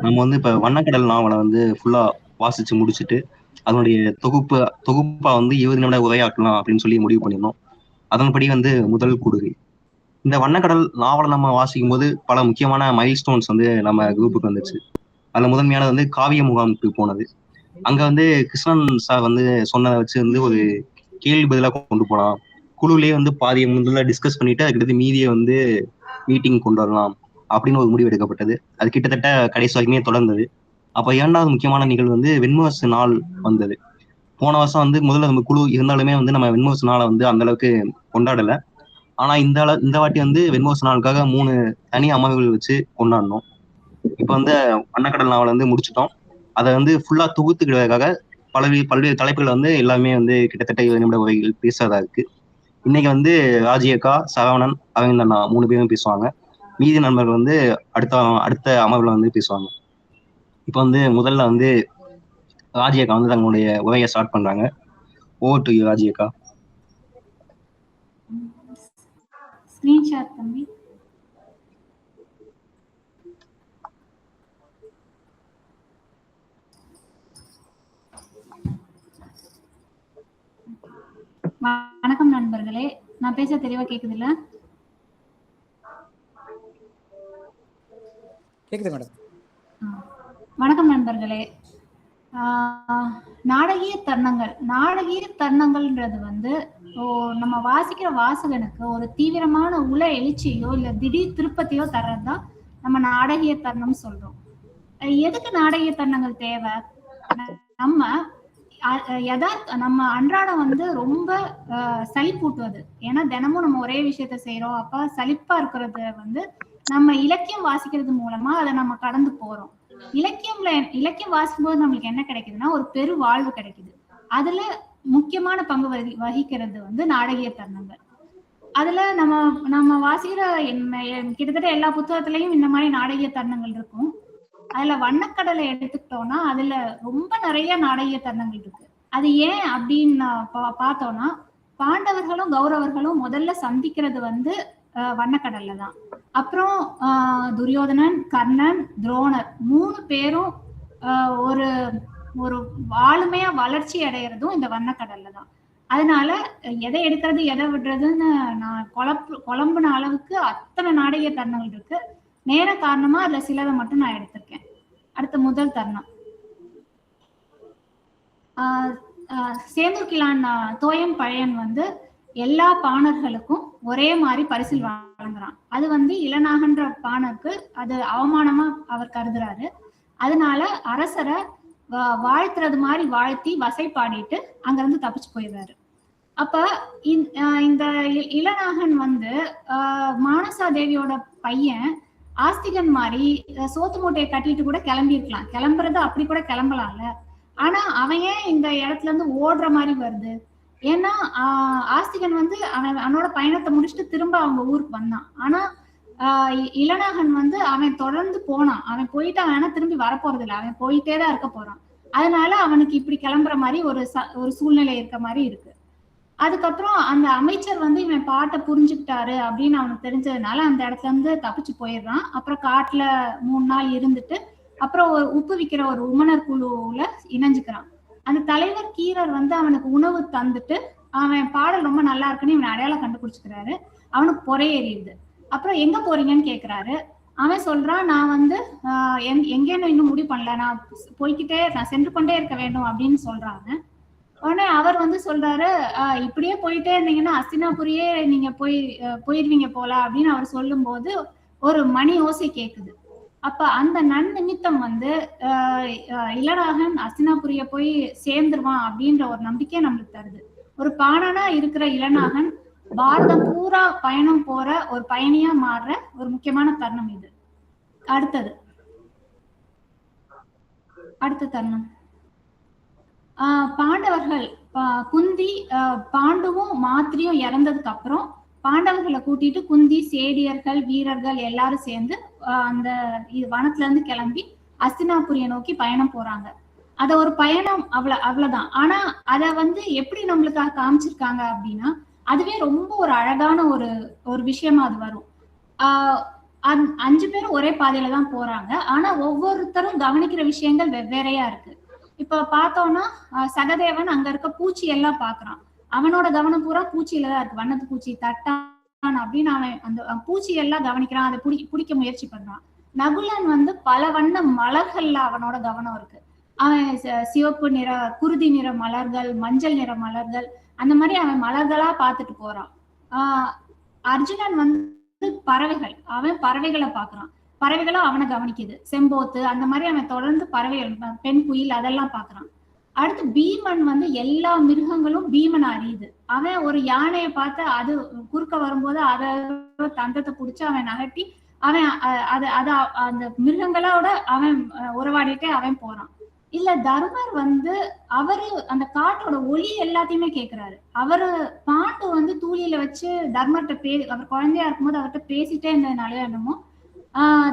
நம்ம வந்து இப்ப வண்ணக்கடல் நாவலை வந்து ஃபுல்லா வாசிச்சு முடிச்சுட்டு அதனுடைய தொகுப்பா வந்து 20 நிமிட உரையாற்றலாம் அப்படின்னு சொல்லி முடிவு பண்ணியிருந்தோம். அதன்படி வந்து முதல் கூடுகை. இந்த வண்ணக்கடல் நாவலை நம்ம வாசிக்கும் போது பல முக்கியமான மைல்ஸ்டோன்ஸ் வந்து நம்ம குரூப்புக்கு வந்துச்சு. அதுல முதன்மையானது வந்து காவிய முகாமுக்கு போனது. அங்க வந்து கிருஷ்ணன் சார் வந்து சொன்னதை வச்சு வந்து ஒரு கேள்வி பதிலா கொண்டு போலாம். குழுவிலேயே வந்து பாதியை முதல்ல டிஸ்கஸ் பண்ணிட்டு அதுக்கடுத்து மீதியை வந்து மீட்டிங் கொண்டு வரலாம் அப்படின்னு ஒரு முடிவு எடுக்கப்பட்டது. அது கிட்டத்தட்ட கடைசி வரைக்குமே தொடர்ந்தது. அப்ப 2வது முக்கியமான நிகழ்வு வந்து வெண்முரசு நாள் வந்தது. போன வருஷம் வந்து முதல்ல நம்ம குழு இருந்தாலுமே வந்து நம்ம வெண்முரசு நாளை வந்து அந்த அளவுக்கு கொண்டாடல. ஆனா இந்த வாட்டி வந்து வெண்முரசு நாளுக்காக 3 தனி அமர்வுகள் வச்சு கொண்டாடினோம். இப்ப வந்து வண்ணக்கடல் நாவலை வந்து முடிச்சிட்டோம். அதை வந்து ஃபுல்லா தொகுத்துக்கிறதுக்காக பல்வேறு தலைப்புகள் வந்து எல்லாமே வந்து கிட்டத்தட்ட 20 நிமிட உரைகள் பேசுறதா இருக்கு. இன்னைக்கு வந்து ராஜி அக்கா, சரவணன், அரவிந்த் அண்ணா 3 பேரும் பேசுவாங்க. மீதி நண்பர்கள் வந்து அடுத்த அடுத்த அமர்வுல வந்து பேசுவாங்க. இப்ப வந்து முதல்ல வந்து ராஜி அக்கா வந்து தங்களுடைய உரையை ஸ்டார்ட் பண்றாங்க. ஓவர் டு யூ ராஜி அக்கா. ஸ்கிரீன்ஷாட் தம்பி. வணக்கம் நண்பர்களே, நான் பேச தெளிவா கேக்குதுல்ல? கேக்குது மேடம். வணக்கம் நண்பர்களே. நாடகீய தருணங்கள்ன்றது வந்து நம்ம வாசிக்கிற வாசகனுக்கு ஒரு தீவிரமான உள எழுச்சியோ இல்ல திடீர் திருப்பத்தையோ தர்றதுதான் நம்ம நாடகீய தருணம் சொல்றோம். எதுக்கு நாடகீய தருணங்கள் தேவை? நம்ம அன்றாடம் வந்து ரொம்ப சலிப்பூட்டுவது. ஏன்னா தினமும் நம்ம ஒரே விஷயத்த செய்யறோம். அப்ப சலிப்பா இருக்கிறத வந்து நம்ம இலக்கியம் வாசிக்கிறது மூலமா அதை நம்ம கடந்து போறோம். இலக்கியம் வாசிக்கும் போது நம்மளுக்கு என்ன கிடைக்குதுன்னா ஒரு பெரு வாழ்வு கிடைக்குது. அதுல முக்கியமான பங்கு வகிக்கிறது வந்து நாடகீய தருணங்கள். அதுல நம்ம வாசிக்கிற கிட்டத்தட்ட எல்லா புத்தகத்திலையும் இந்த மாதிரி நாடகீய தருணங்கள் இருக்கும். அதுல வண்ணக்கடலை எடுத்துக்கிட்டோம்னா அதுல ரொம்ப நிறைய நாடகீய தருணங்கள் இருக்கு. அது ஏன் அப்படின்னு பார்த்தோம்னா, பாண்டவர்களும் கௌரவர்களும் முதல்ல சந்திக்கிறது வந்து வண்ணக்கடல்ல தான். அப்புறம் துரியோதனன், கர்ணன், துரோணர் 3 பேரும் ஒரு ஒரு ஆளுமையா வளர்ச்சி அடைகிறதும் இந்த வண்ணக்கடல்ல தான். அதனால எதை எடுக்கிறது எதை விடுறதுன்னு நான் குழம்புன அளவுக்கு அத்தனை நாடகீய தருணங்கள் இருக்கு. நேர காரணமா அதுல சிலதை மட்டும் நான் எடுத்திருக்கேன். அடுத்த முதல் தருணம், சேந்தூர்கிழான் தோயன் பழையன் வந்து எல்லா பாணர்களுக்கும் ஒரே மாதிரி பரிசில் வழங்குறான். அது வந்து இளநாகன்ற பாணருக்கு அது அவமானமா அவர் கருதுறாரு. அதனால அரசரை வாழ்த்துறது மாதிரி வாழ்த்தி வசை பாடிட்டு அங்கிருந்து தப்பிச்சு போயிடுறாரு. அப்ப இந்த இளநாகன் வந்து மானசா தேவியோட பையன் ஆஸ்திகன் மாதிரி சோத்து மூட்டையை கட்டிட்டு கூட கிளம்பி இருக்கலாம். கிளம்புறது அப்படி கூட கிளம்பலாம்ல. ஆனா அவன் ஏன் இந்த இடத்துல இருந்து ஓடுற மாதிரி வருது? ஏன்னா ஆஸ்திகன் வந்து அவனோட பயணத்தை முடிச்சுட்டு திரும்ப அவங்க ஊருக்கு வந்தான். ஆனா இளநாகன் வந்து அவன் தொடர்ந்து போனான். அவன் போயிட்டு அவன் திரும்பி வரப்போறது இல்லை. அவன் போயிட்டே தான் இருக்க போறான். அதனால அவனுக்கு இப்படி கிளம்புற மாதிரி ஒரு சூழ்நிலை இருக்க மாதிரி இருக்கு. அதுக்கப்புறம் அந்த அமைச்சர் வந்து இவன் பாட்டை புரிஞ்சுக்கிட்டாரு அப்படின்னு அவனுக்கு தெரிஞ்சதுனால அந்த இடத்துல இருந்து தப்பிச்சு போயிடுறான். அப்புறம் காட்டுல 3 நாள் இருந்துட்டு அப்புறம் ஒரு உப்பு விற்கிற ஒரு உமனர் குழுவுல இணைஞ்சுக்கிறான். அந்த தலைவர் கீரர் வந்து அவனுக்கு உணவு தந்துட்டு அவன் பாடல் ரொம்ப நல்லா இருக்குன்னு இவன் அடையாளம் கண்டுபிடிச்சுக்கிறாரு. அவனுக்கு பொறையேறிடுது. அப்புறம் எங்க போறீங்கன்னு கேக்குறாரு. அவன் சொல்றான், நான் வந்து எங்கேன்னு இன்னும் முடிவு பண்ணல, நான் சென்று கொண்டே இருக்க வேண்டும் அப்படின்னு சொல்றாங்க. உடனே அவர் வந்து சொல்றாரு, இப்படியே போயிட்டே இருந்தீங்கன்னா அஸ்தினாபுரியே நீங்க போயிடுவீங்க போல அப்படின்னு அவர் சொல்லும் போது ஒரு மணி ஓசை கேக்குது. அப்ப அந்த நன்னிமித்தம் வந்து இளநாகன் அஸ்தினாபுரிய போய் சேர்ந்துருவான் அப்படின்ற ஒரு நம்பிக்கை நம்மளுக்கு தருது. ஒரு பாணனா இருக்கிற இளநாகன் பாரதம் பூரா பயணம் போற ஒரு பயணியா மாறுற ஒரு முக்கியமான தருணம் இது. அடுத்த தருணம், பாண்டவர்கள் குந்தி பாண்டுவும் மாத்திரியும் இறந்ததுக்கு அப்புறம் பாண்டவர்களை கூட்டிட்டு குந்தி, சேடியர்கள், வீரர்கள் எல்லாரும் சேர்ந்து அந்த வனத்துல இருந்து கிளம்பி அஸ்தினாபுரியை நோக்கி பயணம் போறாங்க. அத ஒரு பயணம் அவ்வளவுதான். ஆனா அத வந்து எப்படி நம்மளுக்காக காமிச்சிருக்காங்க அப்படின்னா அதுவே ரொம்ப ஒரு அழகான ஒரு விஷயமா அது வரும். 5 பேரும் ஒரே பாதையில தான் போறாங்க. ஆனா ஒவ்வொருத்தரும் கவனிக்கிற விஷயங்கள் வெவ்வேறையா இருக்கு. இப்ப பார்த்தோம்னா சகதேவன் அங்க இருக்க பூச்சி எல்லாம் பாக்குறான். அவனோட கவனம் பூரா பூச்சியில தான் இருக்கு. வண்ணத்து பூச்சி, தட்டான் அப்படின்னு அவன் அந்த பூச்சி எல்லாம் கவனிக்கிறான். அதை பிடிக்க முயற்சி பண்றான். நகுலன் வந்து பல வண்ண மலர்கள்ல அவனோட கவனம் இருக்கு. அவன் சிவப்பு நிற, குருதி நிற மலர்கள், மஞ்சள் நிற மலர்கள், அந்த மாதிரி அவன் மலர்களா பார்த்துட்டு போறான். அர்ஜுனன் வந்து பறவைகள், அவன் பறவைகளை பாக்குறான். பறவைகளும் அவனை கவனிக்குது. செம்போத்து அந்த மாதிரி அவன் தொடர்ந்து பறவைகள், பெண் குயில் அதெல்லாம் பாக்குறான். அடுத்து பீமன் வந்து எல்லா மிருகங்களும் பீமனை அறியுது. அவன் ஒரு யானையை பார்த்து அது குறுக்க வரும்போது அதை தந்தத்தை புடிச்சு அவன் நகட்டி அவன் அந்த மிருகங்களோட அவன் உறவாடிட்டே அவன் போறான். இல்ல தர்மர் வந்து அவரு அந்த காட்டோட ஒளி எல்லாத்தையுமே கேட்கிறாரு. அவரு பாண்டு வந்து தூளியில வச்சு தர்மர்கிட்ட அவர் குழந்தையா இருக்கும்போது அவர்கிட்ட பேசிட்டே இருந்ததுனாலே என்னமோ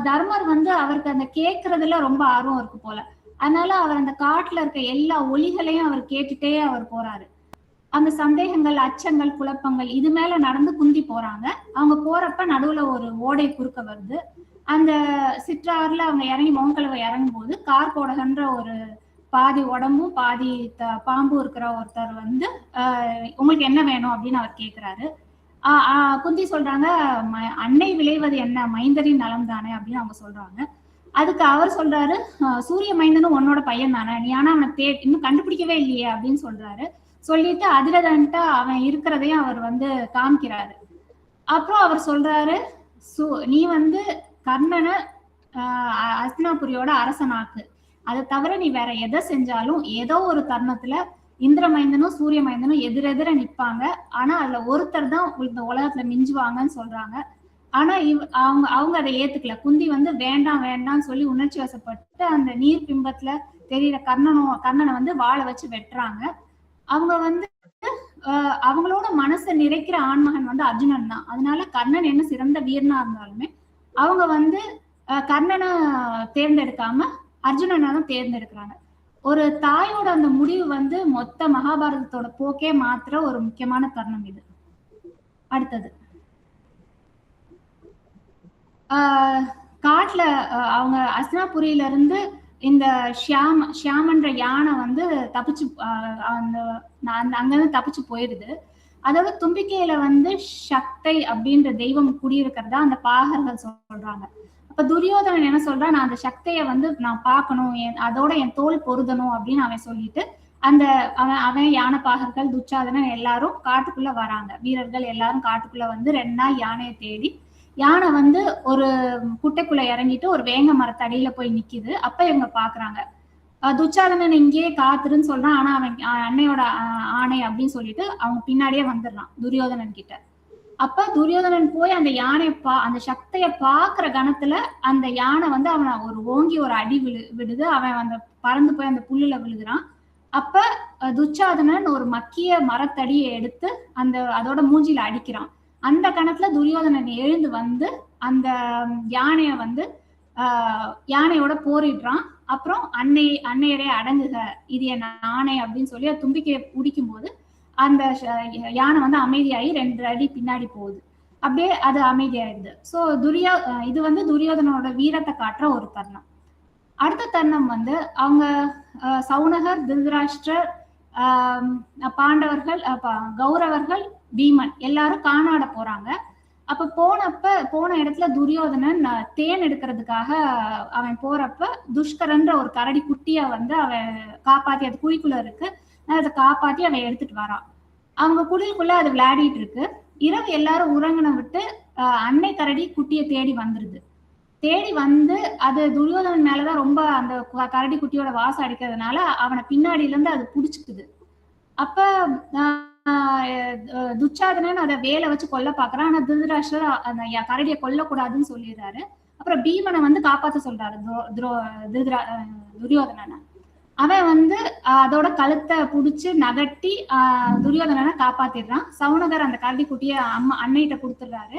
தர்மர் வந்து அவருக்கு அந்த கேட்கறதுல ரொம்ப ஆர்வம் இருக்கு போல. அதனால அவர் அந்த காட்டுல இருக்க எல்லா ஒலிகளையும் அவர் கேட்டுட்டே அவர் போறாரு. அந்த சந்தேகங்கள், அச்சங்கள், குழப்பங்கள் இது மேல நடந்து குந்தி போறாங்க. அவங்க போறப்ப நடுவுல ஒரு ஓடை குறுக்க வருது. அந்த சிற்றாறுல அவங்க இறங்கி மோங்கலவை இறங்கும் போது கார்கோடகன்ற ஒரு பாதி உடம்பும் பாதி பாம்பும் இருக்கிற ஒருத்தர் வந்து உங்களுக்கு என்ன வேணும் அப்படின்னு அவர் கேட்கிறாரு. குந்தி சொல்றாங்க, அன்னை விளைவது என்ன, மைந்தரின் நலம் தானே அப்படின்னு அவங்க சொல்றாங்க. அதுக்கு அவர் சொல்றாரு, சூரிய மைந்தனும் உன்னோட பையன் தானே, நீ ஆனா அவனை இன்னும் கண்டுபிடிக்கவே இல்லையே அப்படின்னு சொல்றாரு. சொல்லிட்டு அதிரதன்ட்டா அவன் இருக்கிறதையும் அவர் வந்து காமிக்கிறாரு. அப்புறம் அவர் சொல்றாரு, நீ வந்து கர்ணனை அஸ்தினாபுரியோட அரசனாக்கு, அதை தவிர நீ வேற எதை செஞ்சாலும் ஏதோ ஒரு தருணத்துல இந்திரமைந்தனும் சூரிய மைந்தனும் எதிரெதிர நிற்பாங்க. ஆனா அதுல ஒருத்தர் தான் இந்த உலகத்துல மிஞ்சுவாங்கன்னு சொல்றாங்க. ஆனா அவங்க அதை ஏத்துக்கல. குந்தி வந்து வேண்டாம் வேண்டாம்னு சொல்லி உணர்ச்சி வசப்பட்டு அந்த நீர் பிம்பத்துல தெரியுற கர்ணனை வந்து வாழை வச்சு வெட்டுறாங்க. அவங்க வந்து அவங்களோட மனசை நிறைக்கிற ஆண்மகன் வந்து அர்ஜுனன் தான். அதனால கர்ணன் என்ன சிறந்த வீரனா இருந்தாலுமே அவங்க வந்து கர்ணனை தேர்ந்தெடுக்காம அர்ஜுனனை தான் தேர்ந்தெடுக்கிறாங்க. ஒரு தாயோட அந்த முடிவு வந்து மொத்த மகாபாரதத்தோட போக்கே மாத்திர ஒரு முக்கியமான தருணம் இது. அடுத்தது காட்டுல அவங்க அஸ்தினாபுரியில இருந்து இந்த ஷியாமன்ற யானை வந்து தப்பிச்சு அங்கிருந்து தப்பிச்சு போயிருது. அதோட தும்பிக்கையில வந்து சக்தை அப்படின்ற தெய்வம் குடியிருக்கிறதா அந்த பாகர்கள் சொல்றாங்க. அப்ப துரியோதனன் என்ன சொல்றான், நான் அந்த சக்தியை வந்து நான் பார்க்கணும், அதோட என் தோல் பொருதணும் அப்படின்னு அவன் சொல்லிட்டு அந்த அவன் யானை பாகர்கள், துச்சாதனன் எல்லாரும் காட்டுக்குள்ள வராங்க. வீரர்கள் எல்லாரும் காட்டுக்குள்ள வந்து 2 நாள் யானையை தேடி, யானை வந்து ஒரு குட்டைக்குள்ள இறங்கிட்டு ஒரு வேங்க மரத்தடியில போய் நிக்குது. அப்ப இவங்க பாக்குறாங்க. துச்சாதனன் இங்கேயே காத்துருன்னு சொல்றான். ஆனா அவன் அன்னையோட ஆணை அப்படின்னு சொல்லிட்டு அவங்க பின்னாடியே வந்துடுறான் துரியோதனன் கிட்ட. அப்ப துரியோதனன் போய் அந்த யானையை அந்த சக்திய பாக்குற கணத்துல அந்த யானை வந்து அவனை ஒரு ஓங்கி ஒரு அடி விடுது. அவன் அந்த பறந்து போய் அந்த புல்லுல விழுகிறான். அப்ப துச்சாதனன் ஒரு மக்கிய மரத்தடியை எடுத்து அதோட மூஞ்சில அடிக்கிறான். அந்த கணத்துல துரியோதனன் எழுந்து வந்து அந்த யானைய வந்து யானையோட போரிடுறான். அப்புறம் அன்னையரே அடங்குக, இது என் ஆணை அப்படின்னு சொல்லி தும்பிக்கையை பிடிக்கும் போது அந்த யானை வந்து அமைதியாகி 2 அடி பின்னாடி போகுது. அப்படியே அது அமைதியாயிடுது. ஸோ இது வந்து துரியோதனோட வீரத்தை காட்டுற ஒரு தருணம். அடுத்த தருணம் வந்து அவங்க சௌனகர், திருதராஷ்டிரர், பாண்டவர்கள், கௌரவர்கள், பீமன் எல்லாரும் காணாட போறாங்க. அப்ப போன இடத்துல துரியோதனன் தேன் எடுக்கிறதுக்காக அவன் போறப்ப துஷ்கரன்ற ஒரு கரடி குட்டிய வந்து அவன் காப்பாத்தி, அது குழிக்குள்ள இருக்கு, அதை காப்பாத்தி அவன் எடுத்துட்டு வரான். அவங்க குடிலுக்குள்ள அது விளையாடிட்டு இருக்கு. இரவு எல்லாரும் உறங்கின விட்டு அன்னை கரடி குட்டியை தேடி வந்துருது. தேடி வந்து அது துரியோதனன் மேலதான் ரொம்ப அந்த கரடி குட்டியோட வாசம் அடிக்கிறதுனால அவனை பின்னாடியில இருந்து அது புடிச்சுக்குது. அப்ப துச்சாதனன் அதை வேலை வச்சு கொல்ல பாக்குறான். ஆனா திருதராஷ்டிரர் அந்த கரடியை கொல்லக்கூடாதுன்னு சொல்லிடுறாரு. அப்புறம் பீமனை வந்து காப்பாத்த சொல்றாரு துரியோதனனை. அவன் வந்து அதோட கழுத்தை புடிச்சு நகட்டி துரியோதனனை காப்பாத்திடுறான். சௌனகர் அந்த கரடி குட்டிய அன்னைகிட்ட கொடுத்துடுறாரு.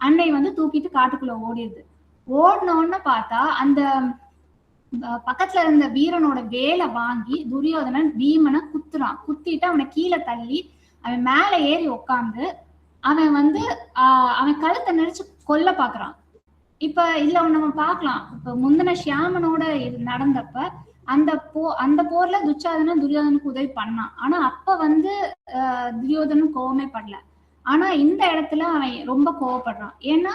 அன்னை வந்து தூக்கிட்டு காட்டுக்குள்ள ஓடிடுது. ஓடினோன்னு பார்த்தா அந்த பக்கத்துல இருந்த வீரனோட வேலை வாங்கி துரியோதனன் பீமனை குத்துறான். குத்திட்டு அவனை கீழே தள்ளி அவன் மேல ஏறி உக்காந்து அவன் வந்து அவன் கழுத்தை நெரிச்சு கொல்ல பாக்குறான். இப்ப இல்ல நம்ம பார்க்கலாம். இப்ப முந்தின ஷியாமனோட இது நடந்தப்ப அந்த போர்ல துச்சாதனன் துரியோதனுக்கு உதவி பண்ணான். ஆனா அப்ப வந்து துரியோதனன் கோவமே படல. ஆனா இந்த இடத்துல அவன் ரொம்ப கோவப்படுறான். ஏன்னா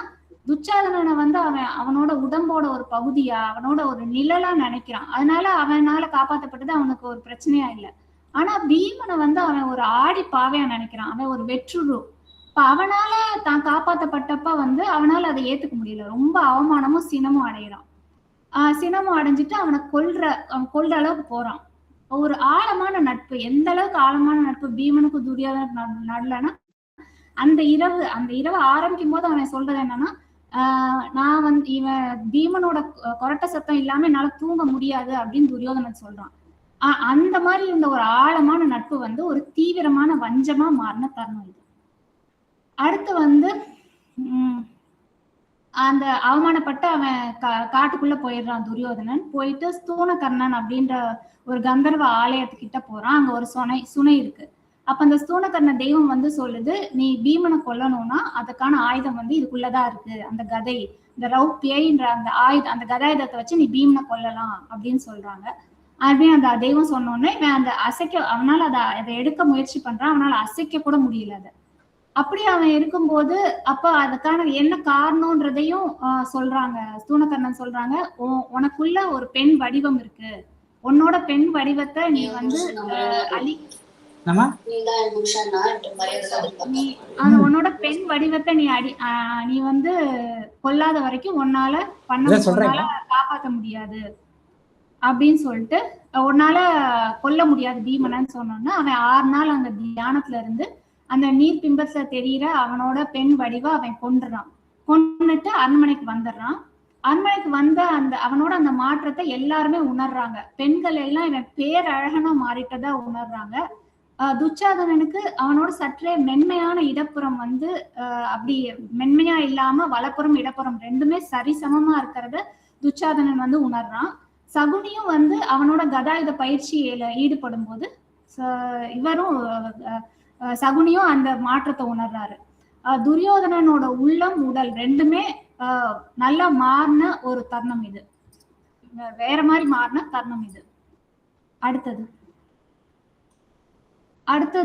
துச்சாதனனை வந்து அவனோட உடம்போட ஒரு பகுதியா, அவனோட ஒரு நிழலா நினைக்கிறான். அதனால அவனால காப்பாற்றப்பட்டது அவனுக்கு ஒரு பிரச்சனையா இல்லை. ஆனா பீமனை வந்து அவன் ஒரு ஆடி பாவையா நினைக்கிறான். அவன் ஒரு வெற்றுரு. இப்ப அவனால தான் காப்பாற்றப்பட்டப்ப வந்து அவனால அதை ஏத்துக்க முடியல. ரொம்ப அவமானமும் சினமும் அடையிறான். சினமும் அடைஞ்சிட்டு அவன் கொல்ற அளவுக்கு போறான். ஒரு ஆழமான நட்பு, எந்த அளவுக்கு ஆழமான நட்பு பீமனுக்கு துரியோதனுக்கு நடலன்னா, அந்த இரவு ஆரம்பிக்கும் போது அவன் சொல்றது என்னன்னா, நான் வந்து இவன் பீமனோட கொரட்ட சத்தம் இல்லாம என்னால தூங்க முடியாது அப்படின்னு துரியோதனன் சொல்றான். அந்த மாதிரி இருந்த ஒரு ஆழமான நட்பு வந்து ஒரு தீவிரமான வஞ்சமா மாறின தருணம் இது. அடுத்து வந்து அந்த அவமானப்பட்டு அவன் காட்டுக்குள்ள போயிடுறான் துரியோதனன். போயிட்டு ஸ்தூணகர்ணன் அப்படின்ற ஒரு கந்தர்வ ஆலயத்துக்கிட்ட போறான். அங்க ஒரு சுனை இருக்கு. அப்ப அந்த ஸ்தூணகர்ண தெய்வம் வந்து சொல்லுது, நீ பீமனை கொல்லணும்னா அதுக்கான ஆயுதம் வந்து இதுக்குள்ளதான் இருக்கு. அந்த கதை, இந்த ரௌப்பியன்ற அந்த அந்த கதாயுதத்தை வச்சு நீ பீமனை கொல்லலாம் அப்படின்னு சொல்றாங்க. அப்படின்னு அந்த தெய்வம் சொன்னோடனே இவன் அந்த அவனால அதை எடுக்க முயற்சி பண்றான். அவனால அசைக்க கூட முடியல அதை. அப்படி அவன் இருக்கும்போது அப்ப அதுக்கான என்ன காரணம்ன்றதையும் சொல்றாங்க. ஸ்தூணகர்ணன் சொல்றாங்க, உனக்குள்ள ஒரு பெண் வடிவம் இருக்கு. உன்னோட பெண் வடிவத்தை நீ வந்து உன்னோட பெண் வடிவத்தை நீ வந்து கொல்லாத வரைக்கும் உன்னால காப்பாற்ற முடியாது அப்படின்னு சொல்லிட்டு உன்னால கொல்ல முடியாது பீமனன்னு சொன்னோன்னா அவன் 6 நாள் அந்த தியானத்துல இருந்து அந்த நீர் பிம்பத்துல தெரியற அவனோட பெண் வடிவ அவன் கொன்னுட்டு அரண்மனைக்கு வந்துடுறான். அரண்மனைக்கு வந்த அவனோட அந்த மாற்றத்தை எல்லாருமே உணர்றாங்க. பெண்கள் எல்லாம் இவன் பேரழகனா மாறிட்டதா உணர்றாங்க. துச்சாதனனுக்கு அவனோட சற்றே மென்மையான இடப்புறம் வந்து அப்படி மென்மையா இல்லாம வலப்புறம் இடப்புறம் ரெண்டுமே சரிசமமா இருக்கிறத துச்சாதனன் வந்து உணர்றான். சகுனியும் வந்து அவனோட கதாயுத பயிற்சியில ஈடுபடும் போது இவரும் சகுனியும் அந்த மாற்றத்தை உணர்றாரு. துரியோதனனோட உள்ளம் உடல் ரெண்டுமே நல்லா மாறின ஒரு தருணம் இது. வேற மாதிரி மாறின தருணம் இது. அடுத்து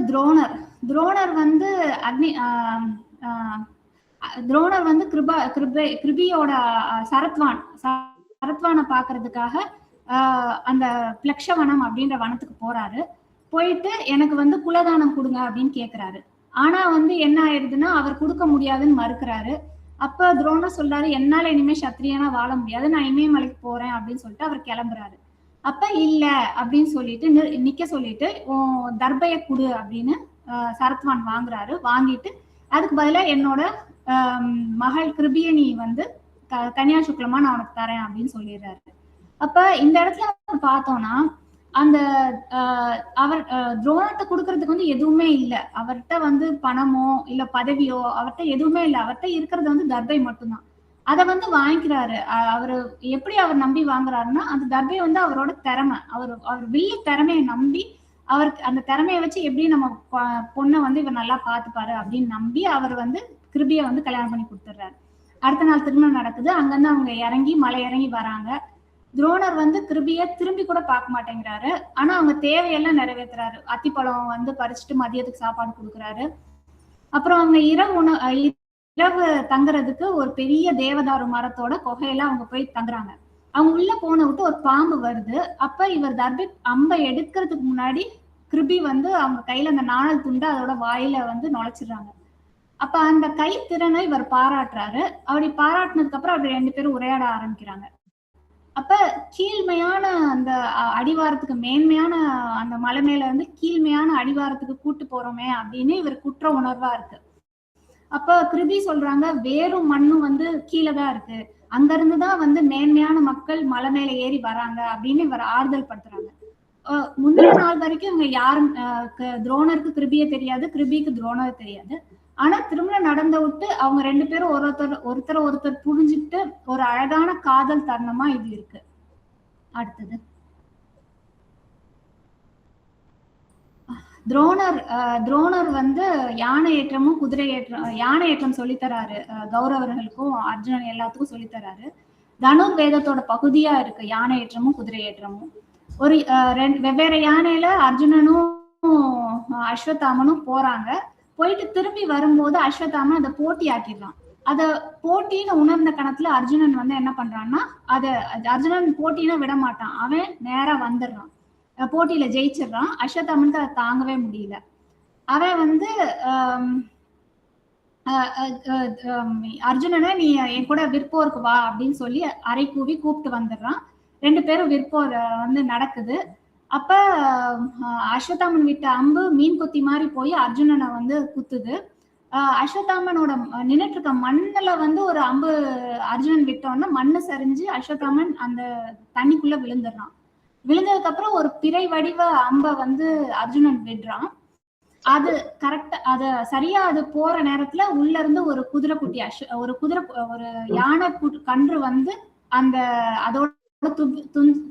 துரோணர் வந்து துரோணர் வந்து கிருபியோட சரத்வானை பாக்குறதுக்காக அந்த பிளக்ஷவனம் அப்படின்ற வனத்துக்கு போறாரு. போயிட்டு எனக்கு வந்து குலதானம் கொடுங்க அப்படின்னு கேக்குறாரு. ஆனா வந்து என்ன ஆயிடுதுன்னா அவர் கொடுக்க முடியாதுன்னு மறுக்கிறாரு. அப்ப துரோணர் சொல்றாரு, என்னால இனிமே சத்திரியனா வாழ முடியாது, நான் இமயமலைக்கு போறேன் அப்படின்னு சொல்லிட்டு அவர் கிளம்புறாரு. அப்ப இல்ல அப்படின்னு சொல்லிட்டு நிக்க சொல்லிட்டு தர்பைய குடு அப்படின்னு சரத்வான் வாங்குறாரு. வாங்கிட்டு அதுக்கு பதிலா என்னோட மகள் கிருபிய நீ வந்து கன்யா சுக்லமா நான் உனக்கு தரேன் அப்படின்னு சொல்லிடுறாரு. அப்ப இந்த இடத்துல பார்த்தோம்னா அந்த அவர் துரோணத்தை கொடுக்கறதுக்கு வந்து எதுவுமே இல்லை. அவர்கிட்ட வந்து பணமோ இல்ல பதவியோ அவர்கிட்ட எதுவுமே இல்லை. அவர்கிட்ட இருக்கிறது வந்து தர்பை மட்டும்தான். அதை வந்து வாங்கிக்கிறாரு. அவரு எப்படி அவர் நம்பி வாங்குறாருன்னா அந்த தர்பை வந்து அவரோட திறமை, அவர் வில்லு திறமையை நம்பி அவருக்கு அந்த திறமையை வச்சு எப்படி நம்ம பொண்ணை வந்து இவர் நல்லா பார்த்துப்பாரு அப்படின்னு நம்பி அவர் வந்து கிருபியை வந்து கல்யாணம் பண்ணி கொடுத்துட்றாரு. அடுத்த நாள் திருமணம் நடக்குது. அங்கிருந்து அவங்க மலை இறங்கி வராங்க. துரோணர் வந்து கிருபிய திரும்பி கூட பார்க்க மாட்டேங்கிறாரு. ஆனா அவங்க தேவையெல்லாம் நிறைவேற்றுறாரு. அத்திப்பழம் வந்து பறிச்சுட்டு மதியத்துக்கு சாப்பாடு கொடுக்குறாரு. அப்புறம் அவங்க இரவு தங்குறதுக்கு ஒரு பெரிய தேவதாரு மரத்தோட குகையில அவங்க போய் தங்குறாங்க. அவங்க உள்ள போன விட்டு ஒரு பாம்பு வருது. அப்ப இவர் தர்பை அம்பை எடுக்கிறதுக்கு முன்னாடி கிருபி வந்து அவங்க கையில அந்த நாணல் துண்டு அதோட வாயில வந்து நுழைச்சிடுறாங்க. அப்ப அந்த கைத்திறனை இவர் பாராட்டுறாரு. அப்படி பாராட்டினதுக்கு அப்புறம் அப்படி 2 பேரும் உரையாட ஆரம்பிக்கிறாங்க. அப்ப கீழ்மையான அந்த அடிவாரத்துக்கு மேன்மையான அந்த மலை மேல இருந்து கீழ்மையான அடிவாரத்துக்கு கூட்டு போறோமே அப்படின்னு இவர் குற்ற உணர்வா இருக்கு. அப்ப கிருபி சொல்றாங்க, வேறும் மண்ணும் வந்து கீழேதான் இருக்கு, அங்க இருந்துதான் வந்து மேன்மையான மக்கள் மலை மேல ஏறி வராங்க அப்படின்னு இவர் ஆறுதல் படுத்துறாங்க. முந்தின நாள் வரைக்கும் இவங்க யாரும் துரோணருக்கு கிருபியே தெரியாது, கிருபிக்கு துரோணர் தெரியாது. ஆனா திருமணம் நடந்த விட்டு அவங்க 2 பேரும் ஒருத்தர் புரிஞ்சுட்டு ஒரு அழகான காதல் தருணமா இது இருக்கு. அடுத்தது துரோணர் வந்து யானை ஏற்றமும் குதிரை யானை ஏற்றம் சொல்லித்தராரு கௌரவர்களுக்கும் அர்ஜுனன் எல்லாத்துக்கும் சொல்லித்தராரு. தனுர் வேதத்தோட பகுதியா இருக்கு யானை ஏற்றமும் குதிரை ஏற்றமும். ஒரு வெவ்வேறு யானையில அர்ஜுனனும் அஸ்வத்தாமனும் போறாங்க. போயிட்டு திரும்பி வரும்போது அஸ்வத்தாமன் அதை போட்டி ஆக்கிடுறான். அத போட்டின்னு உணர்ந்த கணத்துல அர்ஜுனன் வந்து என்ன பண்றான்னா, அர்ஜுனன் போட்டின்னு விட மாட்டான். அவன் நேரா வந்துடுறான், போட்டியில ஜெயிச்சிடுறான். அஸ்வத்தாமனுக்கு அதை தாங்கவே முடியல. அவன் வந்து அர்ஜுனனை நீ என் கூட விற்போருக்கு வா அப்படின்னு சொல்லி அரை கூவி கூப்பிட்டு வந்துடுறான். 2 பேரும் விற்போர் வந்து நடக்குது. அப்ப அஸ்வத்தாமன் விட்ட அம்பு மீன் கொத்தி மாதிரி போய் அர்ஜுனனை வந்து குத்துது. அஸ்வத்தாமனோட நின்னுட்டு இருக்க மண்ணுல வந்து ஒரு அம்பு அர்ஜுனன் விட்டோன்னா மண்ணு சரிஞ்சு அஸ்வத்தாமன் அந்த தண்ணிக்குள்ள விழுந்துடுறான். விழுந்ததுக்கு அப்புறம் ஒரு பிறை வடிவ அம்பை வந்து அர்ஜுனன் விடுறான். அது கரெக்டா அது சரியா அது போற நேரத்துல உள்ள இருந்து ஒரு குதிரை குட்டி ஒரு யானை கன்று வந்து அந்த அதோட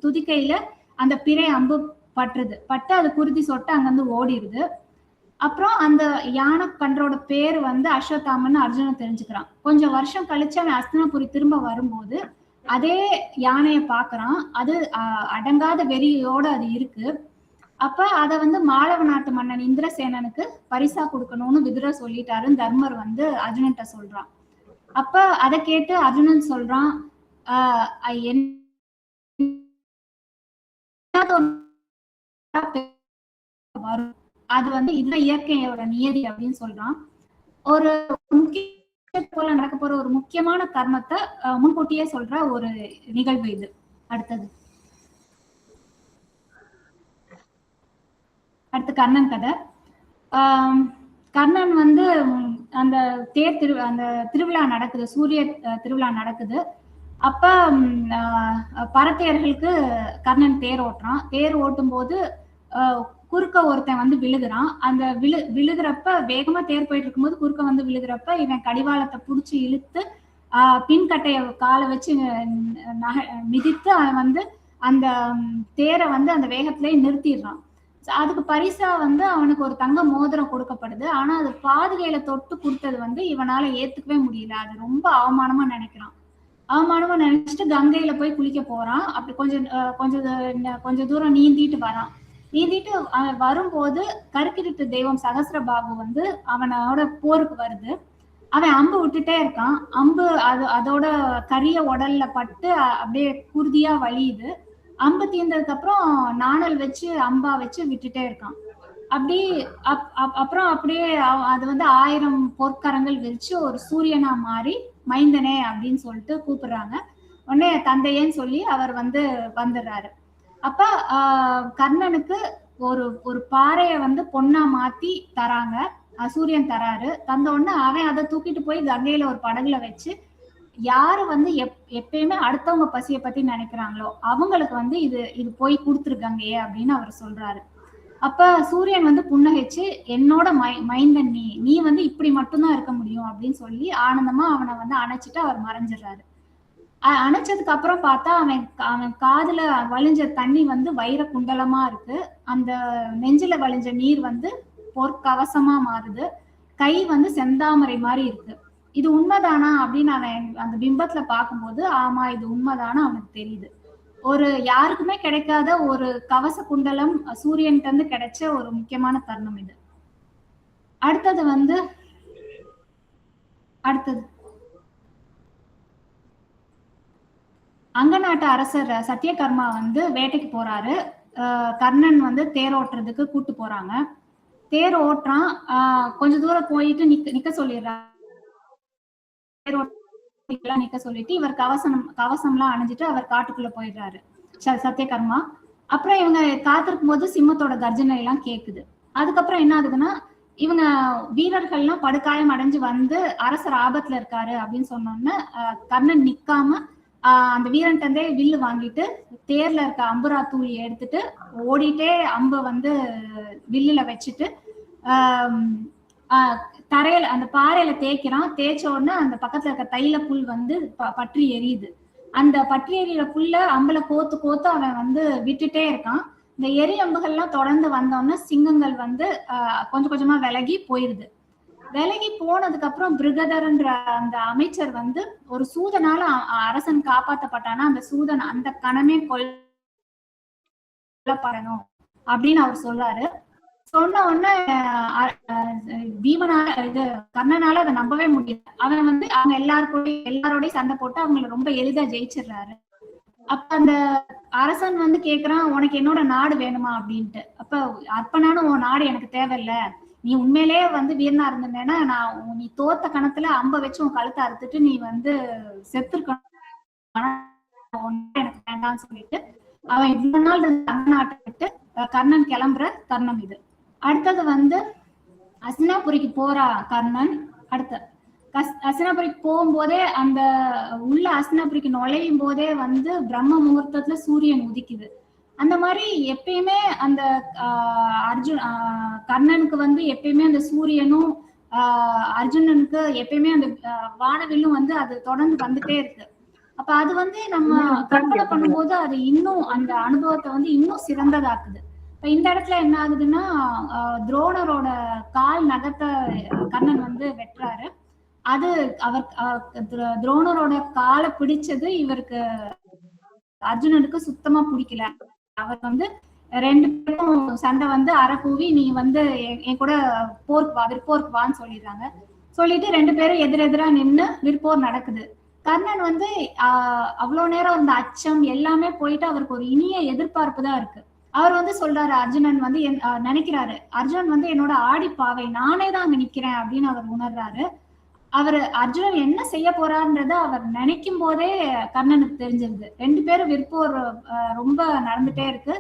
துதிக்கையில அந்த பிறை அம்பு பட்டு அது குருதி சொட்டு அங்கிருந்து ஓடிடுது. அப்புறம் அந்த யானை கன்றோட பேரு வந்து அஸ்வத்தாமன் அர்ஜுனன் தெரிஞ்சுக்கிறான். கொஞ்சம் வருஷம் கழிச்சு அவன் அஸ்தினாபுரி திரும்ப வரும்போது அதே யானைய பாக்குறான். அது அடங்காத வெறியோட அது இருக்கு. அப்ப அத வந்து மாளவ நாட்டு மன்னன் இந்திரசேனனுக்கு பரிசா கொடுக்கணும்னு விதுரர் சொல்லிட்டாருன்னு தர்மர் வந்து அர்ஜுனன்ட்ட சொல்றான். அப்ப அதை கேட்டு அர்ஜுனன் சொல்றான், அது வந்து இதுதான் இயற்கையோட நியதி அப்படின்னு சொல்றான். ஒரு போல நடக்க போற ஒரு முக்கியமான கர்மத்தை முன்கூட்டியே சொல்ற ஒரு நிகழ்வு இது. அடுத்து கர்ணன் கதை. கர்ணன் வந்து அந்த அந்த திருவிழா நடக்குது, சூரிய திருவிழா நடக்குது. அப்ப பரத்தையர்களுக்கு கர்ணன் தேர் ஓட்டுறான். தேர் ஓட்டும் போது குறுக்க ஒருத்தன் வந்து விழுகிறான். அந்த விழுகிறப்ப வேகமா தேர் போயிட்டு இருக்கும்போது குறுக்க வந்து விழுகிறப்ப இவன் கடிவாளத்தை புடிச்சு இழுத்து பின்கட்டைய காலை வச்சு மிதித்து அவன் வந்து அந்த தேரை வந்து அந்த வேகத்திலேயே நிறுத்திடுறான். அதுக்கு பரிசா வந்து அவனுக்கு ஒரு தங்க மோதிரம் கொடுக்கப்படுது. ஆனா அது பாதுகையில தொட்டு கொடுத்தது வந்து இவனால ஏத்துக்கவே முடியல. அது ரொம்ப அவமானமா நினைக்கிறான். அவமானமா நினைச்சிட்டு கங்கையில போய் குளிக்க போறான். அப்படி கொஞ்சம் தூரம் நீந்திட்டு வரான். நீந்திட்டு அவன் வரும்போது கருக்கிருட்டு தெய்வம் சகசிரபாகு வந்து அவனோட போருக்கு வருது. அவன் அம்பு விட்டுட்டே இருக்கான். அம்பு அதோட கரிய உடல்ல பட்டு அப்படியே குருதியா வலியுது. அம்பு தீர்ந்ததுக்கு அப்புறம் நாணல் வச்சு அம்பா வச்சு விட்டுட்டே இருக்கான். அப்படி அப்புறம் அப்படியே அது வந்து 1000 பொற்கரங்கள் விரிச்சு ஒரு சூரியனா மாறி மைந்தனே அப்படின்னு சொல்லிட்டு கூப்பிடுறாங்க. உடனே தந்தையேன்னு சொல்லி அவர் வந்து வந்துடுறாரு. அப்ப கர்ணனுக்கு ஒரு பாறைய வந்து பொண்ணா மாத்தி தராங்க. சூரியன் தராரு. தந்த உடனே அவன் அதை தூக்கிட்டு போய் கங்கையில ஒரு படகுல வச்சு யாரு வந்து எப்பயுமே அடுத்தவங்க பசிய பத்தி நினைக்கிறாங்களோ அவங்களுக்கு வந்து இது போய் கொடுத்துருக்காங்கயே அப்படின்னு அவர் சொல்றாரு. அப்ப சூரியன் வந்து புன்னகைச்சு என்னோட மைந்தன் நீ வந்து இப்படி மட்டும்தான் இருக்க முடியும் அப்படின்னு சொல்லி ஆனந்தமா அவனை வந்து அணைச்சிட்டு அவர் மறைஞ்சிடுறாரு. அணைச்சதுக்கு அப்புறம் பார்த்தா அவன் காதுல வழிஞ்ச தண்ணி வந்து வைர குண்டலமா இருக்கு. அந்த நெஞ்சில வழிஞ்ச நீர் வந்து பொற்கவசமா மாறுது. கை வந்து செந்தாமரை மாதிரி இருக்கு. இது உண்மைதானா அப்படின்னு அவன் அந்த பிம்பத்துல பார்க்கும்போது ஆமா இது உண்மைதானா அவனுக்கு தெரியுது. ஒரு யாருக்குமே கிடைக்காத ஒரு கவச குண்டலம் சூரியன்கிட்ட இருந்து கிடைச்ச ஒரு முக்கியமான தருணம் இது. அடுத்தது அங்க நாட்டு அரசர் சத்தியகர்மா வந்து வேட்டைக்கு போறாரு. கர்ணன் வந்து தேர் ஓட்டுறதுக்கு கூட்டு போறாங்க. தேர் ஓட்டுறான். கொஞ்ச தூரம் போயிட்டு நிக்க சொல்லிடுறான். நிக்க சொல்லிட்டு இவர் கவசம்லாம் அணிஞ்சிட்டு அவர் காட்டுக்குள்ள போயிடுறாரு சத்தியகர்மா. அப்புறம் இவங்க காத்திருக்கும் போது சிம்மத்தோட கர்ஜனை எல்லாம் கேக்குது. அதுக்கப்புறம் என்ன ஆகுதுன்னா இவங்க வீரர்கள்லாம் படுகாயம் அடைஞ்சு வந்து அரசர் ஆபத்துல இருக்காரு அப்படின்னு சொன்னோன்னு கர்ணன் நிக்காம அந்த வீரன்ட்டே வில்லு வாங்கிட்டு தேர்ல இருக்க அம்புரா தூளி எடுத்துட்டு ஓடிட்டே அம்பை வந்து வில்லுல வச்சுட்டு தரையில அந்த பாறையில தேய்க்கிறான். தேய்ச்ச உடனே அந்த பக்கத்துல இருக்க தைல புல் வந்து பற்றி எரியுது. அந்த பற்றி எரியிற புல்ல அம்பல கோத்து அவன் வந்து விட்டுட்டே இருக்கான். இந்த எரி அம்புகள்லாம் தொடர்ந்து வந்தோன்னா சிங்கங்கள் வந்து கொஞ்சம் கொஞ்சமா விலகி போயிருது. விலகி போனதுக்கு அப்புறம் பிருகதர்ன்ற அந்த அமைச்சர் வந்து ஒரு சூதனால அரசன் காப்பாற்றப்பட்டானா அந்த சூதன் அந்த கணமே கொல்லப்படணும் அப்படின்னு அவர் சொல்றாரு. சொன்ன உடனே பீமனால இது கர்ணனால அதை நம்பவே முடியல. அவன் வந்து அவங்க எல்லாரோடையும் சண்டை போட்டு அவங்களை ரொம்ப எளிதா ஜெயிச்சிடுறாரு. அப்ப அந்த அரசன் வந்து கேக்குறான், உனக்கு என்னோட நாடு வேணுமா அப்படின்ட்டு. அப்ப அர்ப்பனான உன் நாடு எனக்கு தேவையில்ல, நீ உண்மையிலேயே வந்து வீரனா இருந்தேன்னா நான் நீ தோத்த கணத்துல அம்ப வச்சு உன் கழுத்தை அறுத்துட்டு நீ வந்து செத்துருக்கணும், எனக்கு வேண்டாம்னு சொல்லிட்டு அவன் இவ்வளவு நாள் நாட்டை விட்டு கர்ணன் கிளம்புற தருணம் இது. அடுத்தது வந்து அஸ்தினாபுரிக்கு போறா கர்ணன். அடுத்த அஸ்தினாபுரிக்கு போகும்போதே அந்த உள்ள அஸ்தினாபுரிக்கு நுழையும் போதே வந்து பிரம்ம முகூர்த்தத்துல சூரியன் உதிக்குது. அந்த மாதிரி எப்பயுமே அந்த கர்ணனுக்கு வந்து எப்பயுமே அந்த சூரியனும் அர்ஜுனனுக்கு எப்பயுமே அந்த வானவில்லும் வந்து அது தொடர்ந்து வந்துட்டே இருக்கு. அப்ப அது வந்து நம்ம கற்பனை பண்ணும்போது அது இன்னும் அந்த அனுபவத்தை வந்து இன்னும் சிறந்ததாக்குது. இப்ப இந்த இடத்துல என்ன ஆகுதுன்னா துரோணரோட கால் நகத்தை கர்ணன் வந்து வெட்டுறாரு. அது அவர் துரோணரோட காலை பிடிச்சது இவருக்கு அர்ஜுனனுக்கு சுத்தமா பிடிக்கல. அவர் வந்து 2 பேரும் சண்டை வந்து அறக்கூவி நீ வந்து என் கூட விற்போருக்கு வான்னு சொல்லிடுறாங்க. சொல்லிட்டு 2 பேரும் எதிரெதிரா நின்று விற்போர் நடக்குது. கர்ணன் வந்து அவ்வளவு நேரம் அந்த அச்சம் எல்லாமே போயிட்டு அவருக்கு ஒரு இனிய எதிர்பார்ப்பு தான் இருக்கு. அவர் வந்து சொல்றாரு, அர்ஜுனன் வந்து நினைக்கிறாரு, அர்ஜுனன் வந்து என்னோட ஆடிப்பாவை, நானே தான் அங்க நிக்கிறேன் அப்படின்னு அவர் உணர்றாரு. அவர் அர்ஜுனன் என்ன செய்ய போறாருன்றத அவர் நினைக்கும் போதே கர்ணனுக்கு தெரிஞ்சிருது. 2 பேரும் விற்போர் ரொம்ப நடந்துட்டே இருக்கு.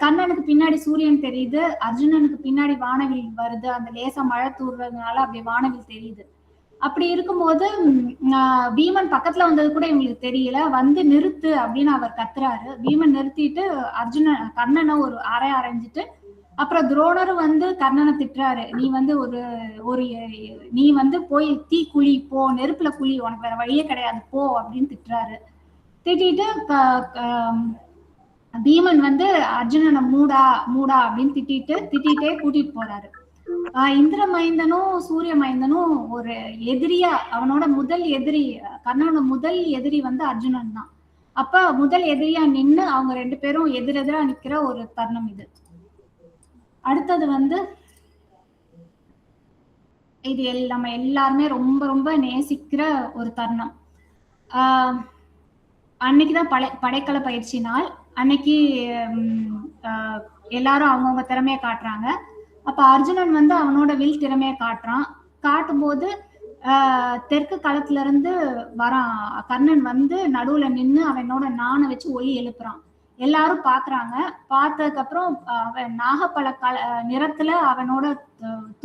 கர்ணனுக்கு பின்னாடி சூரியன் தெரியுது, அர்ஜுனனுக்கு பின்னாடி வானவில் வருது. அந்த லேசா மழை தூர்றதுனால அப்படி வானவில் தெரியுது. அப்படி இருக்கும்போது பீமன் பக்கத்துல வந்தது கூட இவங்களுக்கு தெரியல. வந்து நிறுத்து அப்படின்னு அவர் கத்துறாரு. பீமன் நிறுத்திட்டு கர்ணனை ஒரு அரைஞ்சிட்டு அப்புறம் துரோணரும் வந்து கர்ணனை திட்டுறாரு, நீ வந்து நீ வந்து போய் தீ குழி போ, நெருப்புல குழி, உனக்கு வேற வழியே கிடையாது போ அப்படின்னு திட்டுறாரு. திட்டிட்டு பீமன் வந்து அர்ஜுனனை மூடா அப்படின்னு திட்டிட்டே கூட்டிட்டு போறாரு. இந்திர மைந்தனும் சூரிய மைந்தனும் ஒரு எதிரியா, அவனோட முதல் எதிரி கர்ணனோட முதல் எதிரி வந்து அர்ஜுனன் தான். அப்ப முதல் எதிரியா நின்னு அவங்க 2 பேரும் எதிரெதிரா நிக்கிற ஒரு தருணம் இது. அடுத்தது வந்து இது நம்ம எல்லாருமே ரொம்ப ரொம்ப நேசிக்கிற ஒரு தருணம். அன்னைக்குதான் படைக்கல பயிற்சி நாள். அன்னைக்கு எல்லாரும் அவங்கவுங்க திறமைய காட்டுறாங்க. அப்ப அர்ஜுனன் வந்து அவனோட வில் திறமைய காட்டும்போது தெற்கு களத்துல இருந்து வரான் கர்ணன் வந்து நடுவுல நின்னு அவனோட நாணை வச்சு ஒலி எழுப்புறான். எல்லாரும் பாக்குறாங்க. பார்த்ததுக்கு அப்புறம் அவன் நாகப்பழ நிறத்துல அவனோட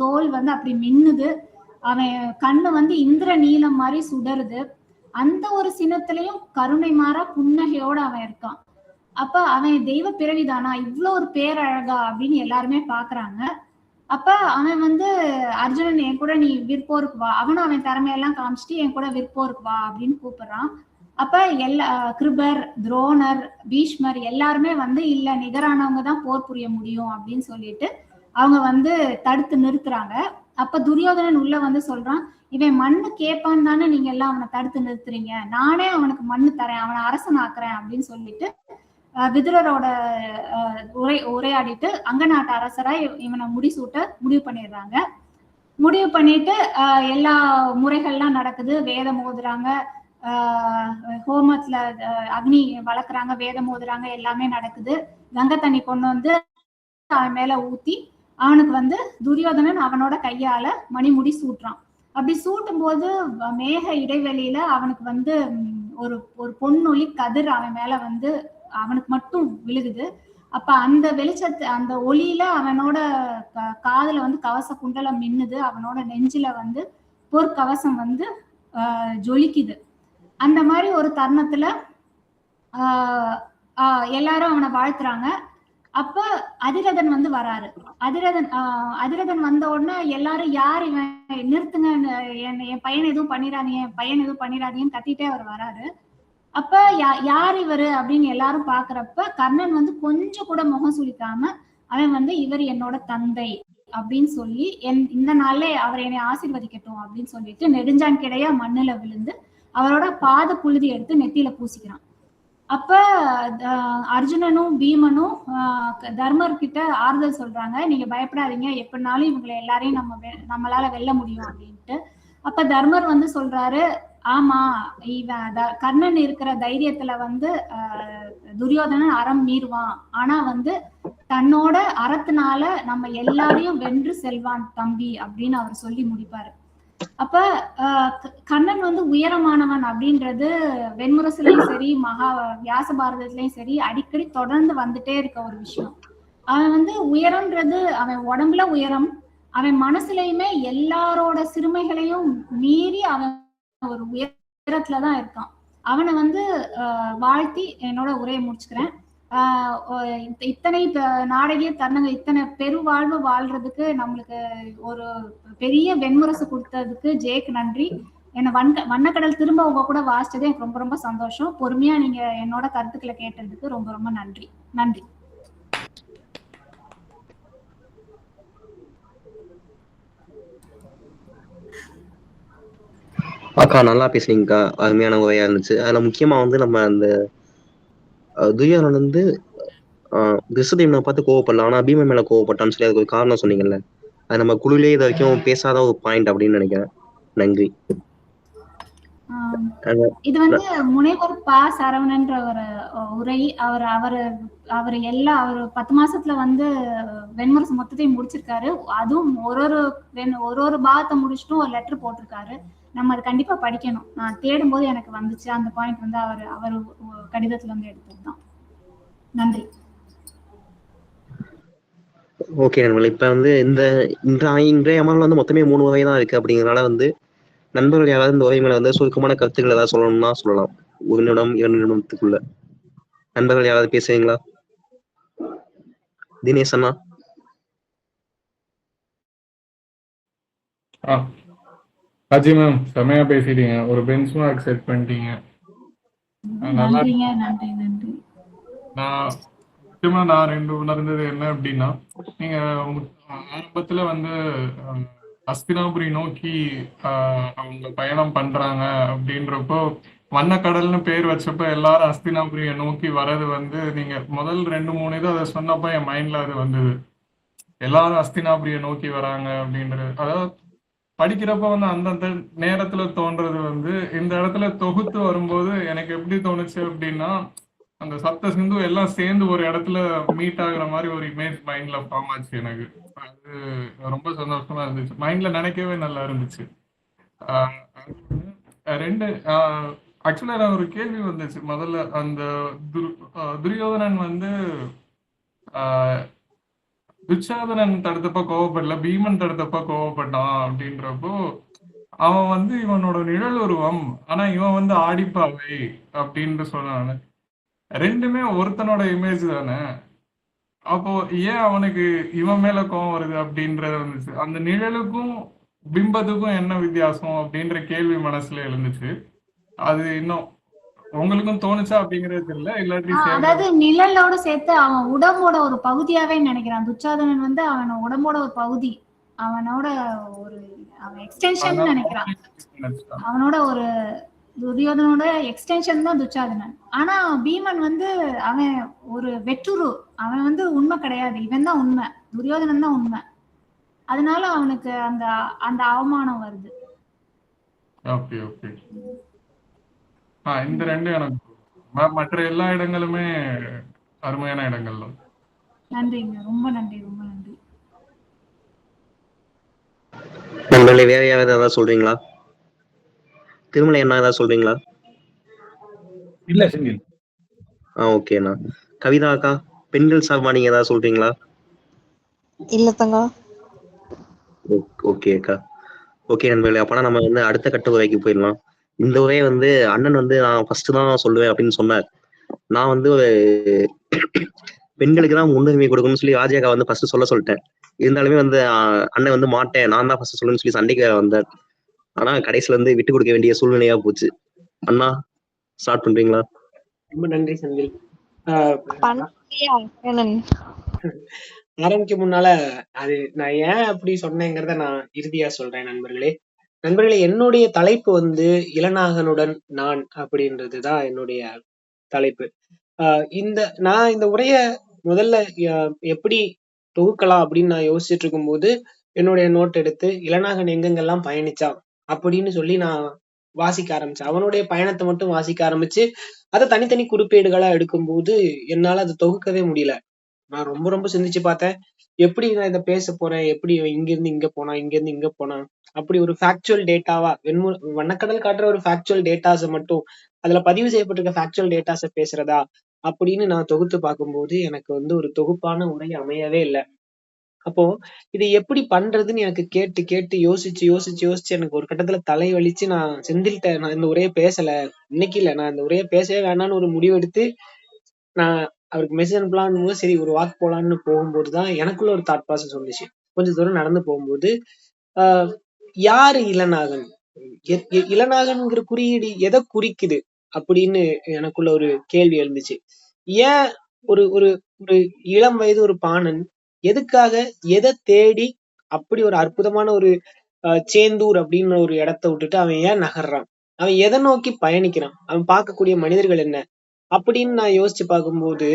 தோல் வந்து அப்படி மின்னுது. அவன் கண்ணு வந்து இந்திர நீலம் மாதிரி சுடருது. அந்த ஒரு சினத்திலையும் கருணை மாறா புன்னகையோட அவன் இருக்கான். அப்ப அவன் தெய்வ பிறவிதானா, இவ்வளவு ஒரு பேரழகா அப்படின்னு எல்லாருமே பாக்குறாங்க. அப்ப அவன் வந்து அர்ஜுனன் என் கூட நீ விற்போருக்கு வா, அவன் திறமையெல்லாம் காமிச்சிட்டு என் கூட விற்போருக்கு வா அப்படின்னு கூப்பிடுறான். அப்ப கிருபர், துரோணர், பீஷ்மர் எல்லாருமே வந்து இல்ல, நிகரானவங்க தான் போர் புரிய முடியும் அப்படின்னு சொல்லிட்டு அவங்க வந்து தடுத்து நிறுத்துறாங்க. அப்ப துரியோதனன் உள்ள வந்து சொல்றான், இவன் மண்ணு கேட்பான்னு தானே நீங்க எல்லாம் அவனை தடுத்து நிறுத்துறீங்க, நானே அவனுக்கு மண்ணு தரேன், அவனை அரசன் ஆக்குறேன் அப்படின்னு சொல்லிட்டு விதுரரோட உரையாடிட்டு அங்க நாட்டு அரசராய் இவனை முடிசூட்ட முடிவு பண்ணிடுறாங்க. முடிவு பண்ணிட்டு எல்லா முறைகள்லாம் நடக்குது. வேதம் ஓதுறாங்க, ஹோமத்துல அக்னி வளர்க்குறாங்க, வேதம் ஓதுறாங்க, எல்லாமே நடக்குது. கங்கை தண்ணி கொண்டு வந்து அவன் மேல ஊத்தி அவனுக்கு வந்து துரியோதனன் அவனோட கையால மணிமுடி சூட்டுறான். அப்படி சூட்டும் போது மேக இடைவெளியில அவனுக்கு வந்து ஒரு பொன்னொளி கதிர் அவன் மேல வந்து அவனுக்கு மட்டும் விழுகுது. அப்ப அந்த வெளிச்சத்து அந்த ஒளியில அவனோட காதுல வந்து கவச குண்டலம் மின்னுது. அவனோட நெஞ்சில வந்து பொற்கவசம் வந்து ஜொலிக்குது. அந்த மாதிரி ஒரு தருணத்துல எல்லாரும் அவனை வாழ்த்துறாங்க. அப்ப அதிரதன் வந்து வராரு. அதிரதன் வந்த உடனே எல்லாரும் யார் இவன், நிறுத்துங்க, என் பையன் எதுவும் பண்ணிடாதீங்க, என் பையன் எதுவும் பண்ணிடாதீங்கன்னு கத்திட்டே அவர் வராரு. அப்ப யார் இவரு அப்படின்னு எல்லாரும் பாக்குறப்ப கர்ணன் வந்து கொஞ்சம் கூட முகம் சுளிக்காம அவன் வந்து இவர் என்னோட தந்தை அப்படின்னு சொல்லி இந்த நாள்ல அவர் என்னை ஆசீர்வதிக்கட்டும் அப்படின்னு சொல்லிட்டு நெடுஞ்சான் கிடையா மண்ணுல விழுந்து அவரோட பாத புழுதி எடுத்து நெத்தியில பூசிக்கிறான். அப்ப அர்ஜுனனும் பீமனும் தர்மர் கிட்ட ஆறுதல் சொல்றாங்க, நீங்க பயப்படாதீங்க, எப்படினாலும் இவங்களை எல்லாரையும் நம்மளால வெல்ல முடியும் அப்படின்ட்டு. அப்ப தர்மர் வந்து சொல்றாரு, ஆமா இவன் கர்ணன் இருக்கிற தைரியத்துல வந்து துரியோதனன் அறம் மீறுவான், ஆனா வந்து தன்னோட அறத்தினால நம்ம எல்லாரையும் வென்று செல்வான் தம்பி அப்படின்னு அவர் சொல்லி முடிப்பாரு. அப்ப கண்ணன் வந்து உயரமானவன் அப்படின்றது வெண்முரசுலயும் சரி வியாச பாரதத்திலயும் சரி அடிக்கடி தொடர்ந்து வந்துட்டே இருக்க ஒரு விஷயம். அவன் வந்து உயரம்ன்றது அவன் உடம்புல உயரம், அவன் மனசுலயுமே எல்லாரோட சிறுமைகளையும் மீறி அவன் ஒரு உயரத்துலதான் இருக்கான். அவனை வந்து வாழ்த்தி என்னோட உரையை முடிச்சுக்கிறேன். இத்தனை நாடகிய தருணங்கள், இத்தனை பெருவாழ்வு வாழ்றதுக்கு நம்மளுக்கு ஒரு பெரிய வெண்முரசு கொடுத்ததுக்கு ஜேக்கு நன்றி. என்ன வண்ணக்கடல் திரும்ப உங்க கூட வாசிச்சது எனக்கு ரொம்ப ரொம்ப சந்தோஷம். பொறுமையா நீங்க என்னோட கருத்துக்களை கேட்டதுக்கு ரொம்ப ரொம்ப நன்றி. நன்றி. அக்கா நல்லா பேசுனீங்கக்கா, அருமையான உரையா இருந்துச்சு. அதுல முக்கியமா வந்து நம்ம அந்த துரியோதனன் வந்து திருஷ்டத்யும்னனை பார்த்து கோவப்படல, ஆனா பீமன் மேல கோவப்பட்டான்னு சொல்லி அதுக்கு ஒரு காரணம் சொன்னீங்கல்ல, அது நம்ம குழுலே இது வரைக்கும் பேசாத ஒரு பாயிண்ட் அப்படின்னு நினைக்கிறேன். நன்றி. இது வந்து முனைவர் ப சரவணன்ற ஒரு உரை. அவர் எல்லா அவர் 10 மாசத்துல வந்து வெண்முரசு மொத்தத்தையும் முடிச்சிருக்காரு. அதுவும் ஒரு பாகத்தை முடிச்சுட்டும் ஒரு லெட்டர் போட்டிருக்காரு. நம்ம அது கண்டிப்பா படிக்கணும். நான் தேடும் போது எனக்கு வந்துச்சு அந்த பாயிண்ட் வந்து அவர் கடிதத்துல வந்து எடுத்ததுதான். நன்றி. ஓகே நண்பர்கள், இப்ப வந்து இன்றைய அமர்ல வந்து மொத்தமே 3 வகை தான் இருக்கு. அப்படிங்கிறனால வந்து நண்பர்கள் யாராவது இந்த உரை மேல வந்து சுருக்கமான கருத்துக்கள் ஏதாவது சொல்லணும்னா சொல்லலாம். 1 நிமிடம் 2 நிமிடத்துக்குள்ள. நண்பர்கள் யாராவது பேசுவீங்களா? தினேஷ் அண்ணா. அஜி மேம் செமையா பேசிட்டீங்க, ஒரு பெஞ்ச் மார்க் செட் பண்ணிட்டீங்க. நான் 2 உணர்ந்தது என்ன அப்படின்னா, நீங்க ஆரம்பத்துல வந்து அஸ்தினாபுரி நோக்கி அவங்க பயணம் பண்றாங்க அப்படின்றப்போ வண்ணக்கடல்னு பேர் வச்சப்ப எல்லாரும் அஸ்தினாபுரியை நோக்கி வர்றது வந்து நீங்க முதல் 2-3 இது அதை சொன்னப்ப என் மைண்ட்ல அது வந்தது, எல்லாரும் அஸ்தினாபுரியை நோக்கி வராங்க அப்படின்றது. அதாவது படிக்கிறப்ப வந்து அந்தந்த நேரத்துல தோன்றது வந்து இந்த இடத்துல தொகுத்து வரும்போது எனக்கு எப்படி தோணுச்சு அப்படின்னா, அந்த சப்த சிந்து எல்லாம் சேர்ந்து ஒரு இடத்துல மீட் ஆகுற மாதிரி ஒரு இமேஜ் மைண்ட்ல ஃபார்ம் ஆச்சு எனக்கு. அது ரொம்ப சந்தோஷமா இருந்துச்சு, மைண்ட்ல நினைக்கவே நல்லா இருந்துச்சு. 2 ஆக்சுவலா ஒரு கேள்வி வந்துச்சு முதல்ல. அந்த துரியோதனன் வந்து துச்சாதனன் தடுத்தப்ப கோவப்படல, பீமன் தடுத்தப்ப கோவப்பட்டான் அப்படின்றப்போ அவன் வந்து இவனோட நிழல் உருவம், ஆனா இவன் வந்து ஆடிப்பாவை அப்படின்னு சொன்னானு. 2மே ஒருத்தனோட இமேஜ் தானே, அப்போ ஏன் அவனுக்கு இவன் மேல கோவம் வருது அப்படின்றது வந்துச்சு. அந்த நிழலுக்கும் பிம்பத்துக்கும் என்ன வித்தியாசம் அப்படின்ற கேள்வி மனசுல எழுந்துச்சு. அது இன்னும் உங்களுக்கும் தோணுச்சா அப்படிங்கறது தெரியல. இல்லாட்டி அதாவது நிழலோட சேர்த்து அவன் உடம்போட ஒரு பகுதியாவே நினைக்கிறான். துச்சாதனன் வந்து அவன் உடம்போட ஒரு பகுதி, அவனோட ஒரு எக்ஸ்டென்ஷன் நினைக்கிறான். அவனோட ஒரு துரியோதனோட எக்ஸ்டென்ஷன் தான் துச்சாதனன். ஆனா பீமன் வந்து அவன் ஒரு வெற்றுரு, அவன் வந்து உண்மை கிடையாது, இவன் தான் உண்மை, துரியோதனன் தான் உண்மை. அதனால அவனுக்கு அந்த அந்த அவமானம் வருது. Okay okay. இந்த 2 எனக்கு, மற்ற எல்லா இடங்களுமே அருமையான இடங்கள் தான். நன்றிங்க, ரொம்ப நன்றி, ரொம்ப நன்றி. நண்பர்களே வேற யாராவது ஏதாவது சொல்றீங்களா? திருமலை என்ன ஏதாவது சொல்றீங்களா? இல்ல சிங்கிள். ஓகேண்ணா. கவிதா அக்கா, பெண்கள் சார்பா நீங்க ஏதாவது சொல்றீங்களா? இல்ல தங்கா. ஓகே அக்கா. ஓகே நண்பர்களே, அப்பனா நம்ம வந்து அடுத்த கட்ட உரைக்கு போயிடலாம். இந்த உரையை வந்து அண்ணன் வந்து நான் ஃபர்ஸ்ட் தான் சொல்லுவேன் அப்படின்னு சொன்னார். நான் வந்து பெண்களுக்கு தான் முன்னுரிமை கொடுக்கணும்னு சொல்லி ராஜாக்கா வந்து ஃபர்ஸ்ட் சொல்லிட்டேன். இருந்தாலுமே வந்து அண்ணன் வந்து மாட்டேன், நான் தான் ஃபர்ஸ்ட் சொல்லணும்னு சொல்லி சண்டைக்கு வந்தார். ஆனா கடைசியில வந்து விட்டு கொடுக்க வேண்டிய சூழ்நிலையா போச்சு. அண்ணா ஸ்டார்ட் பண்றீங்களா? ரொம்ப நன்றி செந்தில். ஆஹ் பண்ணியா வேணன்? ஆரம்பிக்க முன்னால அது நான் ஏன் அப்படி சொன்னேங்கிறத நான் இறுதியா சொல்றேன் நண்பர்களே. என்னுடைய தலைப்பு வந்து இளநாகனுடன் நான் அப்படின்றதுதான் என்னுடைய தலைப்பு. நான் இந்த உரைய முதல்ல எப்படி தொகுக்கலாம் அப்படின்னு நான் யோசிச்சுட்டு இருக்கும்போது என்னுடைய நோட் எடுத்து இளநாகன் எங்கெங்கெல்லாம் பயணிச்சான் அப்படின்னு சொல்லி நான் வாசிக்க ஆரம்பிச்சேன். அவனுடைய பயணத்தை மட்டும் வாசிக்க ஆரம்பிச்சு அதை தனித்தனி குறிப்பேடுகளா எடுக்கும்போது என்னால அதை தொகுக்கவே முடியல. நான் ரொம்ப ரொம்ப சிந்திச்சு பார்த்தேன். எப்படி நான் இதை பேச போறேன், எப்படி இங்க இருந்து இங்க போனா, இங்க இருந்து இங்க போனா, அப்படி ஒரு ஃபேக்சுவல் டேட்டாவா வண்ணக்கடல் காட்டுற ஒரு ஃபேக்சுவல் டேட்டாஸை மட்டும் அதுல பதிவு செய்யப்பட்டிருக்க ஃபேக்சுவல் டேட்டாஸை பேசுறதா அப்படின்னு நான் தொகுத்து பார்க்கும்போது எனக்கு வந்து ஒரு தொகுப்பான உரை அமையவே இல்லை. அப்போ இது எப்படி பண்றதுன்னு எனக்கு கேட்டு கேட்டு யோசிச்சு எனக்கு ஒரு கட்டத்துல தலை வலிச்சு நான் செந்தில்கிட்ட நான் இந்த உரையை பேசல, இன்னைக்கு இல்ல, நான் இந்த உரையை பேசவே வேணாம்னு ஒரு முடிவெடுத்து நான் அவருக்கு மெசேஜ் அனுப்பலாம்னு போது சரி ஒரு வாக் போலான்னு போகும்போதுதான் எனக்குள்ள ஒரு தாட் ப்ராசஸ் வந்துச்சு. கொஞ்ச தூரம் நடந்து போகும்போது ஆஹ் யாரு இளநாகன், இளநாகன்ங்கிற குறியீடு எதை குறிக்குது அப்படின்னு எனக்குள்ள ஒரு கேள்வி எழுந்துச்சு. ஏன் ஒரு ஒரு ஒரு இளம் வயது ஒரு பாணன் எதுக்காக எதை தேடி அப்படி ஒரு அற்புதமான ஒரு சேந்தூர் அப்படின்னு ஒரு இடத்த விட்டுட்டு அவன் ஏன் நகர்றான், அவன் எதை நோக்கி பயணிக்கிறான், அவன் பார்க்கக்கூடிய மனிதர்கள் என்ன அப்படின்னு நான் யோசிச்சு பார்க்கும்போது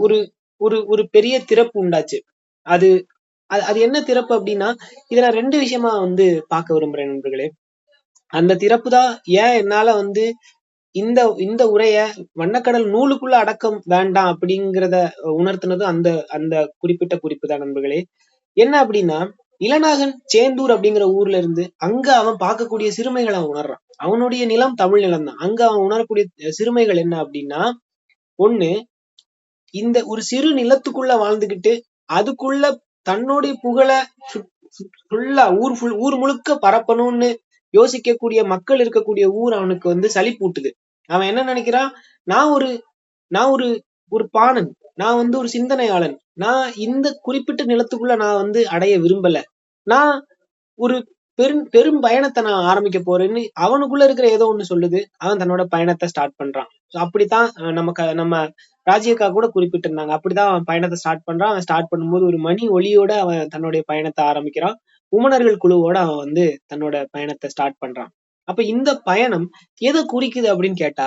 ஒரு ஒரு ஒரு பெரிய திறப்பு உண்டாச்சு. அது அது என்ன திறப்பு அப்படின்னா இதை நான் ரெண்டு விஷயமா வந்து பார்க்க விரும்புறேன் நண்பர்களே. அந்த திறப்பு தான் ஏன் என்னால வந்து இந்த இந்த உரைய வண்ணக்கடல் நூலுக்குள்ள அடக்கம் வேண்டாம் அப்படிங்கிறத உணர்த்தினதும் அந்த அந்த குறிப்பிட்ட குறிப்பு தான் நண்பர்களே. என்ன அப்படின்னா இளநாகன் சேந்தூர் அப்படிங்கிற ஊர்ல இருந்து அங்க அவன் பார்க்கக்கூடிய சிறுமைகளை அவன் உணர்றான். அவனுடைய நிலம் தமிழ் நிலம் தான். அங்க அவன் உணரக்கூடிய சிறுமைகள் என்ன அப்படின்னா, ஒண்ணு, இந்த ஒரு சிறு நிலத்துக்குள்ள வாழ்ந்துகிட்டு அதுக்குள்ள தன்னுடைய புகழை ஃபுல்லா ஊர் முழுக்க பரப்பணும்னு யோசிக்கக்கூடிய மக்கள் இருக்கக்கூடிய ஊர் அவனுக்கு வந்து சலிப்பூட்டுது. அவன் என்ன நினைக்கிறான், நான் ஒரு நான் ஒரு ஒரு பாணன், நான் வந்து ஒரு சிந்தனையாளன், நான் இந்த குறிப்பிட்ட நிலத்துக்குள்ள நான் வந்து அடைய விரும்பல, நான் ஒரு பெரும் பயணத்தை நான் ஆரம்பிக்க போறேன்னு அவனுக்குள்ள இருக்கிற ஏதோ ஒண்ணு சொல்லுது. அவன் தன்னோட பயணத்தை ஸ்டார்ட் பண்றான். அப்படித்தான் நம்ம ராஜியக்கா கூட குறிப்பிட்டிருந்தாங்க. அப்படிதான் அவன் பயணத்தை ஸ்டார்ட் பண்றான். அவன் ஸ்டார்ட் பண்ணும்போது ஒரு மணி ஒளியோட அவன் தன்னுடைய பயணத்தை ஆரம்பிக்கிறான். உமனர்கள் குழுவோட அவன் வந்து தன்னோட பயணத்தை ஸ்டார்ட் பண்றான். அப்ப இந்த பயணம் எதை குறிக்குது அப்படின்னு கேட்டா,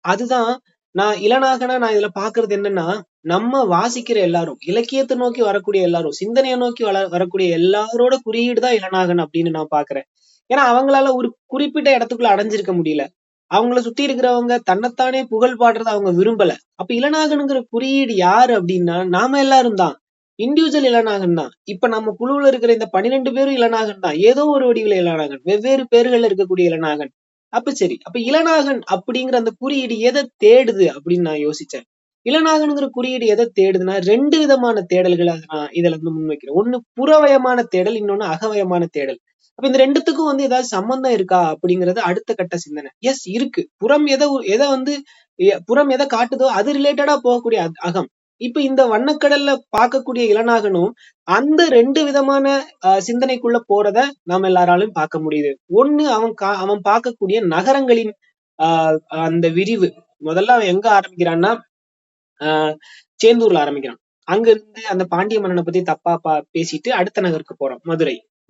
அதுதான் நான் இளநாகனா நான் இதுல பாக்குறது என்னன்னா, நம்ம வாசிக்கிற எல்லாரும், இலக்கியத்தை நோக்கி வரக்கூடிய எல்லாரும், சிந்தனையை நோக்கி வரக்கூடிய எல்லாரோட குறியீடு தான் இளநாகன் அப்படின்னு நான் பாக்குறேன். ஏன்னா அவங்களால ஒரு குறிப்பிட்ட இடத்துக்குள்ள அடைஞ்சிருக்க முடியல. அவங்கள சுத்தி இருக்கிறவங்க தன்னைத்தானே புகழ் பாடுறத அவங்க விரும்பல. அப்ப இளநாகனுங்கிற குறியீடு யாரு அப்படின்னா நாம எல்லாரும் தான். இண்டிவிஜுவல் இளநாகன் தான். இப்ப நம்ம குழுவுல இருக்கிற இந்த 12 பேரும் இளநாகன் தான். ஏதோ ஒரு வடிவில இளநாகன், வெவ்வேறு பேர்கள்ல இருக்கக்கூடிய இளநாகன். அப்ப சரி, அப்ப இளநாகன் அப்படிங்கிற அந்த குறியீடு எதை தேடுது அப்படின்னு நான் யோசிச்சேன். இளநாகனுங்கிற குறியீடு எதை தேடுதுன்னா 2 விதமான தேடல்களை நான் இதுல இருந்து முன்வைக்கிறேன். ஒண்ணு புறவயமான தேடல், இன்னொன்னு அகவயமான தேடல். அப்ப இந்த ரெண்டுத்துக்கும் வந்து ஏதாவது சம்பந்தம் இருக்கா அப்படிங்கறது அடுத்த கட்ட சிந்தனை. எஸ், இருக்கு. புறம் புறம் எதை காட்டுதோ அது ரிலேட்டடா போகக்கூடிய அகம். இப்ப இந்த வண்ணக்கடல்ல பார்க்கக்கூடிய இளநாகனும் அந்த 2 விதமான சிந்தனைக்குள்ள போறத நாம எல்லாராலும் பார்க்க முடியுது. ஒண்ணு, அவன் பார்க்கக்கூடிய நகரங்களின் அந்த விரிவு. முதல்ல அவன் எங்க ஆரம்பிக்கிறான்னா சேந்தூர்ல ஆரம்பிக்கிறான். அங்க இருந்து அந்த பாண்டிய மன்னனை பத்தி தப்பா பேசிட்டு அடுத்த நகருக்கு போறான்,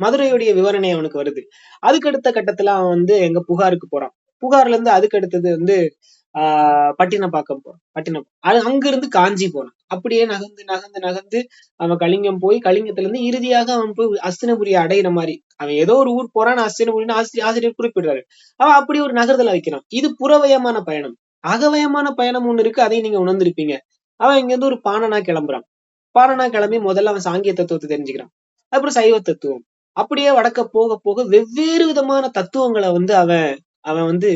மதுரையுடைய விவரணை அவனுக்கு வருது. அதுக்கு அடுத்த கட்டத்துல அவன் வந்து எங்க புகாருக்கு போறான். புகார்ல இருந்து அதுக்கு அடுத்தது வந்து பட்டினப்பாக்கம் போறான். அங்க இருந்து காஞ்சி போறான். அப்படியே நகர்ந்து நகர்ந்து நகர்ந்து அவன் கலிங்கம் போய் கலிங்கத்துல இருந்து இறுதியாக அவன் போய் அஸ்தினபுரியை அடையிற மாதிரி அவன் ஏதோ ஒரு ஊர் போறான். அஸ்தினபுரின்னு ஆசிரியர் குறிப்பிடுறாரு. அவன் அப்படி ஒரு நகர்தல வைக்கிறான். இது புறவயமான பயணம். அகவயமான பயணம் ஒண்ணு இருக்கு, அதையும் நீங்க உணர்ந்திருப்பீங்க. அவன் இங்க இருந்து ஒரு பாணனா கிளம்புறான். பாணனா கிளம்பி முதல்ல அவன் சாங்கிய தத்துவத்தை தெரிஞ்சுக்கிறான். அப்புறம் சைவ தத்துவம். அப்படியே வடக்க போக போக வெவ்வேறு விதமான தத்துவங்களை வந்து அவன் வந்து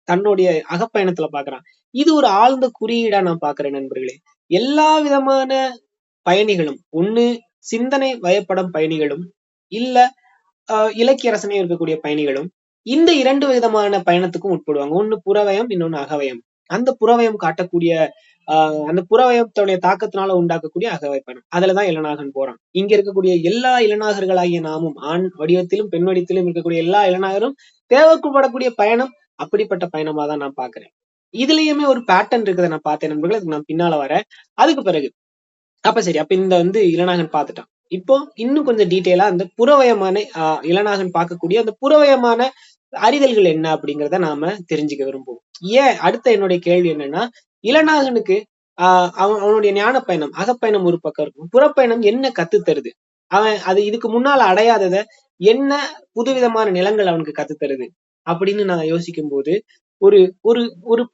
தன்னுடைய அகப்பயணத்துல பாக்குறான். இது ஒரு ஆழ்ந்த குறியீடா நான் பாக்குறேன் நண்பர்களே. எல்லா விதமான பயணிகளும், ஒண்ணு சிந்தனை வயப்படம் பயணிகளும், இல்ல இலக்கிய ரசனையும் இருக்கக்கூடிய பயணிகளும் இந்த 2 விதமான பயணத்துக்கும் உட்படுவாங்க. ஒண்ணு புறவயம், இன்னொன்னு அகவயம். அந்த புறவயம் காட்டக்கூடிய அந்த புறவயத்துடைய தாக்கத்தினால உண்டாக்கக்கூடிய அகவை பயணம், அதுலதான் இளநாகன் போறான். இங்க இருக்கக்கூடிய எல்லா இளநாகர்களாகிய நாமும், ஆண் வடிவத்திலும் பெண் வடிவத்திலும் இருக்கக்கூடிய எல்லா இளநாகரும் தேவைப்படக்கூடிய பயணம் அப்படிப்பட்ட பயணமா தான் நான் பாக்குறேன். இதுலயுமே ஒரு பேட்டர்ன் இருக்குதை நான் பார்த்தேன் நண்பர்களே. அதுக்கு நான் பின்னால வரேன். அதுக்கு பிறகு அப்ப சரி, அப்ப இந்த இளநாகன் பார்த்துட்டான். இப்போ இன்னும் கொஞ்சம் டீட்டெயிலா அந்த புறவயமான இளநாகன் பார்க்கக்கூடிய அந்த புறவயமான அறிதல்கள் என்ன அப்படிங்கிறத நாம தெரிஞ்சுக்க விரும்புவோம். ஏன் அடுத்த என்னுடைய கேள்வி என்னன்னா, இளநாகனுக்கு அவனுடைய ஞான பயணம், அகப்பயணம் ஒரு பக்கம் இருக்கும், புறப்பயணம் என்ன கத்து தருது, அவன் அது இதுக்கு முன்னால அடையாதத என்ன புதுவிதமான நிலங்கள் அவனுக்கு கத்து தருது அப்படின்னு நான் யோசிக்கும் போது, ஒரு ஒரு ஒரு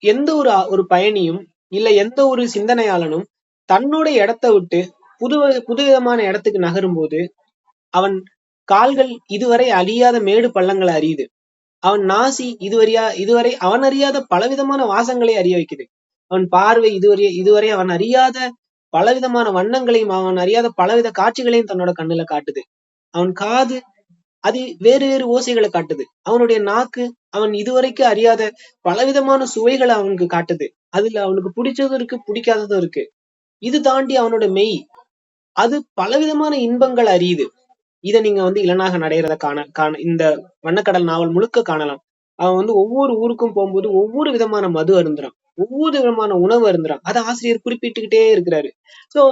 எந்த ஒரு பயணியும் இல்ல எந்த ஒரு சிந்தனையாளனும் தன்னோட இடத்தை விட்டு புதுவிதமான இடத்துக்கு நகரும் போது அவன் கால்கள் இதுவரை அறியாத மேடு பள்ளங்களை அறியுது. அவன் நாசி இதுவரை அவன் அறியாத பலவிதமான வாசங்களை அறிய வைக்குது. அவன் பார்வை இதுவரை அவன் அறியாத பலவிதமான வண்ணங்களையும் அவன் அறியாத பலவித காட்சிகளையும் தன்னோட கண்ணுல காட்டுது. அவன் காது அது வேறு வேறு ஓசைகளை காட்டுது. அவனுடைய நாக்கு அவன் இதுவரைக்கும் அறியாத பலவிதமான சுவைகளை அவனுக்கு காட்டுது. அதுல அவனுக்கு பிடிச்சதும் இருக்கு, பிடிக்காததும் இருக்கு. இது தாண்டி அவனோட மெய் அது பலவிதமான இன்பங்கள் அறியுது. இதை நீங்க இளநாகன் அடையிறத காண இந்த வண்ணக்கடல் நாவல் முழுக்க காணலாம். அவன் ஒவ்வொரு ஊருக்கும் போகும்போது ஒவ்வொரு விதமான மது அருந்துறான், ஒவ்வொரு விதமான உணவு அருந்துறான். அதை ஆசிரியர் குறிப்பிட்டுக்கிட்டே இருக்கிறாரு. சோ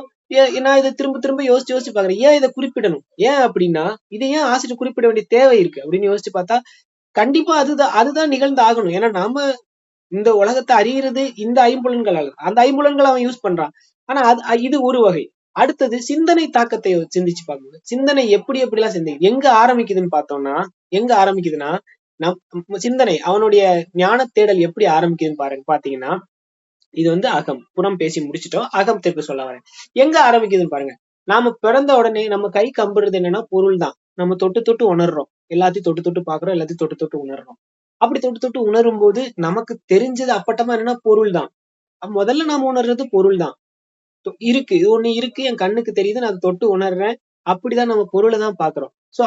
நான் இதை திரும்ப திரும்ப யோசிச்சு பாக்குறேன், ஏன் இதை குறிப்பிடணும், ஏன் அப்படின்னா இதை ஏன் ஆசிரியர் குறிப்பிட வேண்டிய தேவை இருக்கு அப்படின்னு யோசிச்சு பார்த்தா கண்டிப்பா அதுதான் நிகழ்ந்து ஆகணும். ஏன்னா நாம இந்த உலகத்தை அறியறது இந்த ஐம்புலன்களால, அந்த ஐம்புலன்களை அவன் யூஸ் பண்றான். ஆனா இது ஒரு வகை. அடுத்தது சிந்தனை தாக்கத்தை சிந்திச்சு பார்க்கணும். சிந்தனை எப்படிலாம் சிந்திக்குது, எங்க ஆரம்பிக்குதுன்னு பார்த்தோம்னா, எங்க ஆரம்பிக்குதுன்னா சிந்தனை அவனுடைய ஞான தேடல் எப்படி ஆரம்பிக்குதுன்னு பாத்தீங்கன்னா, இது அகம், புறம் பேசி முடிச்சிட்டோம், அகம் திருப்பி சொல்ல வரேன். எங்க ஆரம்பிக்குதுன்னு பாருங்க. நாம பிறந்த உடனே நம்ம கை கம்புறது என்னன்னா பொருள் தான். நம்ம தொட்டு உணர்றோம், எல்லாத்தையும் தொட்டு பாக்குறோம், எல்லாத்தையும் தொட்டு உணர்றோம். அப்படி தொட்டு உணரும் போது நமக்கு தெரிஞ்சது அப்பட்டமா என்னன்னா பொருள் தான். முதல்ல நாம உணர்றது பொருள் தான். இருக்கு, இது ஒண்ணு இருக்கு, என் கண்ணுக்கு தெரியுது, நான் அதை தொட்டு உணர்றேன். அப்படிதான் நம்ம பொருளை தான் பாக்குறோம். சோ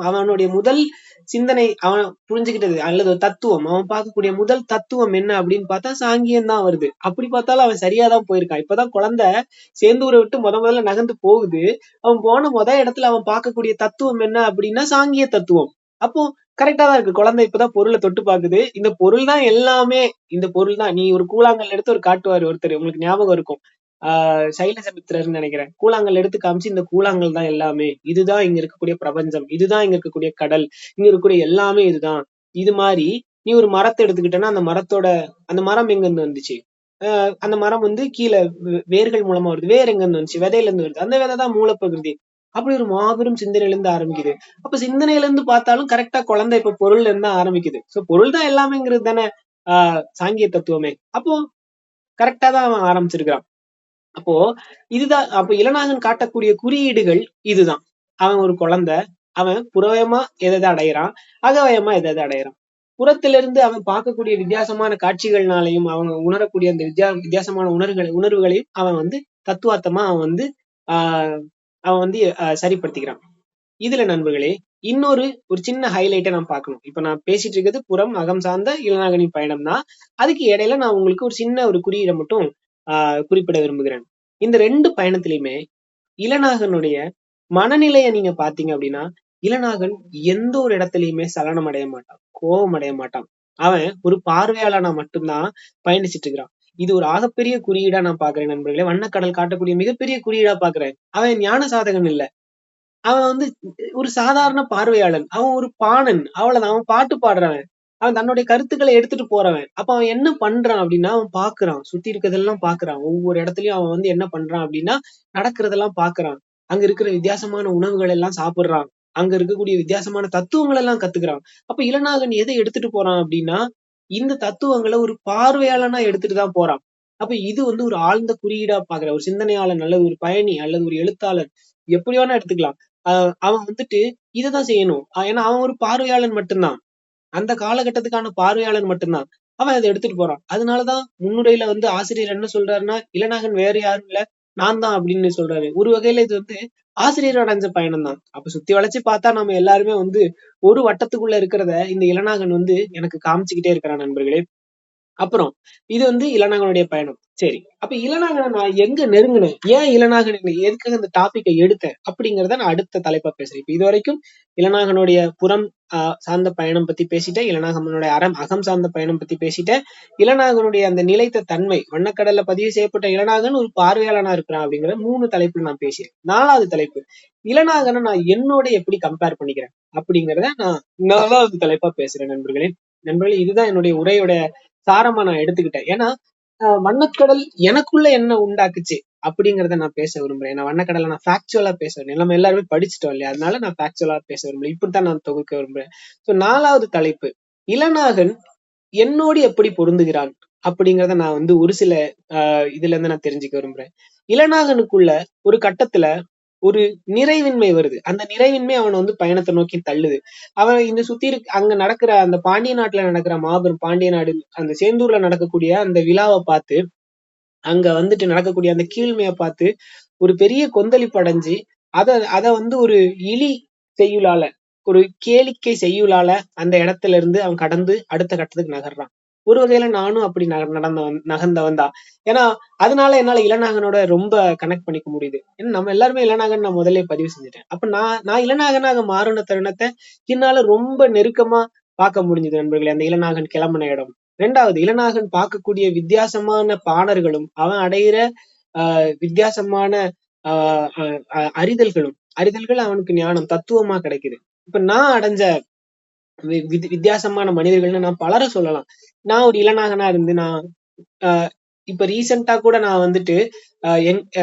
அவனுடைய முதல் சிந்தனை, அவன் புரிஞ்சுக்கிட்டது அல்லது தத்துவம், அவன் பார்க்கக்கூடிய முதல் தத்துவம் என்ன அப்படின்னு பார்த்தா சாங்கியம் தான் வருது. அப்படி பார்த்தாலும் அவன் சரியாதான் போயிருக்கான். இப்பதான் குழந்தை சேர்ந்தூரை விட்டு முதல்ல நகர்ந்து போகுது. அவன் போன இடத்துல அவன் பார்க்கக்கூடிய தத்துவம் என்ன அப்படின்னா சாங்கிய தத்துவம். அப்போ கரெக்டா தான் இருக்கு. குழந்தை இப்பதான் பொருளை தொட்டு பாக்குது. இந்த பொருள் தான் எல்லாமே, இந்த பொருள் தான். நீ ஒரு கூழாங்கல் எடுத்து ஒரு காட்டுவாரு ஒருத்தர், உங்களுக்கு ஞாபகம் இருக்கும், சைலசமித்திரர்னு நினைக்கிறேன். கூழாங்கல் எடுத்து காமிச்சு இந்த கூழாங்கல் தான் எல்லாமே, இதுதான் இங்க இருக்கக்கூடிய பிரபஞ்சம், இதுதான் இங்க இருக்கக்கூடிய கடல், இங்க இருக்கக்கூடிய எல்லாமே இதுதான். இது மாதிரி நீ ஒரு மரத்தை எடுத்துக்கிட்டேன்னா அந்த மரம் எங்க இருந்து வந்துச்சு, அந்த மரம் கீழே வேர்கள் மூலமா வருது. வேர் எங்க இருந்து வந்துச்சு, விதையில இருந்து வருது. அந்த விதை தான் மூலப்பிரகிருதி. அப்படி ஒரு மாபெரும் சிந்தனையில இருந்து ஆரம்பிக்குது. அப்ப சிந்தனையில இருந்து பார்த்தாலும் கரெக்டா குழந்தை இப்ப பொருள்ல இருந்து ஆரம்பிக்குது. சோ பொருள் தான் எல்லாமேங்கிறது தானே சாங்கிய தத்துவமே. அப்போ கரெக்டா தான் அவன் ஆரம்பிச்சிருக்கான். அப்போ இதுதான் அப்ப இளநாகன் காட்டக்கூடிய குறியீடுகள் இதுதான். அவன் ஒரு குழந்தை, அவன் புறவயமா எதை அடையிறான், அகவயமா எதை அடையிறான். புறத்திலிருந்து அவன் பார்க்கக்கூடிய வித்தியாசமான காட்சிகள்னாலையும் அவங்க உணரக்கூடிய அந்த வித்தியாசமான உணர்வுகளையும் அவன் தத்துவார்த்தமா அவன் சரிப்படுத்திக்கிறான். இதுல நண்பர்களே இன்னொரு சின்ன ஹைலைட்டை நான் பார்க்கணும். இப்ப நான் பேசிட்டு இருக்கிறது புறம் அகம் சார்ந்த இளநாகனின் பயணம் தான். அதுக்கு இடையில நான் உங்களுக்கு ஒரு சின்ன குறியீடை மட்டும் குறிப்பிட விரும்புகிறேன். இந்த ரெண்டு பயணத்திலையுமே இளநாகனுடைய மனநிலையை நீங்க பாத்தீங்க அப்படின்னா, இளநாகன் எந்த ஒரு இடத்துலயுமே சலனம் அடைய மாட்டான், கோபம் அடைய மாட்டான். அவன் ஒரு பார்வையாளனா மட்டும்தான் பயணிச்சுட்டு இருக்கிறான். இது ஒரு ஆகப்பெரிய குறியீடா நான் பாக்குறேன் நண்பர்களே. வண்ணக்கடல் காட்டக்கூடிய மிகப்பெரிய குறியீடா பாக்குறேன். அவன் ஞான சாதகன் இல்ல, அவன் ஒரு சாதாரண பார்வையாளன். அவன் ஒரு பாணன், அவ்வளவுதான். அவன் பாட்டு பாடுறவன், அவன் தன்னுடைய கருத்துக்களை எடுத்துட்டு போறவன். அப்ப அவன் என்ன பண்றான் அப்படின்னா, அவன் பாக்குறான், சுத்தி இருக்கிறதெல்லாம் பாக்குறான். ஒவ்வொரு இடத்துலயும் அவன் என்ன பண்றான் அப்படின்னா, நடக்கிறதெல்லாம் பாக்குறான். அங்க இருக்கிற வித்தியாசமான உணவுகள் எல்லாம் சாப்பிடுறான். அங்க இருக்கக்கூடிய வித்தியாசமான தத்துவங்கள் எல்லாம் கத்துக்கிறான். அப்ப இளநாகன் எதை எடுத்துட்டு போறான் அப்படின்னா, இந்த தத்துவங்களை ஒரு பார்வையாளனா எடுத்துட்டு தான் போறான். அப்ப இது ஒரு ஆழ்ந்த குறியீடா பாக்குற ஒரு சிந்தனையாளன் அல்லது ஒரு பயணி அல்லது ஒரு எழுத்தாளர், எப்படி வேணா எடுத்துக்கலாம். அவன் இதைதான் செய்யணும். ஏன்னா அவன் ஒரு பார்வையாளன் மட்டும்தான், அந்த காலகட்டத்துக்கான பார்வையாளன் மட்டும்தான். அவன் அதை எடுத்துட்டு போறான். அதனாலதான் முன்னுரையில ஆசிரியர் என்ன சொல்றாருன்னா, இளநாகன் வேற யாரும் இல்ல, நான் தான் அப்படின்னு சொல்றாரு. ஒரு வகையில இது ஆசிரியர் அடைஞ்ச பயணம் தான். அப்ப சுத்தி வளைச்சு பார்த்தா நம்ம எல்லாருமே ஒரு வட்டத்துக்குள்ள இருக்கிறத இந்த இளநாகன் எனக்கு காமிச்சுக்கிட்டே இருக்கிறான் நண்பர்களே. அப்புறம் இது வந்து இளநாகனுடைய பயணம். சரி, அப்ப இளநாகனை நான் எங்க நெருங்கினேன், ஏன் இளநாகன் எதுக்காக இந்த டாபிக்கை எடுத்தேன் அப்படிங்கறத நான் அடுத்த தலைப்பா பேசுறேன். இப்ப இது வரைக்கும் இளநாகனுடைய புறம் சார்ந்த பயணம் பத்தி பேசிட்டேன், இளநாகனுடைய அகம் சார்ந்த பயணம் பத்தி பேசிட்டேன், இளநாகனுடைய அந்த நிலைத்த தன்மை, வண்ணக்கடல்ல பதிவு செய்யப்பட்ட இளநாகன் ஒரு பார்வையாளனா இருக்கிறான் அப்படிங்கிற 3 தலைப்புல நான் பேசியிருக்கேன். 4வது தலைப்பு, இளநாகனை நான் என்னோட எப்படி கம்பேர் பண்ணிக்கிறேன் அப்படிங்கறத நான் 4வது தலைப்பா பேசுறேன் நண்பர்களே. இதுதான் என்னுடைய உரையோட சாரமா நான் எடுத்துக்கிட்டேன். ஏன்னா வண்ணக்கடல் எனக்குள்ள என்ன உண்டாக்குச்சு அப்படிங்கறத நான் பேச விரும்புறேன். நான் வண்ணக்கடலை நான் ஃபேக்சுவலா பேச விரும்புறேன். நம்ம எல்லாருமே படிச்சுட்டோம் இல்லையா, அதனால நான் ஃபேக்சுவலா பேச விரும்புறேன். இப்படித்தான் நான் தொகுக்க விரும்புறேன். ஸோ 4வது தலைப்பு, இளநாகன் என்னோடு எப்படி பொருந்துகிறான் அப்படிங்கறத நான் வந்து ஒரு சில இதுல இருந்து நான் தெரிஞ்சுக்க விரும்புறேன். இளநாகனுக்குள்ள ஒரு கட்டத்துல ஒரு நிறைவின்மை வருது. அந்த நிறைவின்மை அவனை வந்து பயணத்தை நோக்கி தள்ளுது. அவன் இந்த சுத்தி அங்க நடக்கிற அந்த பாண்டிய நாட்டுல நடக்கிற மாபெரும் பாண்டிய நாடு, அந்த சேந்தூர்ல நடக்கக்கூடிய அந்த விழாவை பார்த்து, அங்க வந்துட்டு நடக்கக்கூடிய அந்த கீழ்மையை பார்த்து ஒரு பெரிய கொந்தளிப்பு அடைஞ்சு அத வந்து ஒரு இழி செய்யுளால, ஒரு கேளிக்கை செய்யுளால அந்த இடத்துல இருந்து அவன் கடந்து அடுத்த கட்டத்துக்கு நகர்றான். ஒரு வகையில நானும் அப்படி நகர்ந்தவன் தான். ஏன்னா அதனால என்னால இளநாகனோட ரொம்ப கனெக்ட் பண்ணிக்க முடியுது. ஏன்னா நம்ம எல்லாருமே இளநாகன் நான் முதல்ல பதிவு செஞ்சுட்டேன். அப்ப நான் இளநாகனாக மாறின தருணத்தை என்னால ரொம்ப நெருக்கமா பார்க்க முடிஞ்சது நண்பர்களே, அந்த இளநாகன் கிளம்பின இடம். 2வது, இளநாகன் பார்க்கக்கூடிய வித்தியாசமான பாணர்களும் அவன் அடைகிற வித்தியாசமான அறிதல்கள் அவனுக்கு ஞானம் தத்துவமா கிடைக்குது. இப்ப நான் அடைஞ்ச வித்தியாசமான மனிதர்கள்னு நான் பலரை சொல்லலாம். நான் ஒரு இளநாகனா இருந்து நான் இப்ப ரீசெண்டா கூட நான் வந்துட்டு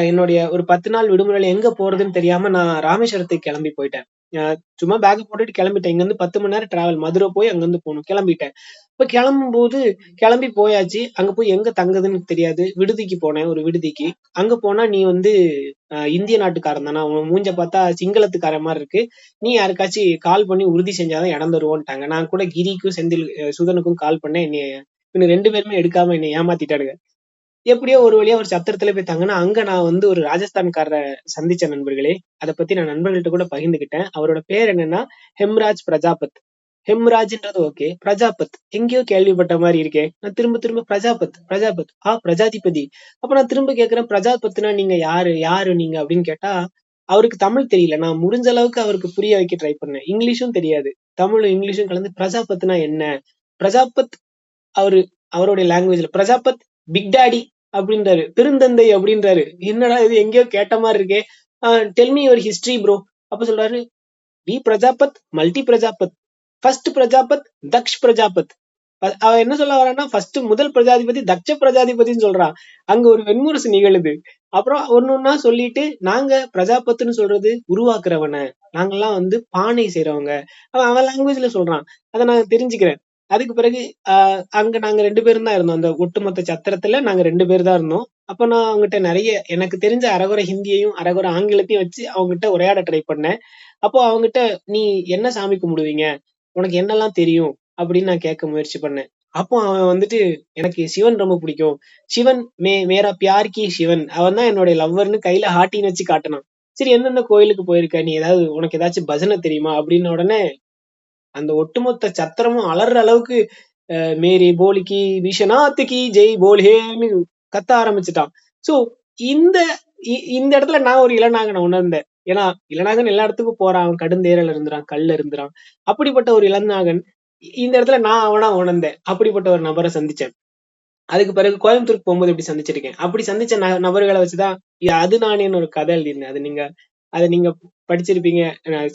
என்னுடைய ஒரு 10 நாள் விடுமுறையில எங்க போறதுன்னு தெரியாம நான் ராமேஸ்வரத்துக்கு கிளம்பி போயிட்டேன். சும்மா பேக் போட்டுட்டு கிளம்பிட்டேன். இங்க இருந்து 10 மணி நேரம் டிராவல், மதுரை போய் அங்க இருந்து போகணும், கிளம்பிட்டேன். இப்ப கிளம்பி போயாச்சு. அங்க போய் எங்க தங்குதுன்னு தெரியாது. விடுதிக்கு போனேன், ஒரு விடுதிக்கு. அங்க போனா நீ வந்து இந்திய நாட்டுக்காரன் தானே, உன் மூஞ்ச பார்த்தா சிங்களத்துக்காரன் மாதிரி இருக்கு, நீ யாருக்காச்சும் கால் பண்ணி உறுதி செஞ்சாதான் இடம் தருவோன்ட்டாங்க. நான் கூட கிரிக்கும் செந்தில் சுதனுக்கும் கால் பண்ணேன், என்னைய 2 பேருமே எடுக்காம என்னை ஏமாத்திட்டானுங்க. எப்படியோ ஒரு வழியா ஒரு சத்திரத்துல போய் தங்கினா அங்க நான் வந்து ஒரு ராஜஸ்தான்காரரை சந்திச்ச நண்பர்களே. அதை பத்தி நான் நண்பர்கள்ட்ட கூட பகிர்ந்துகிட்டேன். அவரோட பேர் என்னன்னா ஹெம்ராஜ் பிரஜாபத். ஹெம்ராஜ்ன்றது ஓகே, பிரஜாபத் எங்கேயோ கேள்விப்பட்ட மாதிரி இருக்கேன். நான் திரும்ப பிரஜாபத் பிரஜாதிபதி. அப்ப நான் திரும்ப கேட்கிறேன், பிரஜாபத்னா நீங்க யாரு நீங்க அப்படின்னு கேட்டா அவருக்கு தமிழ் தெரியல. நான் முடிஞ்ச அளவுக்கு அவருக்கு புரிய வைக்க ட்ரை பண்ணேன். இங்கிலீஷும் தெரியாது, தமிழும் இங்கிலீஷும் கலந்து பிரஜாபத்னா என்ன, பிரஜாபத் அவருடைய லாங்குவேஜ்ல பிரஜாபத் பிக் டாடி அப்படின்றாரு, பெருந்தந்தை அப்படின்றாரு. என்னடா இது எங்கேயோ கேட்ட மாதிரி இருக்கே, tell me your history bro. அப்ப சொல்றாரு, வி பிரஜாபத் மல்டி பிரஜாபத், ஃபர்ஸ்ட் பிரஜாபத் தக்ஷ் பிரஜாபத். அவன் என்ன சொல்ல வரான்னா, ஃபர்ஸ்ட் முதல் பிரஜாதிபதி தக்ஷ பிரஜாதிபதினு சொல்றான். அங்க ஒரு வெண்முரசு நிகழுது. அப்புறம் ஒன்னொன்னா சொல்லிட்டு, நாங்க பிரஜாபத்னு சொல்றது உருவாக்குறவன, நாங்கெல்லாம் வந்து பானை செய்யறவங்க, அவன் லாங்குவேஜ்ல சொல்றான். அதை நான் தெரிஞ்சுக்கிறேன். அதுக்கு பிறகு அங்க நாங்க 2 பேரும் தான் இருந்தோம். அந்த ஒட்டுமொத்த சத்திரத்துல நாங்க 2 பேர் தான் இருந்தோம். அப்ப நான் அவங்ககிட்ட நிறைய எனக்கு தெரிஞ்ச அரைகுறை ஹிந்தியையும் அரைகுறை ஆங்கிலத்தையும் வச்சு அவங்ககிட்ட உரையாட ட்ரை பண்ணேன். அப்போ அவங்ககிட்ட, நீ என்ன சாமி கும்பிடுவீங்க, உனக்கு என்னெல்லாம் தெரியும் அப்படின்னு நான் கேட்க முயற்சி பண்ணேன். அப்போ அவன் வந்துட்டு, எனக்கு சிவன் ரொம்ப பிடிக்கும், சிவன் மேரா பியார் கி சிவன், அவன் தான் என்னுடைய லவ்வர்னு கையில ஹாட்டின்னு வச்சு காட்டினான். சரி, எந்தெந்த கோயிலுக்கு போயிருக்க, நீ உனக்கு ஏதாச்சும் பஜனை தெரியுமா அப்படின்னு உடனே அந்த ஒட்டுமொத்த சத்திரமும் அலற அளவுக்கு மேரி போலிக்கு விஸ்வநாத்துக்கு ஜெய் போல்ஹேன்னு கத்த ஆரம்பிச்சுட்டான். சோ இந்த இடத்துல நான் ஒரு இளநாகனை உணர்ந்தேன். ஏன்னா இளநாகன் எல்லா இடத்துக்கும் போறான், அவன் கடுந்தேரல் இருந்துறான், கல்ல இருந்துறான். அப்படிப்பட்ட ஒரு இளநாகன் இந்த இடத்துல நான் அவனா உணர்ந்தேன். அப்படிப்பட்ட ஒரு நபரை சந்திச்சேன். அதுக்கு பிறகு கோயம்புத்தூருக்கு போகும்போது இப்படி சந்திச்சிருக்கேன். அப்படி சந்திச்ச நபர்களை வச்சுதான் அது நானேன்னு ஒரு கதை எழுதியிருந்தேன். அதை நீங்க படிச்சிருப்பீங்க,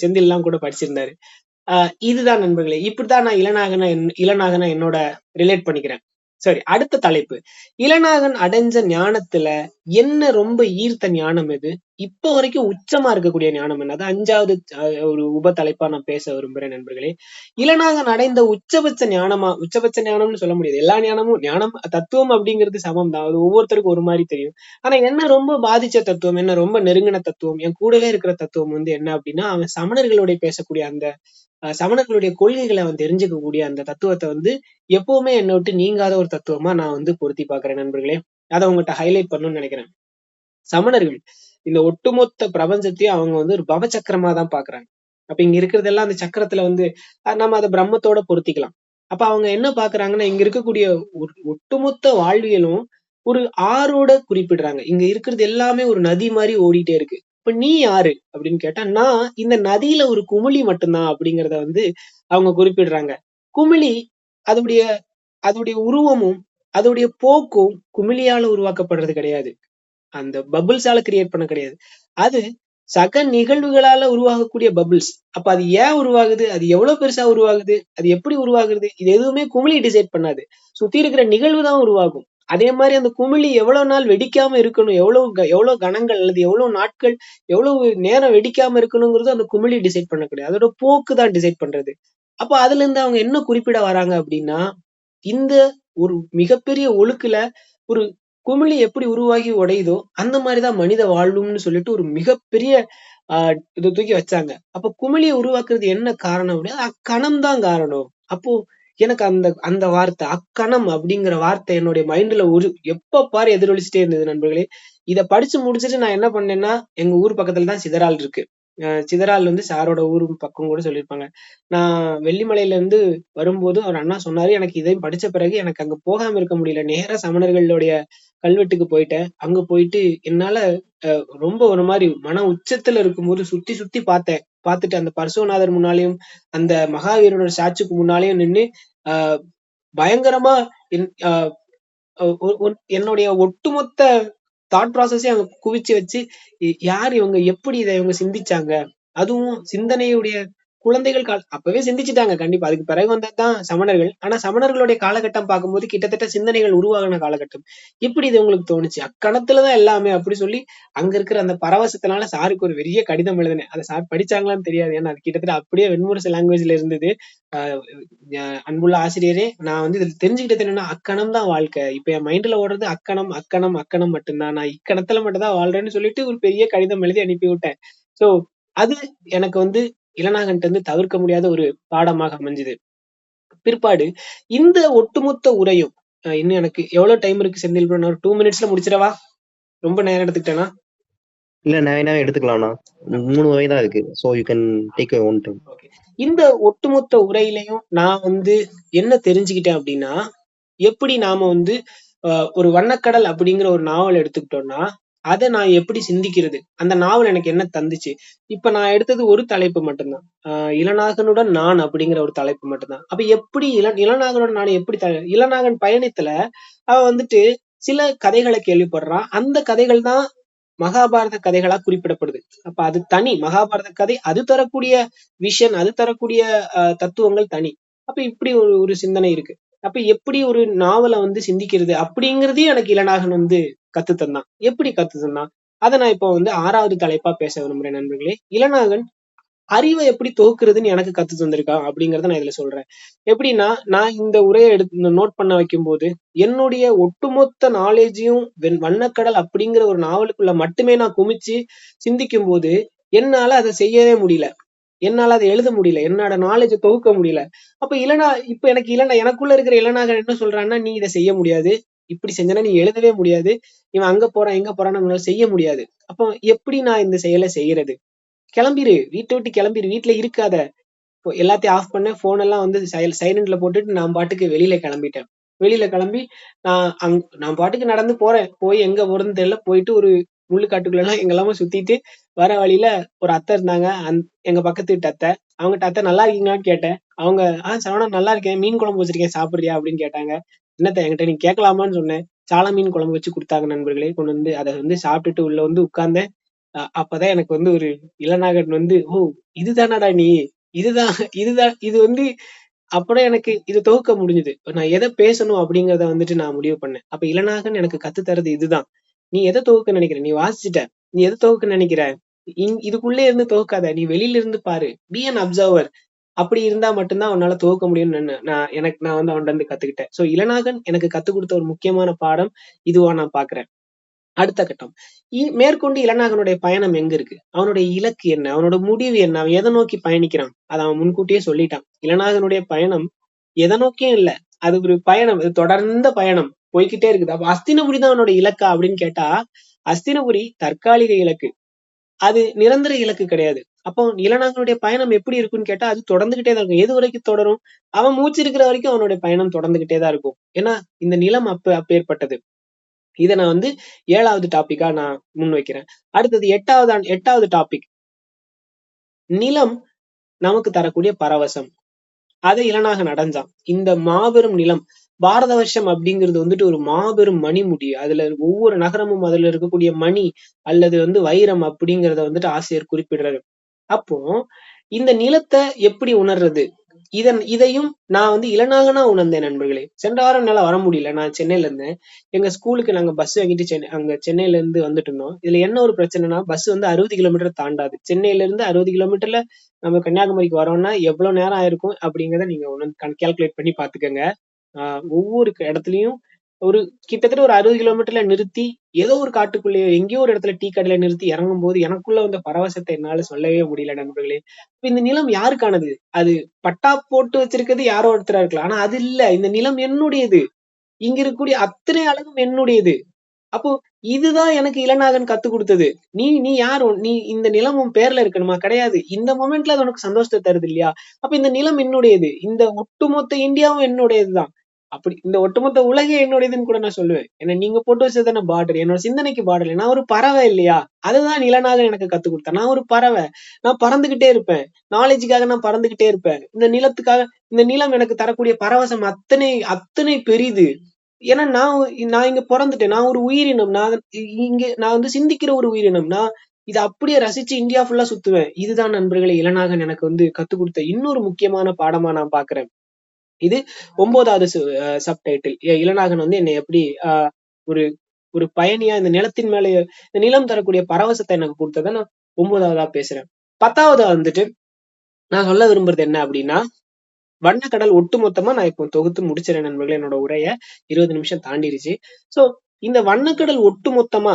செந்தில் எல்லாம் கூட படிச்சிருந்தாரு. இதுதான் நண்பர்களே, இப்படித்தான் நான் இளநாகனை என்னோட ரிலேட் பண்ணிக்கிறேன். சரி, அடுத்த தலைப்பு, இளநாகன் அடைஞ்ச ஞானத்துல என்ன ரொம்ப ஈர்த்த ஞானம் எது, இப்ப வரைக்கும் உச்சமா இருக்கக்கூடிய ஞானம் என்ன, அது 5வது ஒரு உப தலைப்பா நான் பேச விரும்புறேன் நண்பர்களே. இளநாகன் அடைந்த உச்சபட்ச ஞானம்னு சொல்ல முடியாது. எல்லா ஞானம் தத்துவம் அப்படிங்கிறது சமம் தான், அது ஒவ்வொருத்தருக்கும் ஒரு மாதிரி தெரியும். ஆனா என்ன ரொம்ப பாதிச்ச தத்துவம், என்ன ரொம்ப நெருங்கின தத்துவம், என் கூடவே இருக்கிற தத்துவம் வந்து என்ன அப்படின்னா, அவன் சமணர்களோட பேசக்கூடிய அந்த சமணர்களுடைய கொள்கைகளை அவன் தெரிஞ்சுக்கக்கூடிய அந்த தத்துவத்தை வந்து எப்பவுமே என்னை விட்டு நீங்காத ஒரு தத்துவமா நான் வந்து பொருத்தி பாக்குறேன் நண்பர்களே. அதை உங்ககிட்ட ஹைலைட் பண்ணணும்னு நினைக்கிறேன். சமணர்கள் இந்த ஒட்டுமொத்த பிரபஞ்சத்தையும் அவங்க வந்து ஒரு பவச்சக்கரமா தான் பாக்குறாங்க. அப்ப இங்க இருக்கிறதெல்லாம் அந்த சக்கரத்துல வந்து நம்ம அதை பிரம்மத்தோட பொருத்திக்கலாம். அப்ப அவங்க என்ன பாக்குறாங்கன்னா, இங்க இருக்கக்கூடிய ஒட்டுமொத்த வாழ்வியலும் ஒரு ஆறோட குறிப்பிடுறாங்க. இங்க இருக்கிறது எல்லாமே ஒரு நதி மாதிரி ஓடிட்டே இருக்கு. இப்ப நீ யாரு அப்படின்னு கேட்டா, நான் இந்த நதியில ஒரு குமிழி மட்டும்தான் அப்படிங்கறத அவங்க குறிப்பிடுறாங்க. குமிழி அதோடைய அதோடைய உருவமும் அதோடைய போக்கும் குமிழியால உருவாக்கப்படுறது கிடையாது. அந்த பபிள்ஸால கிரியேட் பண்ண கிடையாது. அது சக நிகழ்வுகளால உருவாகக்கூடிய பபிள்ஸ். அப்ப அது ஏன் உருவாகுது, அது எவ்வளவு பெருசா உருவாகுது, அது எப்படி உருவாகுது, இது எதுவுமே குமிழி டிசைட் பண்ணாது. சுத்தி இருக்கிற நிகழ்வு தான் உருவாகும். அதே மாதிரி அந்த குமிழி எவ்வளவு நாள் வெடிக்காம இருக்கணும், எவ்வளவு கணங்கள் அல்லது எவ்வளவு நாட்கள், எவ்வளவு நேரம் வெடிக்காம இருக்கணுங்கிறது அந்த குமிழி டிசைட் பண்ண கிடையாது. அதோட போக்கு தான் டிசைட் பண்றது. அப்ப அதுல இருந்து அவங்க என்ன குறிப்பிட வராங்க அப்படின்னா, இந்த ஒரு மிகப்பெரிய ஒழுக்குல ஒரு குமிழி எப்படி உருவாகி உடையுதோ அந்த மாதிரிதான் மனித வாழ்வும்னு சொல்லிட்டு ஒரு மிகப்பெரிய இதை தூக்கி வச்சாங்க. அப்ப குமிழியை உருவாக்குறது என்ன காரணம் அப்படின்னா, அக்கணம் தான் காரணம். அப்போ எனக்கு அந்த அந்த வார்த்தை அக்கணம் அப்படிங்கிற வார்த்தை என்னுடைய மைண்ட்ல எப்ப பாரு எதிரொலிச்சுட்டே இருந்தது நண்பர்களே. இதை படிச்சு முடிச்சுட்டு நான் என்ன பண்ணேன்னா, எங்க ஊர் பக்கத்துல தான் சிதறால் இருக்கு. சிதறால் சாரோட ஊர் பக்கம் கூட சொல்லியிருப்பாங்க. நான் வெள்ளிமலையில இருந்து வரும்போது அவர் அண்ணா சொன்னாரு, எனக்கு இதையும் படிச்ச பிறகு எனக்கு அங்க போகாம இருக்க முடியல. நேரா சமணர்களுடைய கல்வெட்டுக்கு போயிட்டேன். அங்க போயிட்டு என்னால ரொம்ப ஒரு மாதிரி மன உச்சத்துல இருக்கும்போது சுத்தி சுத்தி பார்த்தேன். பார்த்துட்டு அந்த பரசுவநாதர் முன்னாலேயும் அந்த மகாவீரனோட ஸ்டாச்சுக்கு முன்னாலேயும் நின்னு பயங்கரமா என்னுடைய ஒட்டுமொத்த தாட் ப்ராசஸே அவங்க குவிச்சு வச்சு, யார் இவங்க, எப்படி இதை இவங்க சிந்திச்சாங்க, அதுவும் சிந்தனையுடைய குழந்தைகள் அப்பவே சிந்திச்சுட்டாங்க கண்டிப்பா. அதுக்கு பிறகு வந்ததுதான் சமணர்கள். ஆனா சமணர்களுடைய காலகட்டம் பார்க்கும்போது கிட்டத்தட்ட சிந்தனைகள் உருவாகின காலகட்டம். எப்படி இது உங்களுக்கு தோணுச்சு, அக்கணத்துலதான் எல்லாமே அப்படி சொல்லி அங்க இருக்கிற அந்த பரவசத்தினால சாருக்கு ஒரு பெரிய கடிதம் எழுதினேன். அதை சார் படிச்சாங்களான்னு தெரியாது, ஏன்னா அது கிட்டத்தட்ட அப்படியே வெண்முரசு லாங்குவேஜ்ல இருந்தது. அன்புள்ள ஆசிரியரே, நான் இதுல தெரிஞ்சுக்கிட்டது என்னன்னா, அக்கணம் தான் வாழ்க்கை. இப்ப என் மைண்ட்ல ஓடுறது அக்கணம் அக்கணம் அக்கணம் மட்டும்தான். நான் இக்கணத்துல மட்டும் தான் வாழ்றேன்னு சொல்லிட்டு ஒரு பெரிய கடிதம் எழுதி அனுப்பி விட்டேன். சோ அது எனக்கு இளநாகன்ட்டு தவிர்க்க முடியாத ஒரு பாடமாக அமைஞ்சுது. பிற்பாடு இந்த ஒட்டுமொத்த உரையும் இன்னும் எனக்கு எவ்வளவு டைம் இருக்கு செந்தில் ப்ரோ? ஒரு 2 மினிட்ஸ்ல முடிச்சிடவா? ரொம்ப நேரம் எடுத்துக்கிட்டேனா? இல்ல நான் எடுத்துக்கலாம்ண்ணா. 3 வகை தான் இருக்கு. So you can take your own time. Okay. இந்த ஒட்டுமொத்த உரையிலையும் நான் என்ன தெரிஞ்சுக்கிட்டேன் அப்படின்னா, எப்படி நாம ஒரு வண்ணக்கடல் அப்படிங்கிற ஒரு நாவல் எடுத்துக்கிட்டோம்னா, அதை நான் எப்படி சிந்திக்கிறது, அந்த நாவல் எனக்கு என்ன தந்துச்சு. இப்ப நான் எடுத்தது ஒரு தலைப்பு மட்டும்தான், இளநாகனுடன் நான் அப்படிங்கிற ஒரு தலைப்பு மட்டும்தான். அப்ப எப்படி இளநாகனுடன் நான் எப்படி இளநாகன் பயணத்துல அவன் சில கதைகளை கேள்விப்படுறான். அந்த கதைகள் தான் மகாபாரத கதைகளா குறிப்பிடப்படுது. அப்ப அது தனி. மகாபாரத கதை அது தரக்கூடிய விஷன், அது தரக்கூடிய தத்துவங்கள் தனி. அப்ப இப்படி ஒரு சிந்தனை இருக்கு. அப்ப எப்படி ஒரு நாவலை சிந்திக்கிறது அப்படிங்கறதையும் எனக்கு இளநாகன் கத்து தந்தான். எப்படி கத்து தந்தான் அதை நான் இப்போ 6வது தலைப்பா பேச விரும்புறேன் நண்பர்களே. இளநாகன் அறிவை எப்படி தொகுக்கிறதுன்னு எனக்கு கத்து தந்திருக்கான் அப்படிங்கறத நான் இதுல சொல்றேன். எப்படின்னா, நான் இந்த உரையை நோட் பண்ண வைக்கும் போது என்னுடைய ஒட்டுமொத்த நாலேஜையும் வண்ணக்கடல் அப்படிங்கிற ஒரு நாவலுக்குள்ள மட்டுமே நான் குமிச்சு சிந்திக்கும் போது என்னால அதை செய்யவே முடியல. என்னால அதை எழுத முடியல. என்னோட நாலேஜை தொகுக்க முடியல. அப்ப இப்ப எனக்குள்ள இருக்கிற இளநாகன் என்ன சொல்றான்னா, நீ இதை செய்ய முடியாது, இப்படி செஞ்சனா நீ எழுதவே முடியாது, இவன் அங்க போறான் இங்க போறான், நம்மளால செய்ய முடியாது. அப்போ எப்படி நான் இந்த செயலை செய்யறது? கிளம்பிரு, வீட்டை விட்டு கிளம்பிரு, வீட்டுல இருக்காத, எல்லாத்தையும் ஆஃப் பண்ண, போன் எல்லாம் சைலண்ட்ல போட்டுட்டு நான் பாட்டுக்கு வெளியில கிளம்பிட்டேன். வெளியில கிளம்பி நான் பாட்டுக்கு நடந்து போறேன். போய் எங்க போறதுன்னு தெரியல. போயிட்டு ஒரு முள்ளுக்காட்டுக்குள்ள எல்லாம் எங்கெல்லாமோ சுத்திட்டு வர வழியில ஒரு அத்தை இருந்தாங்க, எங்க பக்கத்து வீட்டு அத்தை. அவங்ககிட்ட அத்தை நல்லா இருக்கீங்களான்னு கேட்டேன். அவங்க சரவணன் நல்லா இருக்கேன், மீன் குழம்பு வச்சிருக்கேன் சாப்பிடுறியா அப்படின்னு கேட்டாங்க. என்னத்த என்கிட்ட நீ கேட்கலாமான்னு சொன்னேன். சால மீன் குழம்பு வச்சு கொடுத்தாங்க நண்பர்களே. கொண்டு அதை சாப்பிட்டுட்டு உள்ள உட்கார்ந்தேன். அப்பதான் எனக்கு ஒரு இளநாகன் ஓ இதுதானடா நீ, இதுதான் இது அப்பதான் எனக்கு இது தொகுக்க முடிஞ்சுது. நான் எதை பேசணும் அப்படிங்கறத நான் முடிவு பண்ணேன். அப்ப இளநாகன் எனக்கு கத்து தரது இதுதான். நீ எதை தொகுக்க நினைக்கிற, நீ வாசிச்சுட்ட, நீ எதை தொகுக்க நினைக்கிற, இதுக்குள்ளே இருந்து தொகுக்காத, நீ வெளியில இருந்து பாரு, பி அன் அப்சர்வர். அப்படி இருந்தா மட்டும்தான் உன்னால துவக்க முடியும்னு நான் அவன்கிட்ட கத்துக்கிட்டேன். சோ இளநாகன் எனக்கு கத்துக் கொடுத்த ஒரு முக்கியமான பாடம் இதுவா நான் பாக்குறேன். அடுத்த கட்டம், மேற்கொண்டு இளநாகனுடைய பயணம் எங்க இருக்கு, அவனுடைய இலக்கு என்ன, அவனோட முடிவு என்ன, அவன் எதை நோக்கி பயணிக்கிறான், அதை அவன் முன்கூட்டியே சொல்லிட்டான். இளநாகனுடைய பயணம் எதை நோக்கியும் இல்ல, அது ஒரு பயணம், அது தொடர்ந்த பயணம் போய்கிட்டே இருக்குது. அப்ப அஸ்தினபுரி தான் அவனோட இலக்கா அப்படின்னு கேட்டா, அஸ்தினபுரி தற்காலிக இலக்கு, அது நிரந்தர இலக்கு கிடையாது. அப்போ இளநாகனுடைய பயணம் எப்படி இருக்குன்னு கேட்டா அது தொடர்ந்துகிட்டே தான் இருக்கும். எது வரைக்கும் தொடரும்? அவன் மூச்சு இருக்கிற வரைக்கும் அவனுடைய பயணம் தொடர்ந்துகிட்டே தான் இருக்கும். ஏன்னா இந்த நிலம் அப்பேற்பட்டது. இதை நான் வந்து 7வது டாபிக்கா நான் முன் வைக்கிறேன். அடுத்தது 8வது டாபிக், நிலம் நமக்கு தரக்கூடிய பரவசம். அதை இளநாகன் அடைஞ்சான். இந்த மாபெரும் நிலம், பாரத வருஷம் அப்படிங்கிறது வந்துட்டு ஒரு மாபெரும் மணிமுடி. அதுல ஒவ்வொரு நகரமும் அதுல இருக்கக்கூடிய மணி அல்லது வந்து வைரம் அப்படிங்கிறத வந்துட்டு ஆசிரியர் குறிப்பிடுறாரு. அப்போ இந்த நிலத்தை எப்படி உணர்றது? இதையும் நான் வந்து இளநாகனா உணர்ந்தேன் நண்பர்களே. சென்ற வாரம் என்னால வர முடியல, நான் சென்னையில இருந்தேன். எங்க ஸ்கூலுக்கு நாங்க பஸ் வாங்கிட்டு அங்க சென்னையில இருந்து வந்துட்டு இருந்தோம். இதுல என்ன ஒரு பிரச்சனைனா, பஸ் வந்து 60 கிலோமீட்டர் தாண்டாது. சென்னையில இருந்து 60 கிலோமீட்டர்ல நம்ம கன்னியாகுமரிக்கு வரோம்னா எவ்வளவு நேரம் ஆயிருக்கும் அப்படிங்கிறத நீங்க கால்குலேட் பண்ணி பாத்துக்கோங்க. ஒவ்வொரு இடத்துலயும் ஒரு கிட்டத்தட்ட ஒரு 60 கிலோமீட்டர்ல நிறுத்தி, ஏதோ ஒரு காட்டுக்குள்ளேயோ எங்கேயோ ஒரு இடத்துல டீ கடையில நிறுத்தி இறங்கும் போது எனக்குள்ள வந்த பரவசத்தை என்னால சொல்லவே முடியல நண்பர்களே. இப்ப இந்த நிலம் யாருக்கானது? அது பட்டா போட்டு வச்சிருக்கிறது யாரோ ஒருத்தரா இருக்கலாம், ஆனா அது இல்ல. இந்த நிலம் என்னுடையது. இங்க இருக்கக்கூடிய அத்தனை அழகும் என்னுடையது. அப்போ இதுதான் எனக்கு இளநாகன் கத்து கொடுத்தது. நீ நீ யார்? நீ இந்த நிலம் உன் பேர்ல இருக்கணுமா? கிடையாது. இந்த மொமெண்ட்ல அது உனக்கு சந்தோஷத்தை தருது இல்லையா? அப்ப இந்த நிலம் என்னுடையது. இந்த ஒட்டுமொத்த இந்தியாவும் என்னுடையதுதான். அப்படி இந்த ஒட்டுமொத்த உலகே என்னுடையதுன்னு கூட நான் சொல்லுவேன். ஏன்னா நீங்க போட்டு வச்சதுதானே பார்டர், என்னோட சிந்தனைக்கு பார்டர். நான் ஒரு பறவை இல்லையா? அதுதான் இளநாகன் எனக்கு கத்து கொடுத்தேன். நான் ஒரு பறவை. நான் பறந்துகிட்டே இருப்பேன். நாலேஜுக்காக நான் பறந்துகிட்டே இருப்பேன். இந்த நிலத்துக்காக. இந்த நிலம் எனக்கு தரக்கூடிய பரவசம் அத்தனை அத்தனை பெரிது. ஏன்னா நான் இங்க பிறந்துட்டேன். நான் ஒரு உயிரினம். நான் வந்து சிந்திக்கிற ஒரு உயிரினம். நான் இதை அப்படியே ரசிச்சு இந்தியா ஃபுல்லா சுத்துவேன். இதுதான் நண்பர்களே இளநாகன் எனக்கு வந்து கத்து கொடுத்த இன்னொரு முக்கியமான பாடமா நான் பாக்குறேன். இது 9வது சப்டைட்டில். இளநாகன் வந்து என்னை எப்படி ஒரு ஒரு பயணியா இந்த நிலத்தின் மேலே இந்த நிலம் தரக்கூடிய பரவசத்தை எனக்கு கொடுத்ததை நான் 9வதா பேசுறேன். 10வதா வந்துட்டு நான் சொல்ல விரும்புறது என்ன அப்படின்னா, வண்ணக்கடல் ஒட்டுமொத்தமா நான் இப்போ தொகுத்து முடிச்சிடறேன் நண்பர்களே. என்னோட உரைய 20 நிமிஷம் தாண்டிருச்சு. சோ இந்த வண்ணக்கடல் ஒட்டுமொத்தமா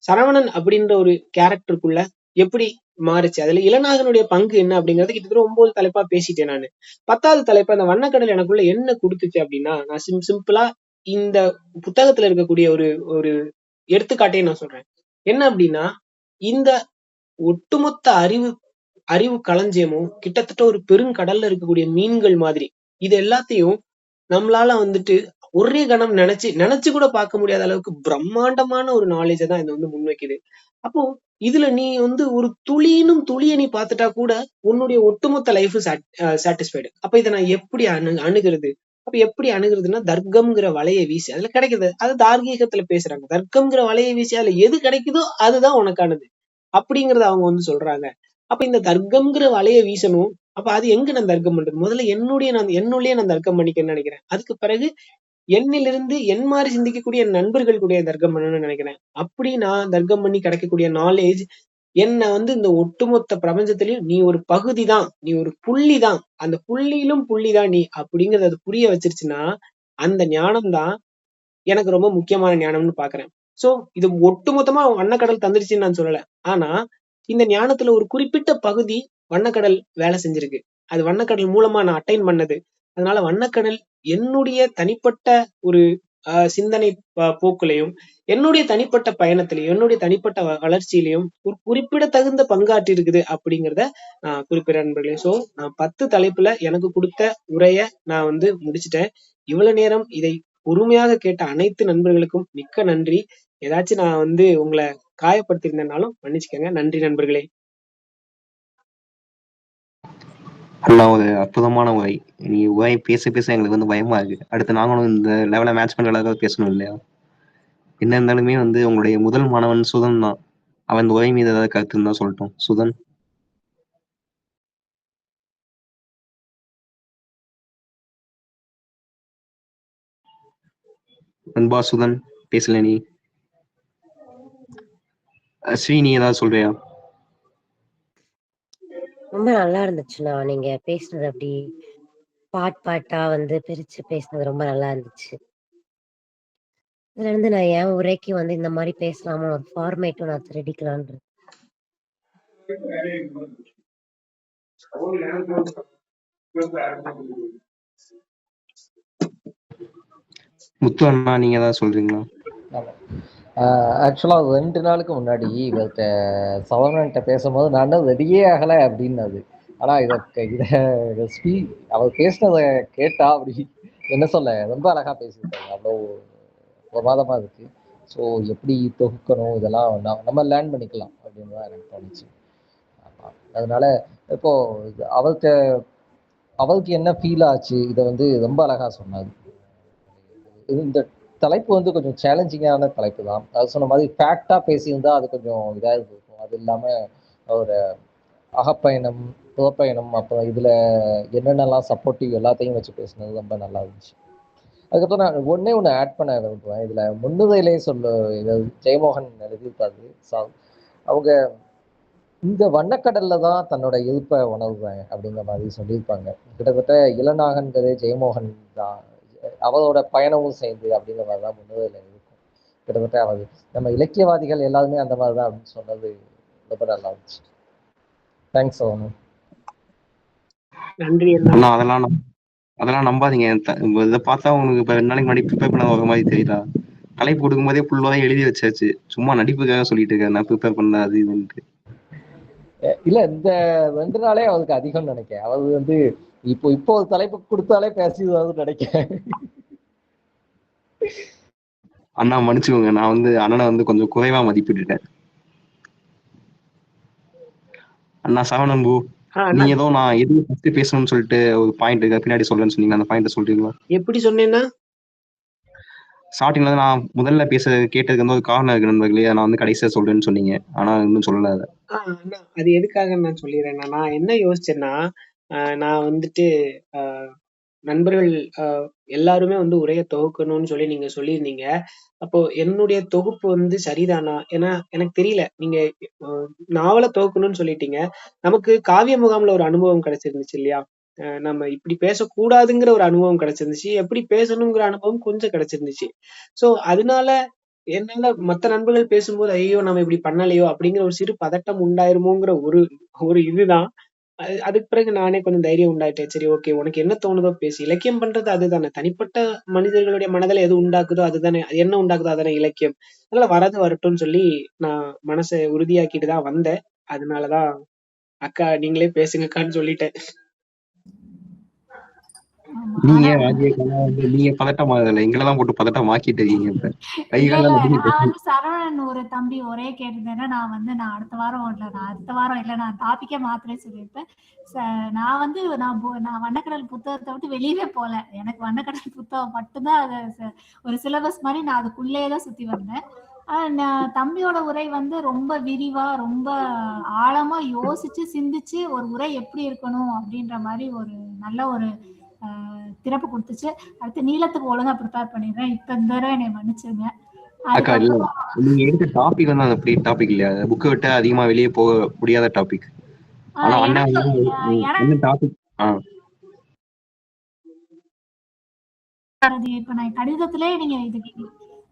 சரவணன் அப்படின்ற ஒரு கேரக்டருக்குள்ள எப்படி மாறுச்சு, அதுல இளநாகனுடைய பங்கு என்ன அப்படிங்கறது கிட்டத்தட்ட 9 தலைப்பா பேசிட்டேன் நானு. 10வது தலைப்பு அந்த வண்ணக்கடல் எனக்குள்ள என்ன கொடுத்துச்சு அப்படின்னா, நான் சிம்பிளா இந்த புத்தகத்துல இருக்கக்கூடிய ஒரு ஒரு எடுத்துக்காட்டையும் நான் சொல்றேன். என்ன அப்படின்னா, இந்த ஒட்டுமொத்த அறிவு களஞ்சியமும் கிட்டத்தட்ட ஒரு பெருங்கடல்ல இருக்கக்கூடிய மீன்கள் மாதிரி. இது எல்லாத்தையும் நம்மளால வந்துட்டு ஒரே கணம் நினைச்சு கூட பார்க்க முடியாத அளவுக்கு பிரம்மாண்டமான ஒரு நாலேஜை தான் இது வந்து முன்வைக்குது. அப்போ இதுல நீ வந்து ஒரு துளியை நீ பார்த்துட்டா கூட உன்னுடைய ஒட்டுமொத்த லைஃப் சாட்டிஸ்ஃபைடு. அப்ப இதை நான் எப்படி அணுகிறது? அப்ப எப்படி அணுகிறதுன்னா, தர்க்கம்ங்கிற வலையை வீசி அதுல கிடைக்குது. அது தார்மீகத்துல பேசுறாங்க. தர்க்கம்ங்கிற வலையை வீசி அதுல எது கிடைக்குதோ அதுதான் உனக்கானது அப்படிங்கறத அவங்க வந்து சொல்றாங்க. அப்ப இந்த தர்க்கம்ங்கிற வலையை வீசணும். அப்ப அது எங்க நான் தர்க்கம் பண்றது? முதல்ல என்னுள்ளே நான் தர்க்கம் பண்ணிக்கன்னு நினைக்கிறேன். அதுக்கு பிறகு என்னிலிருந்து என் மாதிரி சிந்திக்கக்கூடிய என் நண்பர்கள் கூட தர்க்கம் பண்ணணும்னு நினைக்கிறேன். அப்படி நான் தர்க்கம் பண்ணி கிடைக்கக்கூடிய நாலேஜ் என்ன வந்து இந்த ஒட்டுமொத்த பிரபஞ்சத்திலையும் நீ ஒரு பகுதி தான், நீ ஒரு புள்ளி தான், அந்த புள்ளியிலும் புள்ளிதான் நீ அப்படிங்கறத அது புரிய வச்சிருச்சுன்னா, அந்த ஞானம் தான் எனக்கு ரொம்ப முக்கியமான ஞானம்னு பாக்குறேன். சோ இது ஒட்டுமொத்தமா வண்ணக்கடல் தந்துருச்சுன்னு நான் சொல்லல. ஆனா இந்த ஞானத்துல ஒரு குறிப்பிட்ட பகுதி வண்ணக்கடல் வேலை செஞ்சிருக்கு. அது வண்ணக்கடல் மூலமா நான் அட்டைன் பண்ணது. அதனால வண்ணக்கடல் என்னுடைய தனிப்பட்ட ஒரு சிந்தனை போக்குலையும், என்னுடைய தனிப்பட்ட பயணத்திலையும், என்னுடைய தனிப்பட்ட வளர்ச்சியிலையும் ஒரு குறிப்பிடத்தகுந்த பங்காற்றி இருக்குது அப்படிங்கிறத நான் குறிப்பிட நண்பர்களே. சோ நான் 10 தலைப்புல எனக்கு கொடுத்த உரைய நான் வந்து முடிச்சிட்டேன். இவ்வளவு நேரம் இதை பொறுமையாக கேட்ட அனைத்து நண்பர்களுக்கும் மிக்க நன்றி. ஏதாச்சும் நான் வந்து உங்களை காயப்படுத்திருந்தனாலும் மன்னிச்சுக்கங்க. நன்றி நண்பர்களே. அண்ணா, ஒரு அற்புதமான உரை. நீ உரை பேச எங்களுக்கு வந்து பயமா இருக்கு. அடுத்து நாங்களும் இந்த லெவலை மேட்ச் பண்ற அளவுக்கு பேசணும் இல்லையா? என்ன இருந்தாலுமே வந்து உங்களுடைய முதல் மாணவன் சுதன் தான். அவன் இந்த உரை மீது ஏதாவது கருத்து இருந்தா சொல்லட்டும். சுதன். அன்பா சுதன், பேசல நீ? ஸ்ரீ, நீ ஏதாவது சொல்றியா? ரொம்ப நல்லா இருந்துச்சுண்ணா. நீங்க பேசுனது அப்படி பாட்டா வந்து பிரிச்சு பேசுனது ரொம்ப நல்லா இருந்துச்சு. இதுல இருந்து நான் என் உரைக்கு வந்து இந்த மாதிரி பேசலாமா ஒரு ஃபார்மேட்டும் நான் ரெடிக்கலான். முத்து அண்ணா, நீங்க ஏதாவது சொல்றீங்களா? ஆக்சுவலாக 2 நாளுக்கு முன்னாடி இவர்கிட்ட சரவணன்ட்ட பேசும்போது நான் இன்னும் ரெடியே ஆகலை அப்படின்னது. ஆனால் இதை அவர் பேசினதை கேட்டா அப்படி என்ன சொல்ல ரொம்ப அழகாக பேசியிருக்காங்க. அவ்வளோ பிரமாதமாக இருக்குது. ஸோ எப்படி தொகுக்கணும் இதெல்லாம் நம்ம லேர்ன் பண்ணிக்கலாம் அப்படின்னு தான் எனக்கு தோணுச்சு. அதனால இப்போது அவருக்கு என்ன ஃபீல் ஆச்சு இதை வந்து ரொம்ப அழகாக சொன்னார். இந்த தலைப்பு வந்து கொஞ்சம் சேலஞ்சிங்கான தலைப்பு தான். அது சொன்ன மாதிரி ஃபேக்டாக பேசியிருந்தா அது கொஞ்சம் இதாக இருக்கும். அது இல்லாமல் ஒரு அகப்பயணம், புறப்பயணம், அப்புறம் இதில் என்னென்னலாம் சப்போர்ட்டிவ் எல்லாத்தையும் வச்சு பேசினது ரொம்ப நல்லா இருந்துச்சு. அதுக்கப்புறம் நான் ஒன்று ஆட் பண்ண விரும்புவேன். இதில் முன்னுரையிலே ஜெயமோகன் எழுதியிருப்பாரு சார். அவங்க இந்த வண்ணக்கடல்ல தான் தன்னோட இருப்பை உணர்வேன் அப்படிங்கிற மாதிரி சொல்லியிருப்பாங்க. கிட்டத்தட்ட இளநாகன்கிறதே ஜெயமோகன் தான், அவரோட பயணமும் சேர்ந்து அப்படிங்கிற மாதிரி தான் முன்னுரையில் இருக்கும். கிட்டத்தட்ட அவர் நம்ம இலக்கியவாதிகள் எல்லாருமே அந்த மாதிரி தான் அப்படின்னு சொன்னது ரொம்ப நல்லா இருந்துச்சு. தேங்க்ஸ் சோனு. நன்றி. அண்ணா அதெல்லாம் நம்பாதீங்க. இதை பார்த்தா உங்களுக்கு இப்போ 2 நாளைக்கு முன்னாடி ப்ரிப்பேர் பண்ண வர மாதிரி தெரியுதா? தலைப்பு கொடுக்கும்போதே ஃபுல்லாக எழுதி வச்சாச்சு. சும்மா நடிப்புக்காக சொல்லிட்டு இருக்கேன் நான் ப்ரிப்பேர் பண்ண அது இதுன்ட்டு. இல்ல இந்த 2 நாளே அவருக்கு அதிகம் நினைக்கிறேன். அவர் வந்து இப்போ ஒரு தலைப்பு கொடுத்தாலே பேசிடுவாருன்னு நினைக்கிறேன். அண்ணா மன்னிச்சுக்கோங்க, நான் வந்து அண்ணனை வந்து கொஞ்சம் குறைவா மதிப்பிட்டுட்டேன். அண்ணா சரவணன் ப்ரோ, நீங்க ஏதோ நான் எது ஃபர்ஸ்ட் பேசணும்னு சொல்லிட்டு ஒரு பாயிண்ட் இருக்கு பின்னாடி சொல்றேன்னு சொன்னீங்க. அந்த பாயிண்ட் சொல்றீங்களா? எப்படி சொன்னேன்னா ஸ்டார்டிங்ல நான் முதல்ல கேட்டதுக்கு வந்து ஒரு காரணம் இருக்கு நண்பர்களே. நான் வந்து கடைசியா சொல்றேன்னு சொன்னீங்க. ஆனா இன்னும் சொல்லல அதை. அது எதுக்காக நான் சொல்லிடுறேன். நான் என்ன யோசிச்சேன்னா, நான் வந்துட்டு நண்பர்கள் எல்லாருமே வந்து உரையை தொகுக்கணும்னு சொல்லி நீங்க சொல்லியிருந்தீங்க. அப்போ என்னுடைய தொகுப்பு வந்து சரிதானா? ஏன்னா எனக்கு தெரியல. நீங்க நாவலை தொகுக்கணும்னு சொல்லிட்டீங்க. நமக்கு காவிய முகாம்ல ஒரு அனுபவம் கிடைச்சிருந்துச்சு இல்லையா? நம்ம இப்படி பேசக்கூடாதுங்கிற ஒரு அனுபவம் கிடைச்சிருந்துச்சு. எப்படி பேசணுங்கிற அனுபவம் கொஞ்சம் கிடைச்சிருந்துச்சு. சோ அதனால என்னால மத்த நண்பர்கள் பேசும்போது ஐயோ நம்ம இப்படி பண்ணலையோ அப்படிங்கிற ஒரு சிறு பதட்டம் உண்டாயிருமோங்கிற ஒரு இதுதான். அதுக்கு பிறகு நானே கொஞ்சம் தைரியம் உண்டாயிட்டேன். சரி ஓகே, உனக்கு என்ன தோணுதோ பேசு. இலக்கியம் பண்றது அதுதானே. தனிப்பட்ட மனிதர்களுடைய மனதில் எது உண்டாக்குதோ அதுதானே, என்ன உண்டாக்குதோ அதானே இலக்கியம். அதனால வரது வரட்டும்னு சொல்லி நான் மனசை உறுதியாக்கிட்டு தான் வந்தேன். அதனாலதான் அக்கா நீங்களே பேசுங்கக்கான்னு சொல்லிட்டேன். நீங்க நீங்க பதட்டம் ஆகல, எங்களதான் போட்டு பதட்டம் ஆக்கிட்டு இருக்கீங்க. இப்ப நான் சரவணன் ஒரு தம்பி ஒரே கேட்டிருந்தேன்னா நான் அடுத்த வாரம் இல்ல நான் டாபிக்கே மாத்திரே சொல்லியிருப்பேன். நான் வண்ணக்கடல் புத்தகத்தை விட்டு வெளியவே போல. எனக்கு வண்ணக்கடல் புத்தகம் மட்டும்தான் அது ஒரு சிலபஸ் மாதிரி நான் அதுக்குள்ளேயேதான் சுத்தி வந்தேன். தம்பியோட உரை வந்து ரொம்ப விரிவா ரொம்ப ஆழமா யோசிச்சு சிந்திச்சு ஒரு உரை எப்படி இருக்கணும் அப்படின்ற மாதிரி ஒரு நல்ல ஒரு திறப்பு கொடுத்துச்சு. அடுத்து நீளத்துக்கு ஒழுங்கா ப்ரிப்பேர் பண்ணிடுறேன். இப்ப இந்த தடவை என்னை மன்னிச்சுங்க. நீங்க எடுத்த டாபிக் வந்து அந்த டாபிக் இல்லையா? புக்கை விட்டு அதிகமா வெளியே போக முடியாத டாபிக். ஆனா அண்ணா என்ன டாபிக்? இப்ப நான் கடிதத்திலே நீங்க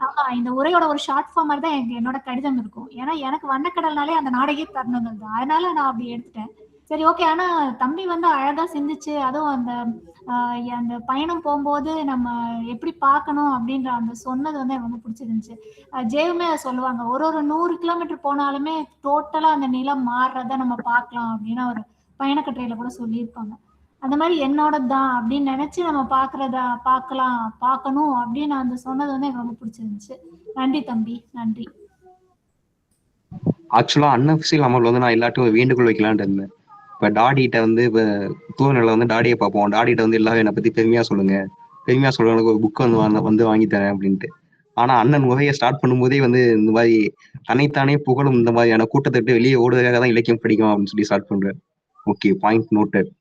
ஆமா இந்த உரையோட ஒரு ஷார்ட் ஃபார்ம் மாதிரி தான் என்னோட கடிதம் இருக்கும். ஏன்னா எனக்கு வண்ணக்கடல்னாலே அந்த நாடகே தருணங்கள் தான். அதனால நான் அப்படி எடுத்துட்டேன். சரி ஓகே. ஆனா தம்பி வந்து அழகா சிந்திச்சு அதுவும் அந்த பயணம் போகும்போது நம்ம எப்படி பார்க்கணும் அப்படின்ற அந்த சொன்னது வந்து எனக்கு ரொம்ப பிடிச்சிருந்துச்சு. ஜெயமே சொல்லுவாங்க, ஒரு 100 கிலோமீட்டர் போனாலுமே டோட்டலா அந்த நிலம் மாறுறத நம்ம பார்க்கலாம் அப்படின்னு ஒரு பயணக்கட்டுரையில கூட சொல்லியிருப்பாங்க. அந்த மாதிரி என்னோட தான் அப்படின்னு நினைச்சு நம்ம பார்க்கணும் அப்படின்னு அந்த சொன்னது வந்து எனக்கு ரொம்ப பிடிச்சிருந்துச்சு. நன்றி தம்பி, நன்றி. ஆக்சுவலா அன்அஃபிஷியல் அமர்ல வந்து நான் எல்லாத்தையும் வேண்டுகோள் வைக்கலான்னு இருந்தேன். இப்ப டாடிட்ட வந்து இப்ப தூரநிலை வந்து டாடியை பார்ப்போம். டாடிட்ட வந்து எல்லாரும் என்னை பத்தி பெருமையா சொல்லுங்க, பெருமையா சொல்றவங்களுக்கு ஒரு புக் வந்து வாங்கி தரேன் அப்படின்ட்டு. ஆனா அண்ணன் உரையை ஸ்டார்ட் பண்ணும்போதே வந்து இந்த மாதிரி தன்னைத்தானே புகழும் இந்த மாதிரியான கூட்டத்தை விட்டு வெளியே ஓடுவதாக தான் இலக்கியம் படிக்கும் அப்படின்னு சொல்லி ஸ்டார்ட் பண்றேன். Okay, point noted.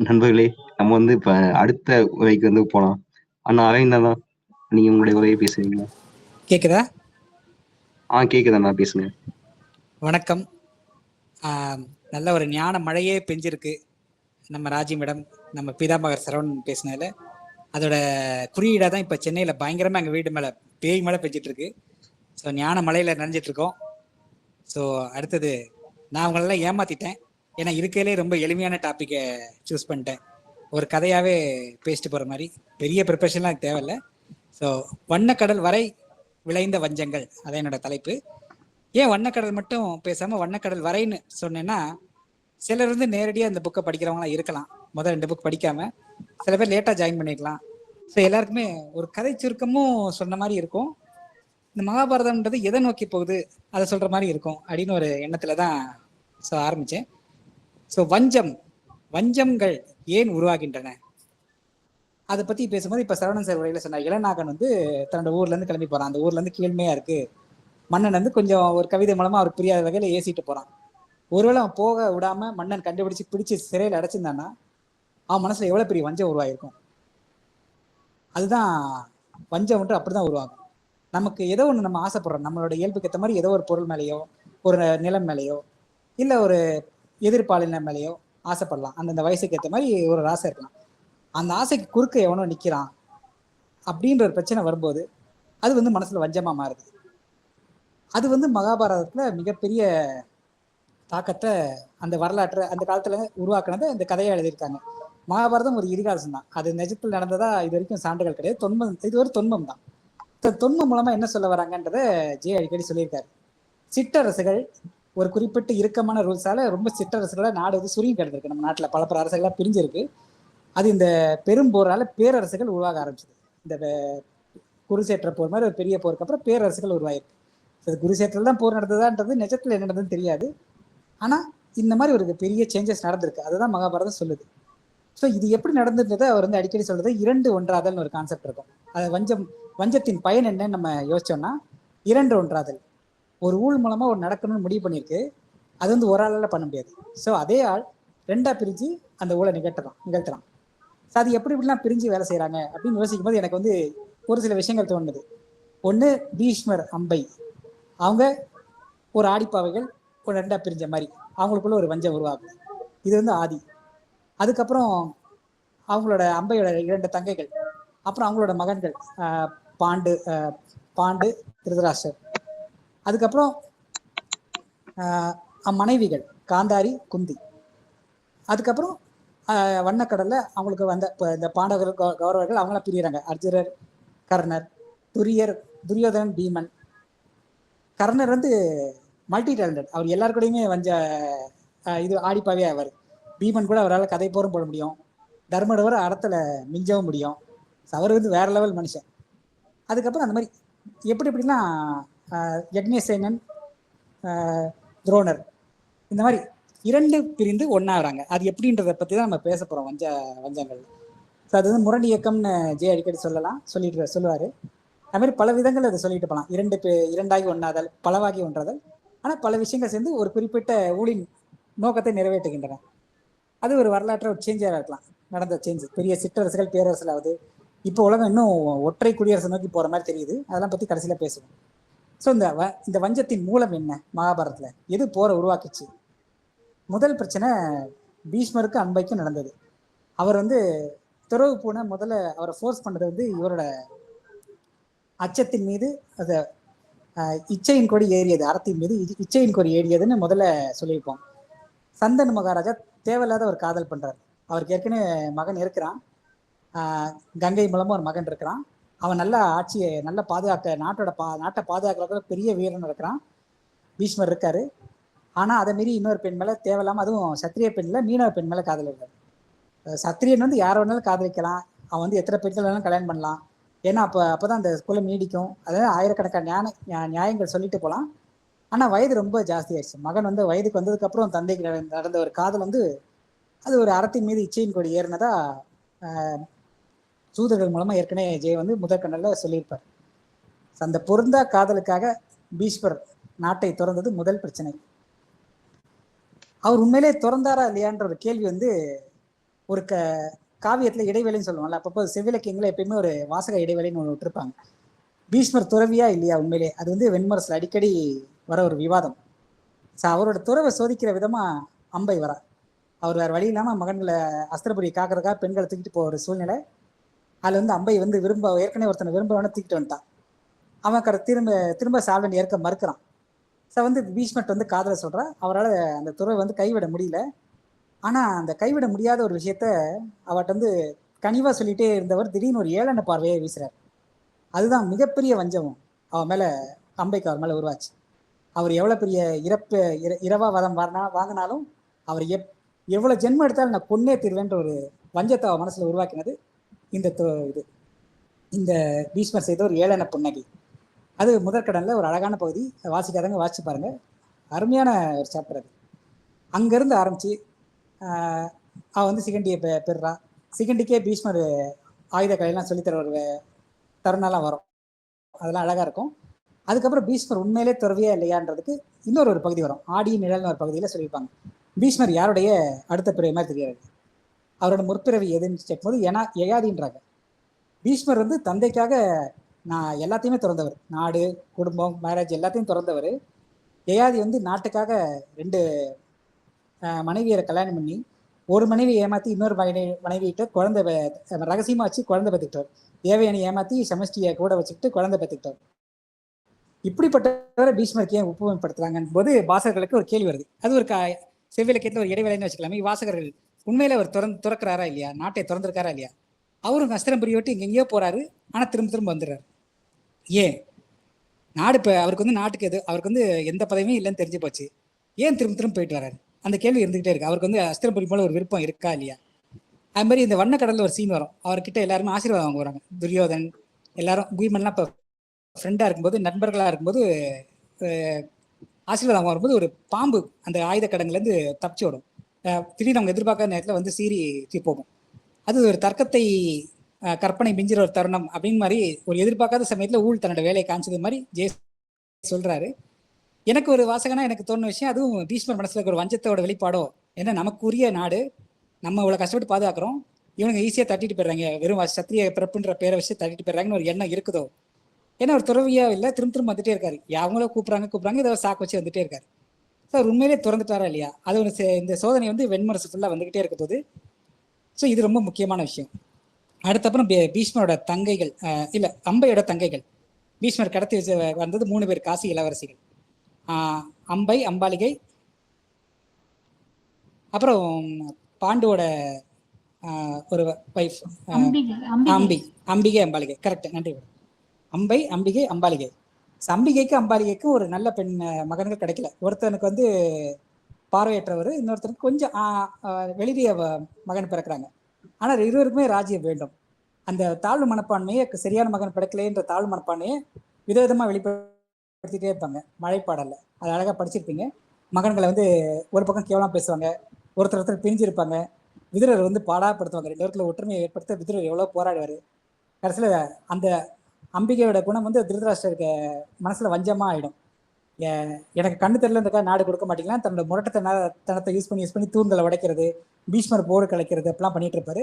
நண்பர்களே, நம்ம வந்து இப்ப அடுத்த உரைக்கு வந்து போலாம். அண்ணா அரவிந்தா தான், நீங்க உங்களுடைய உரையை பேசுறீங்களா? கேக்குதா? கேக்குதா, பேசுங்க. வணக்கம். நல்ல ஒரு ஞான மழையே பெஞ்சிருக்கு. நம்ம ராஜி மேடம், நம்ம பீதாம்பகர் சரவணன் பேசினதுல அதோட குறியீடாக தான் இப்போ சென்னையில் பயங்கரமாக எங்கள் வீட்டு மேலே பேய் மழை பெஞ்சிட்டு இருக்கு. ஸோ ஞான மழையில் நனைஞ்சிட்டு இருக்கோம். ஸோ அடுத்தது நான் அவங்களெல்லாம் ஏமாத்திட்டேன். ஏன்னா இருக்கையிலே ரொம்ப எளிமையான டாப்பிக்கை சூஸ் பண்ணிட்டேன். ஒரு கதையாகவே பேசிட்டு போகிற மாதிரி பெரிய ப்ரிப்பரேஷன்லாம் தேவையில்லை. ஸோ வண்ணக்கடல் வரை விளைந்த வஞ்சங்கள், அதான் என்னோட தலைப்பு. ஏன் வண்ணக்கடல் மட்டும் பேசாம வண்ணக்கடல் வரைன்னு சொன்னேன்னா, சிலர் வந்து நேரடியாக அந்த புக்கை படிக்கிறவங்களாம் இருக்கலாம், முதல் 2 புக் படிக்காம. சில பேர் லேட்டாக ஜாயின் பண்ணிக்கலாம். ஸோ எல்லாருக்குமே ஒரு கதை சுருக்கமும் சொன்ன மாதிரி இருக்கும். இந்த மகாபாரதம்ன்றது எதை நோக்கி போகுது அதை சொல்ற மாதிரி இருக்கும் அப்படின்னு ஒரு எண்ணத்துல தான் ஆரம்பிச்சேன். ஸோ வஞ்சங்கள் ஏன் உருவாகின்றன அதை பத்தி பேசும்போது இப்ப சரவணன் சார் உரையில சொன்னார், இளநாகன் வந்து தன்னோட ஊர்ல இருந்து கிளம்பி போறான். அந்த ஊர்ல இருந்து கீழ்மையா இருக்கு, மன்னன் வந்து கொஞ்சம் ஒரு கவிதை மூலமா அவர் புரியாத வகையில ஏசிட்டு போறான். ஒருவேளை அவன் போக விடாம மன்னன் கண்டுபிடிச்சு பிடிச்சு சிறையில் அடைச்சிருந்தான்னா அவன் மனசுல எவ்வளவு பெரிய வஞ்சம் உருவாயிருக்கும். அதுதான் வஞ்சம் வந்து அப்படிதான் உருவாகும். நமக்கு ஏதோ ஒன்று நம்ம ஆசைப்படுறோம், நம்மளோட இயல்புக்கு ஏற்ற மாதிரி ஏதோ ஒரு பொருள் மேலேயோ ஒரு நிலம் மேலேயோ இல்லை ஒரு எதிர்பாலின மேலேயோ ஆசைப்படலாம். அந்தந்த வயசுக்கு ஏற்ற மாதிரி ஒரு ஆசை இருக்கலாம். அந்த ஆசைக்கு குறுக்க எவனோ நிற்கிறான் அப்படின்ற ஒரு பிரச்சனை வரும்போது அது வந்து மனசுல வஞ்சமா மாறுது. அது வந்து மகாபாரதத்துல மிகப்பெரிய தாக்கத்தை அந்த வரலாற்றை அந்த காலத்துல உருவாக்குனதை இந்த கதையை எழுதியிருக்காங்க. மகாபாரதம் ஒரு இதிகாசம் தான், அது நிஜத்தில் நடந்ததா இது வரைக்கும் சான்றுகள் கிடையாது. தொன்மம், இது ஒரு தொன்மம் தான். தொன்மம் மூலமா என்ன சொல்ல வராங்கன்றத ஜே அடிக்கடி சொல்லியிருக்காரு. சிற்றரசுகள் ஒரு குறிப்பிட்ட இறுக்கமான ரூல்ஸால ரொம்ப சிற்றரசுகளை நாடு வந்து சுருங்கி கிடந்திருக்கு. நம்ம நாட்டில் பல அரசுகளா பிரிஞ்சிருக்கு. அது இந்த பெரும் போரால பேரரசுகள் உருவாக ஆரம்பிச்சது. இந்த குருசேற்ற போர் மாதிரி ஒரு பெரிய போருக்கு அப்புறம் பேரரசுகள் உருவாயிருக்கு. குருசேற்றில் தான் போர் நடந்ததான்றது நிஜத்துல என்ன நடந்ததுன்னு தெரியாது. ஆனா இந்த மாதிரி ஒரு பெரிய சேஞ்சஸ் நடந்திருக்கு, அதுதான் மகாபாரதம் சொல்லுது. ஸோ இது எப்படி நடந்ததுன்றதை அவர் வந்து அடிக்கடி சொல்றது 2 ஒன்றாதல்னு ஒரு கான்செப்ட் இருக்கும். அது வஞ்சத்தின் பயன் என்னன்னு நம்ம யோசிச்சோம்னா 2 ஒன்றாதல். ஒரு ஊழ் மூலமா ஒரு நடக்கணும்னு முடிவு பண்ணியிருக்கு, அது வந்து ஒரு ஆளால பண்ண முடியாது. ஸோ அதே ஆள் 2ஆ பிரிஞ்சு அந்த ஊழலை நிகழ்த்தலாம். ஸோ அது எப்படி இப்படிலாம் பிரிஞ்சு வேலை செய்யறாங்க அப்படின்னு யோசிக்கும் போது எனக்கு வந்து ஒரு சில விஷயங்கள் தோணுது. ஒன்று, பீஷ்மர் அம்பை அவங்க ஒரு ஆடிப்பாவைகள் ஒரு 2ஆ பிரிஞ்ச மாதிரி அவங்களுக்குள்ள ஒரு வஞ்சம் உருவாகுது. இது வந்து ஆதி. அதுக்கப்புறம் அவங்களோட அம்பையோட 2 தங்கைகள், அப்புறம் அவங்களோட மகன்கள் பாண்டு திருதராஷ்டர், அதுக்கப்புறம் மனைவிகள் காந்தாரி குந்தி, அதுக்கப்புறம் வண்ணக்கடல்ல அவங்களுக்கு வந்த இந்த பாண்டவர்கள் கௌரவர்கள் அவங்களாம் பிரிகிறாங்க. அர்ஜுனர், கர்ணர், துரியோதனன், பீமன். கர்ணர் வந்து மல்டி டேலண்டட், அவர் எல்லாருக்கூடையுமே வஞ்ச இது ஆடிப்பாவே ஆவார். பீமன் கூட அவரால் கதை போரும் போட முடியும், தர்மடவர் அறத்துல மிஞ்சவும் முடியும். அவர் வந்து வேற லெவல் மனுஷன். அதுக்கப்புறம் அந்த மாதிரி எப்படிலாம் யக்ஞசேனன், துரோணர், இந்த மாதிரி 2 பிரிந்து ஒன்னாகிறாங்க. அது எப்படின்றத பத்தி தான் நம்ம பேச போறோம் வஞ்சங்கள். ஸோ அது வந்து முரண் இயக்கம்னு ஜே அடிக்கடி சொல்லுவாரு. அது மாதிரி பல விதங்கள் அதை சொல்லிட்டு போகலாம். 2ஆகி ஒன்னாதல், பலவாகி ஒன்றாதல். ஆனா பல விஷயங்கள் சேர்ந்து ஒரு குறிப்பிட்ட ஊழின் நோக்கத்தை நிறைவேற்றுகின்றன. அது ஒரு வரலாற்றை ஒரு சேஞ்சாக இருக்கலாம், நடந்த சேஞ்ச். பெரிய சிற்றரசுகள் பேரரசுலாவது இப்போ உலகம் இன்னும் ஒற்றை குடியரசு நோக்கி போற மாதிரி தெரியுது. அதெல்லாம் பத்தி கடைசியில பேசுவோம். ஸோ இந்த வஞ்சத்தின் மூலம் என்ன, மகாபாரதத்துல எது போரை உருவாக்குச்சு? முதல் பிரச்சனை பீஷ்மருக்கு அம்பைக்கும் நடந்தது. அவர் வந்து துறவு போன முதல்ல அவரை ஃபோர்ஸ் பண்ணது வந்து இவரோட அச்சத்தின் மீது அது இச்சையின் கொடி ஏறியது, அறத்தின் மீது இச்சையின் கொடி ஏறியதுன்னு முதல்ல சொல்லியிருப்போம். சந்தன் மகாராஜா தேவையில்லாத ஒரு காதல் பண்றாரு. அவருக்கு ஏற்கனவே மகன் இருக்கிறான், கங்கை மூலமா ஒரு மகன் இருக்கிறான். அவன் நல்ல ஆட்சியை நல்லா பாதுகாக்க, நாட்டை பாதுகாக்கிற பெரிய வீரன் இருக்கிறான், பீஷ்மர் இருக்காரு. ஆனா அதை மீறி இன்னொரு பெண் மேல தேவையில்லாம, அதுவும் சத்திரிய பெண்ல மீனவ பெண் மேல காதல் இருக்காரு. சத்திரியன் வந்து யாரை வேணாலும் காதலிக்கலாம், அவன் வந்து எத்தனை பெண்கள் வேணாலும் கல்யாணம் பண்ணலாம். ஏன்னா அப்பதான் அந்த குலம் நீடிக்கும். அதாவது ஆயிரக்கணக்கான நியாயங்கள் சொல்லிட்டு போகலாம். ஆனா வயது ரொம்ப ஜாஸ்தி ஆயிடுச்சு. மகன் வந்து வயதுக்கு வந்ததுக்கு அப்புறம் தந்தைக்கு நடந்த ஒரு காதல் வந்து அது ஒரு அறத்தின் மீது இச்சையின் கொடி ஏறினதா சூதர்கள் மூலமா ஏற்கனவே ஜெய் வந்து முதற்கண்ணல சொல்லியிருப்பார். அந்த பொருந்தா காதலுக்காக பீஷ்மர் நாட்டை துறந்தது முதல் பிரச்சனை. அவர் உண்மையிலே துறந்தாரா இல்லையான்ற ஒரு கேள்வி வந்து ஒரு காவியத்துல இடைவேளைன்னு சொல்லுவாங்கல்ல, அப்பப்போ செவ்விலக்கியங்களை எப்பயுமே ஒரு வாசக இடைவேளைன்னு ஒன்று விட்டுருப்பாங்க. பீஷ்மர் துறவியா இல்லையா உண்மையிலே, அது வந்து வெண்முரசில் அடிக்கடி வர ஒரு விவாதம். அவரோட துறவை சோதிக்கிற விதமா அம்பை வரா. அவர் வேற வழி இல்லாம மகன்களை அஸ்திரபுரி காக்கிறதுக்காக பெண்களை தூக்கிட்டு போற ஒரு சூழ்நிலை. அதுல வந்து அம்பை வந்து ஏற்கனவே ஒருத்தனை விரும்புறவன தூக்கிட்டு வந்துட்டான். அவன் திரும்ப சால்வன் ஏற்க மறுக்கிறான். வந்து பீஷ்மர் வந்து காதலை சொல்றா. அவரால் அந்த துறவை வந்து கைவிட முடியல. ஆனா அந்த கைவிட முடியாத ஒரு விஷயத்த அவர்கிட்ட வந்து கனிவா சொல்லிட்டே இருந்தவர் திடீர்னு ஒரு ஏளன பார்வையை வீசுறார். அதுதான் மிகப்பெரிய வஞ்சம். அவன் மேலே அம்பைக்கு அவர் மேலே உருவாச்சு. அவர் எவ்வளோ பெரிய இரவா வதம் வாங்கினாலும் அவர் எவ்வளோ ஜென்மம் எடுத்தாலும் நான் கொன்னே தீர்வேன்ற ஒரு வஞ்சத்தை அவன் மனசில் உருவாக்கினது இது இந்த பீஷ்மர் செய்த ஒரு ஏளன புன்னகை. அது முதற்கடனில் ஒரு அழகான பகுதி, வாசிக்காதவங்க வாசிச்சு பாருங்கள், அருமையான ஒரு சாப்டர் அது. அங்கேருந்து ஆரம்பித்து அவன் வந்து சிகண்டியை பெறுறான். சிகண்டிக்கே பீஷ்மர் ஆயுத கலையெல்லாம் சொல்லித்தர ஒரு தருணம்லாம் வரும், அதெல்லாம் அழகாக இருக்கும். அதுக்கப்புறம் பீஷ்மர் உண்மையிலே துறவியா இல்லையான்றதுக்கு இன்னொரு பகுதி வரும், ஆடி நிழல்னு ஒரு பகுதியில் சொல்லியிருப்பாங்க. பீஷ்மர் யாருடைய அடுத்த பிறவி மாதிரி தெரியாது, அவரோட முற்பிறவி எதுன்னு கேட்கும்போது யயாதின்றாங்க. பீஷ்மர் வந்து தந்தைக்காக நான் எல்லாத்தையுமே திறந்தவர், நாடு குடும்பம் மேரேஜ் எல்லாத்தையும் திறந்தவர். யயாதி வந்து நாட்டுக்காக 2 மனைவியரை கல்யாணம் பண்ணி ஒரு மனைவி ஏமாற்றி இன்னொரு மனைவியிட்ட குழந்தை ரகசியமாக வச்சு குழந்தை பெற்றுக்கிட்டார். தேவயானி ஏமாற்றி சமஷ்டியை கூட வச்சுக்கிட்டு குழந்தை பெற்றுக்கிட்டார். இப்படிப்பட்டவரை பீஷ்மருக்கு ஏன் உப்புமைப்படுத்துறாங்கன்னு போது வாசகர்களுக்கு ஒரு கேள்வி வருது. அது ஒரு செவ்விலக்கியத்தில் ஒரு இடைவேளைன்னு வச்சுக்கலாமே. வாசகர்கள் உண்மையில அவர் துறக்கிறாரா இல்லையா, நாட்டை திறந்திருக்காரா இல்லையா? அவரும் அஸ்திரம்புரி விட்டு எங்கெங்கேயோ போறாரு, ஆனால் திரும்ப வந்துடுறாரு. ஏன் நாடு இப்போ அவருக்கு வந்து நாட்டுக்கு அவருக்கு வந்து எந்த பதவியும் இல்லைன்னு தெரிஞ்சு போச்சு, ஏன் திரும்ப போயிட்டு வர்றாரு? அந்த கேள்வி இருந்துகிட்டே இருக்கு. அவருக்கு வந்து அஸ்திரம்புரி போல ஒரு விருப்பம் இருக்கா இல்லையா? அது மாதிரி இந்த வண்ணக்கடலில் ஒரு சீன் வரும், அவர்கிட்ட எல்லாருமே ஆசீர்வாதம் வாங்க வராங்க. துரியோதன் எல்லாரும் பீமன்லாம் இப்போ ஃப்ரெண்டாக இருக்கும்போது நண்பர்களாக இருக்கும்போது ஆசீர்வாதம் வரும்போது ஒரு பாம்பு அந்த ஆயுத கடங்குலேருந்து தப்பிச்சு விடும். திடீர்னு அவங்க எதிர்பார்க்காத நேரத்தில் வந்து சீறி போகும். அது ஒரு தர்க்கத்தை கற்பனை மிஞ்சிற ஒரு தருணம் அப்படின்னு மாதிரி ஒரு எதிர்பார்க்காத சமயத்தில் ஊழ் தன்னோட வேலையை காமிச்சது மாதிரி ஜெய சொல்றாரு. எனக்கு ஒரு வாசகனா எனக்கு தோணுன விஷயம், அதுவும் பீஷ்மர் மனசுல இருக்க ஒரு வஞ்சத்தோட வெளிப்பாடோ. ஏன்னா நமக்குரிய நாடு, நம்ம இவ்வளோ கஷ்டப்பட்டு பாதுகாக்கிறோம், இவனுங்க ஈஸியாக தட்டிட்டு போயிடுறாங்க, வெறும் சத்திரிய பிறப்புன்ற பேரை வச்சு தட்டிட்டு போயிடுறாங்கன்னு ஒரு எண்ணம் இருக்குதோ. ஏன்னா ஒரு துறவியா இல்லை, திரும்ப வந்துட்டே இருக்காரு, அவங்கள கூப்பிட்றாங்க இதை சாக்கு வச்சு வந்துட்டே இருக்காரு. ஸோ அவர் உண்மையிலே திறந்துட்டாரா இல்லையா? அது ஒரு இந்த சோதனை வந்து வெண்மரசு ஃபுல்லாக வந்துகிட்டே இருக்க போது. ஸோ இது ரொம்ப முக்கியமான விஷயம். அடுத்தப்புறம் பீஷ்மரோட தங்கைகள், இல்லை அம்பையோட தங்கைகள். பீஷ்மர் கடத்தி வந்தது 3 பேர் காசி இளவரசிகள், அம்பை, அம்பாலிகை, அப்புறம் பாண்டுவோட ஒரு வைஃப் அம்பிகை அம்பாலிகை. கரெக்ட், நன்றி. அம்பை, அம்பிகை, அம்பாலிகை. அம்பிகைக்கு அம்பாலிகைக்கும் ஒரு நல்ல பெண் மகன்கள் கிடைக்கல. ஒருத்தனுக்கு வந்து பார்வையற்றவர், இன்னொருத்தனுக்கு கொஞ்சம் வெளிரிய மகன் பிறக்கிறாங்க. ஆனால் இருவருக்குமே ராஜ்யம் வேண்டும். அந்த தாழ்வு மனப்பான்மையை, சரியான மகன் பிறக்கலைன்ற தாழ்வு மனப்பான்மையை விதவிதமாக வெளிப்படுத்திட்டே இருப்பாங்க. மழைப்பாடல்ல அது அழகாக படிச்சிருப்பீங்க. மகன்களை வந்து ஒரு பக்கம் கேவலமாக பேசுவாங்க, ஒருத்தர் பிரிஞ்சிருப்பாங்க. விதுரர் வந்து பாடாப்படுத்துவாங்க. 2 பேருக்குள்ள ஒற்றுமையை ஏற்படுத்த விதுரர் எவ்வளோ போராடுவார். கடைசியில் அந்த அம்பிகையோட குணம் வந்து திருதராஷ்டிரருக்கு மனசில் வஞ்சமாக ஆகிடும். எனக்கு கண்ணு தெரியலன்றக்கா நாடு கொடுக்க மாட்டீங்களா, தன்னோட முரட்டத்தனத்தை யூஸ் பண்ணி தூண்களை உடைக்கிறது, பீஷ்மர் போர் கலைக்கிறது அப்படிலாம் பண்ணிட்டு இருப்பாரு.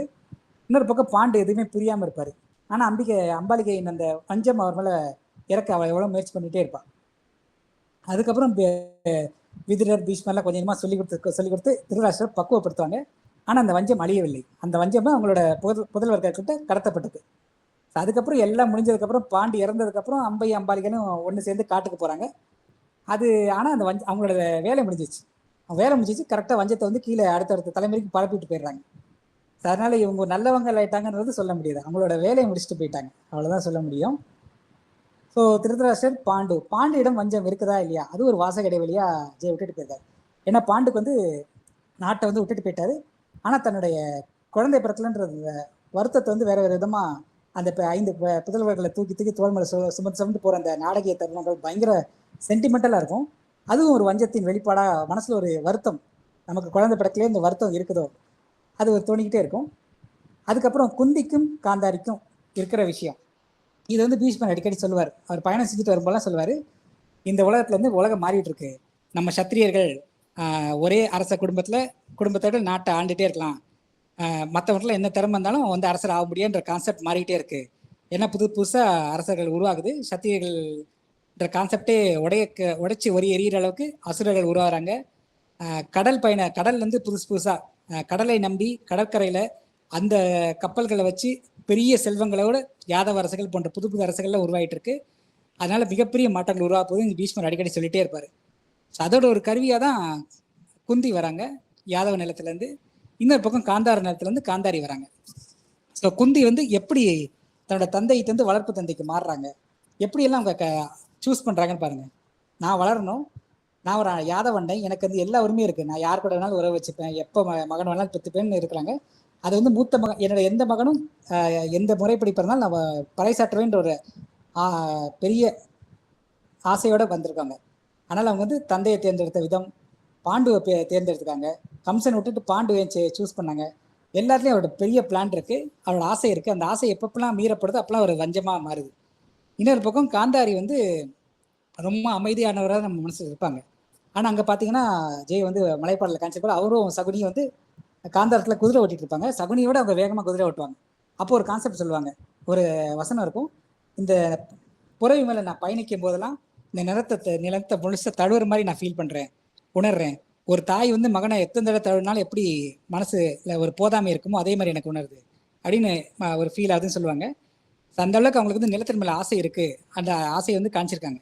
இன்னொரு பக்கம் பாண்டு எதுவுமே புரியாமல் இருப்பார். ஆனால் அம்பாலிகையின் அந்த வஞ்சம் அவர் மேலே இறக்க அவள் எவ்வளோ முயற்சி பண்ணிகிட்டே இருப்பாள். அதுக்கப்புறம் விதுரர் பீஷ்மர்லாம் கொஞ்சமாக சொல்லி கொடுத்து திருதராஷ்டிரர் பக்குவப்படுத்துவாங்க. ஆனால் அந்த வஞ்சம் அழியவில்லை. அந்த வஞ்சம் அவங்களோட புதல்வர்கிட்ட கடத்தப்பட்டது. அதுக்கப்புறம் எல்லாம் முடிஞ்சதுக்கப்புறம் பாண்டி இறந்ததுக்கப்புறம் அம்பை அம்பாலிகளும் ஒன்று சேர்ந்து காட்டுக்கு போகிறாங்க. அது ஆனால் அந்த அவங்களோட வேலை முடிஞ்சிச்சு. கரெக்டாக வஞ்சத்தை வந்து கீழே அடுத்தடுத்த தலைமுறைக்கு பரப்பிட்டு போயிடுறாங்க. அதனால இவங்க நல்லவங்க ஆயிட்டாங்கன்றது சொல்ல முடியாது, அவங்களோட வேலையை முடிச்சுட்டு போயிட்டாங்க, அவ்வளோதான் சொல்ல முடியும். ஸோ திருதராஷ்டிரர் பாண்டியிடம் வஞ்சம் இருக்குதா இல்லையா, அது ஒரு வாசக இடைவெளியா ஜெய விட்டுட்டு போயிருக்காரு. ஏன்னா பாண்டுக்கு வந்து நாட்டை வந்து விட்டுட்டு போயிட்டாரு. ஆனால் தன்னுடைய குழந்தை பிறக்கலன்றது வருத்தத்தை வந்து வேற விதமாக அந்த 5 புதல்வர்களை தூக்கி தோல்மலை சுமந்து போகிற அந்த நாடகிய தருணங்கள் பயங்கர சென்டிமெண்டலாக இருக்கும். அதுவும் ஒரு வஞ்சத்தின் வெளிப்பாடாக மனசில் ஒரு வருத்தம், நமக்கு குழந்தை பிறக்கலே இந்த வருத்தம் இருக்குதோ, அது ஒரு தோணிக்கிட்டே இருக்கும். அதுக்கப்புறம் குந்திக்கும் காந்தாரிக்கும் இருக்கிற விஷயம், இது வந்து பீஷ்மர் அடிக்கடி சொல்லுவார். அவர் பயணம் செஞ்சுட்டு வரும்போதெல்லாம் சொல்லுவார், இந்த உலகத்துல வந்து உலகம் மாறிட்டு இருக்கு, நம்ம சத்திரியர்கள் ஒரே அரச குடும்பத்தோட நாட்டை ஆண்டுகிட்டே இருக்கலாம், மற்றவங்களாம் என்ன திறமை இருந்தாலும் வந்து அரசர் ஆக முடியுன்ற கான்செப்ட் மாறிக்கிட்டே இருக்கு. ஏன்னா புதுசாக அரசர்கள் உருவாகுது, சத்திரியர்கள்ன்ற கான்செப்டே உடைச்சி ஒரு எரியிற அளவுக்கு அசுரர்கள் உருவாகிறாங்க. கடல்லேருந்து புதுசாக கடலை நம்பி கடற்கரையில் அந்த கப்பல்களை வச்சு பெரிய செல்வங்களோட யாதவ அரசுகள் போன்ற புது அரசுகள்லாம் உருவாகிட்டு இருக்கு. அதனால மிகப்பெரிய மாற்றங்கள் உருவாக்குவது பீஷ்மர் அடிக்கடி சொல்லிட்டே இருப்பார். ஸோ அதோட ஒரு கருவியாக தான் குந்தி வராங்க யாதவ நிலத்துலேருந்து. இன்னொரு பக்கம் காந்தார நிலத்துலேருந்து காந்தாரி வராங்க. ஸோ குந்தி வந்து எப்படி தன்னோட தந்தைகிட்டேருந்து வளர்ப்பு தந்தைக்கு மாறுறாங்க, எப்படியெல்லாம் அவங்க சூஸ் பண்ணுறாங்கன்னு பாருங்கள். நான் வளரணும், நான் ஒரு யாதவண்டை, எனக்கு வந்து எல்லா உரிமையும் இருக்குது, நான் யார் கூட வேணாலும் உறவு வச்சுப்பேன், எப்போ மகன் வேணாலும் பெற்றுப்பேன்னு இருக்கிறாங்க. அது வந்து மூத்த மகன், என்னோட எந்த மகனும் எந்த முறைப்படி பிறந்தாலும் நான் பறைசாற்றுவேன்ற ஒரு பெரிய ஆசையோடு வந்திருக்காங்க. ஆனால் அவங்க வந்து தந்தையை தேர்ந்தெடுத்த விதம், பாண்டுவை தேர்ந்தெடுத்துக்காங்க, கம்சன் விட்டுட்டு பாண்டுவை சூஸ் பண்ணாங்க. எல்லாத்துலேயும் அவரோட பெரிய பிளான் இருக்குது, அவரோட ஆசை இருக்குது. அந்த ஆசை எப்பப்பெல்லாம் மீறப்படுது அப்பெல்லாம் ஒரு வஞ்சமாக மாறுது. இன்னொரு பக்கம் காந்தாரி வந்து ரொம்ப அமைதியானவராக நம்ம மனசில் இருப்பாங்க. ஆனால் அங்கே பார்த்தீங்கன்னா ஜெய் வந்து மலைப்பாடலில் காமிச்சிருப்பாரு, அவரும் சகுனியும் வந்து காந்தாரத்தில் குதிரை ஓட்டிட்டு இருப்பாங்க. சகுனியோட அவங்க வேகமாக குதிரை ஓட்டுவாங்க. அப்போ ஒரு கான்செப்ட் சொல்லுவாங்க, ஒரு வசனம் இருக்கும், இந்த புறவி மேலே நான் பயணிக்கும் போதெல்லாம் இந்த நிலத்தை முழுச தழுவுற மாதிரி நான் ஃபீல் பண்ணுறேன், உணர்றேன். ஒரு தாய் வந்து மகனை எத்தனை தடவை தழுவினாலும் எப்படி மனசுல ஒரு போதாமை இருக்குமோ அதே மாதிரி எனக்கு உணருது அப்படின்னு ஒரு ஃபீல் ஆகுதுன்னு சொல்லுவாங்க. அந்த அளவுக்கு அவங்களுக்கு வந்து நிலத்தின் மேலே ஆசை இருக்குது. அந்த ஆசையை வந்து காமிச்சிருக்காங்க.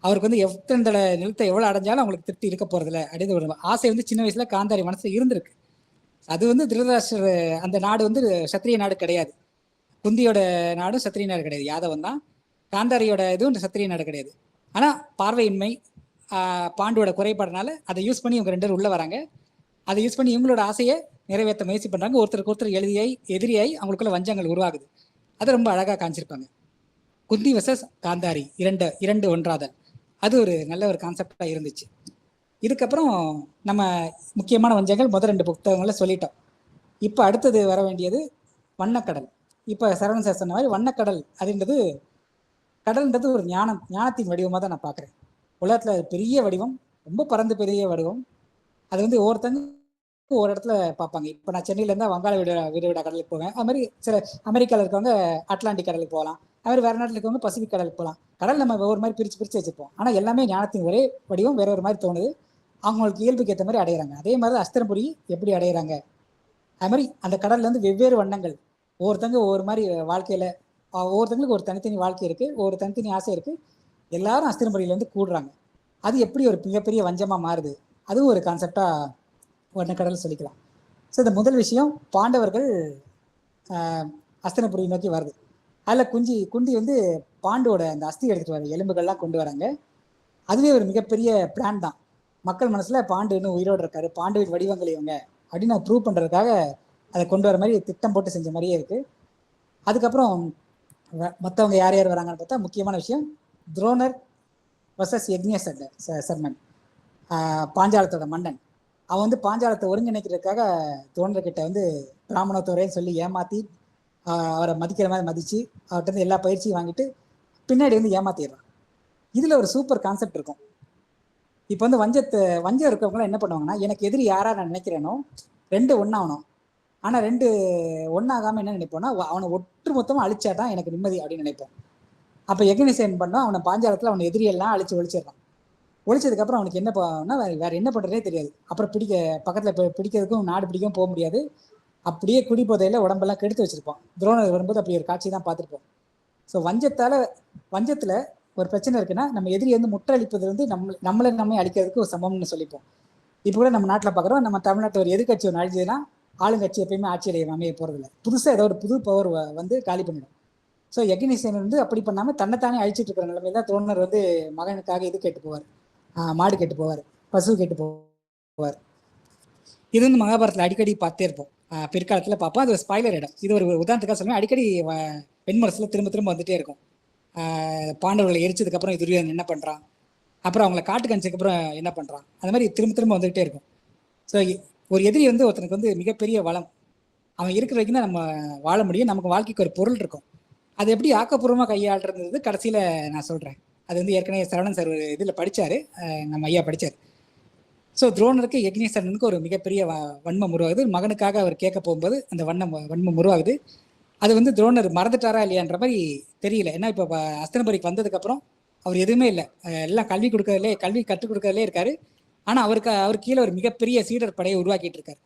அவருக்கு வந்து எத்தனை தடவை நிலத்தை எவ்வளோ அடைஞ்சாலும் அவங்களுக்கு திருப்தி இருக்க போகிறதில்ல அப்படின்னு ஒரு ஆசை வந்து சின்ன வயசுல காந்தாரி மனசில் இருந்திருக்கு. அது வந்து திருதராஷ்டிர அந்த நாடு வந்து சத்திரிய நாடு கிடையாது, குந்தியோட நாடும் சத்திரிய நாடு கிடையாது, யாதவன் தான். காந்தாரியோட இதுவும் சத்திரிய நாடு கிடையாது. ஆனால் பார்வையின்மை, பாண்டுவோட குறைபாடுனால அதை யூஸ் பண்ணி இவங்க 2 பேரும் உள்ளே வராங்க. அதை யூஸ் பண்ணி இவங்களோட ஆசையை நிறைவேற்ற முயற்சி பண்ணுறாங்க. ஒருத்தருக்கு ஒருத்தர் எதிரியாய் அவங்களுக்குள்ள வஞ்சங்கள் உருவாகுது. அதை ரொம்ப அழகாக காமிச்சிருப்பாங்க. குந்தி வர்சஸ் காந்தாரி, இரண்டு ஒன்றாதல், அது ஒரு நல்ல ஒரு கான்செப்டாக இருந்துச்சு. இதுக்கப்புறம் நம்ம முக்கியமான வஞ்சங்கள் முதல் 2 புத்தகங்களை சொல்லிட்டோம். இப்போ அடுத்தது வர வேண்டியது வண்ணக்கடல். இப்போ சரவணன் சார் சொன்ன மாதிரி வண்ணக்கடல் அப்படின்றது, கடல்ன்றது ஒரு ஞானத்தின் வடிவமாக தான் நான் பார்க்குறேன். உலகத்தில் அது பெரிய வடிவம், ரொம்ப பறந்து பெரிய வடிவம். அது வந்து ஒவ்வொருத்தங்க ஒரு இடத்துல பார்ப்பாங்க. இப்போ நான் சென்னையிலேருந்து வங்காள விரிகுடா கடலுக்கு போவேன். அது மாதிரி சில அமெரிக்காவில் இருக்கவங்க அட்லாண்டிக் கடலுக்கு போகலாம். அது மாதிரி வேறு நாட்டில் இருக்கவங்க பசிபிக் கடலுக்கு போகலாம். கடல் நம்ம ஒவ்வொரு மாதிரி பிரித்து வச்சுப்போம். ஆனால் எல்லாமே ஞானத்தின் ஒரே வடிவம், வேற ஒரு மாதிரி தோணுது. அவங்களுக்கு இயல்புக்கு ஏற்ற மாதிரி அடையிறாங்க. அதே மாதிரி அஸ்திரபுரி எப்படி அடையிறாங்க, அது மாதிரி அந்த கடல்ல இருந்து வெவ்வேறு வண்ணங்கள், ஒவ்வொருத்தங்க ஒவ்வொரு மாதிரி வாழ்க்கையில, ஒவ்வொருத்தங்களுக்கு ஒரு தனித்தனி வாழ்க்கை இருக்கு, ஒரு தனித்தனி ஆசை இருக்கு. எல்லாரும் அஸ்திரபுரியில இருந்து கூடுறாங்க. அது எப்படி ஒரு மிகப்பெரிய வஞ்சமா மாறுது, அதுவும் ஒரு கான்செப்டா வண்ணக்கடல் சொல்லிக்கலாம். ஸோ இந்த முதல் விஷயம், பாண்டவர்கள் அஸ்தினபுரியை நோக்கி வருது. அதில் குந்தி வந்து பாண்டுவோட அந்த அஸ்தி எடுத்துட்டு வர எலும்புகள்லாம் கொண்டு வராங்க. அதுவே ஒரு மிகப்பெரிய பிளான் தான். மக்கள் மனசுல பாண்டு இன்னும் உயிரோடு இருக்காரு, பாண்டுவின் வடிவங்கள் இவங்க அப்படின்னு ப்ரூவ் பண்றதுக்காக அதை கொண்டு வர மாதிரி திட்டம் போட்டு செஞ்ச மாதிரியே இருக்கு. அதுக்கப்புறம் மற்றவங்க யார் யார் வராங்கன்னு பார்த்தா, முக்கியமான விஷயம் துரோணர் வர்சஸ் யக்ஞ சர்மன், பாஞ்சாலத்தோட மன்னன். அவன் வந்து பாஞ்சாலத்தை ஒருங்கிணைக்கிறதுக்காக துரோணர்கிட்ட வந்து பிராமணத்தோரேன்னு சொல்லி ஏமாத்தி அவரை மதிக்கிற மாதிரி மதித்து அவர்கிட்ட இருந்து எல்லா பயிற்சியும் வாங்கிட்டு பின்னாடி வந்து ஏமாத்திடுறான். இதில் ஒரு சூப்பர் கான்செப்ட் இருக்கும். இப்போ வந்து வஞ்சம் இருக்கவங்களாம் என்ன பண்ணுவாங்கன்னா, எனக்கு எதிரி யாராக நான் நினைக்கிறேனோ 2 ஒன்றாகணும். ஆனால் 2 ஒன்றாகாமல் என்ன நினைப்போம்னா, அவனை ஒட்டு மொத்தமாக அழிச்சா தான் எனக்கு நிம்மதி அப்படின்னு நினைப்போம். அப்போ யக்ஞசேன் பண்ணோம், அவனை பாஞ்சாலத்தில் அவனை எதிரியெல்லாம் ஒழிச்சிடுறான். ஒழிச்சதுக்கப்புறம் அவனுக்கு என்ன பண்ணா, வேறு என்ன பண்ணுறதே தெரியாது. அப்புறம் பக்கத்தில் பிடிக்கிறதுக்கும் நாடு பிடிக்கவும் போக முடியாது. அப்படியே குடிபோதையில் உடம்பெல்லாம் கெடுத்து வச்சிருப்பான். துரோணர் வரும்போது அப்படி ஒரு காட்சி தான் பார்த்துருப்போம். ஸோ வஞ்சத்தில் ஒரு பிரச்சனை இருக்குன்னா, நம்ம எதிரி வந்து முற்றளிப்பது வந்து நம்மளை அழிக்கிறதுக்கு ஒரு சமம்னு சொல்லிப்போம். இப்போ கூட நம்ம நாட்டில் பார்க்குறோம், நம்ம தமிழ்நாட்டில் ஒரு எதிர்கட்சி ஒன்று அழிஞ்சதுன்னா ஆளுங்கட்சி எப்பயுமே ஆட்சி அமைய போகிறதில்ல, புதுசாக ஏதோ ஒரு புது பவர் வந்து காலி பண்ணிடும். ஸோ யக்ஞசேனன் வந்து அப்படி பண்ணாமல் தன்னைத்தானே அழிச்சிட்டு இருக்கிற நிலைமையில தான் துரோணர் வந்து மகனுக்காக இது கேட்டு போவார், மாடு கேட்டு போவார், பசு கேட்டு போவார். இது வந்து மகாபாரத்தில் அடிக்கடி பார்த்தே இருப்போம், பிற்காலத்தில் பார்ப்போம். அது ஒரு ஸ்பாய்லர் இடம். இது ஒரு உதாரணத்துக்காக சொல்லுவேன், அடிக்கடி வெண்மரசில் திரும்ப வந்துட்டே இருக்கும். பாண்டவர்களை எரிச்சதுக்கப்புறம் துரியோதனன் என்ன பண்ணுறான், அப்புறம் அவங்களை காட்டுக்கு அனுப்பிச்சதுக்கப்புறம் என்ன பண்ணுறான், அந்த மாதிரி திரும்ப வந்துகிட்டே இருக்கும். ஸோ ஒரு எதிரி வந்து ஒருத்தனுக்கு வந்து மிகப்பெரிய வளம். அவன் இருக்கிற வரைக்கும் தான் நம்ம வாழ முடியும், நமக்கு வாழ்க்கைக்கு ஒரு பொருள் இருக்கும். அது எப்படி ஆக்கப்பூர்வமாக கையாளுறது கடைசியில் நான் சொல்கிறேன். அது வந்து ஏற்கனவே சரவணன் சார் ஒரு இதில் படித்தார், நம்ம ஐயா படித்தார். ஸோ துரோணருக்கு யக்ஞசேனனுக்கு ஒரு மிகப்பெரிய வன்மம் உருவாகுது. மகனுக்காக அவர் கேட்க போகும்போது அந்த வன்மம் உருவாகுது. அது வந்து துரோணர் மறந்துட்டாரா இல்லையான்ற மாதிரி தெரியல. ஏன்னா இப்போ அஸ்தினபுரிக்கு வந்ததுக்கப்புறம் அவர் எதுவுமே இல்லை, எல்லாம் கல்வி கற்றுக் கொடுக்கறதுலே இருக்காரு. ஆனால் அவர் கீழே ஒரு மிகப்பெரிய சீடர் படையை உருவாக்கிட்டு இருக்காரு.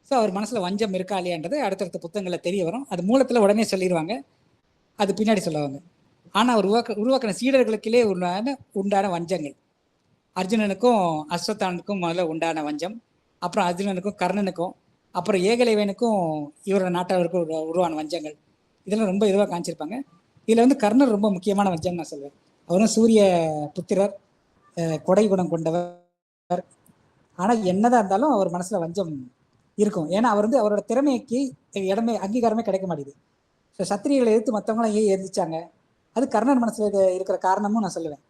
ஸோ அவர் மனசில் வஞ்சம் இருக்கா இல்லையான்றது அடுத்தடுத்த புத்தகங்களில் தெரிய வரும். அது மூலத்தில் உடனே சொல்லிடுவாங்க, அது பின்னாடி சொல்லுவாங்க. ஆனால் அவர் உருவாக்கின சீடர்களுக்குள்ளே உண்டான வஞ்சங்கள், அர்ஜுனனுக்கும் அஸ்வத்தானுக்கும் முதல்ல உண்டான வஞ்சம், அப்புறம் அர்ஜுனனுக்கும் கர்ணனுக்கும், அப்புறம் ஏகலைவனுக்கும் இவரோட நாட்டவருக்கும் உருவான வஞ்சங்கள், இதெல்லாம் ரொம்ப இதுவாக காமிச்சிருப்பாங்க. இதுல வந்து கர்ணர் ரொம்ப முக்கியமான வஞ்சம் நான் சொல்வேன். அவரும் சூரிய புத்திரர், கொடை குணம் கொண்டவர். ஆனா என்னதான் இருந்தாலும் அவர் மனசுல வஞ்சம் இருக்கும். ஏன்னா அவர் வந்து அவரோட திறமைக்கு இடமே அங்கீகாரமே கிடைக்க மாட்டேங்குது. ஸோ சத்திரியர்களை எதிர்த்து மற்றவங்களாம் ஏன் எதிர்த்தாங்க, அது கர்ணன் மனசுல இருக்கிற காரணமும் நான் சொல்லுவேன்.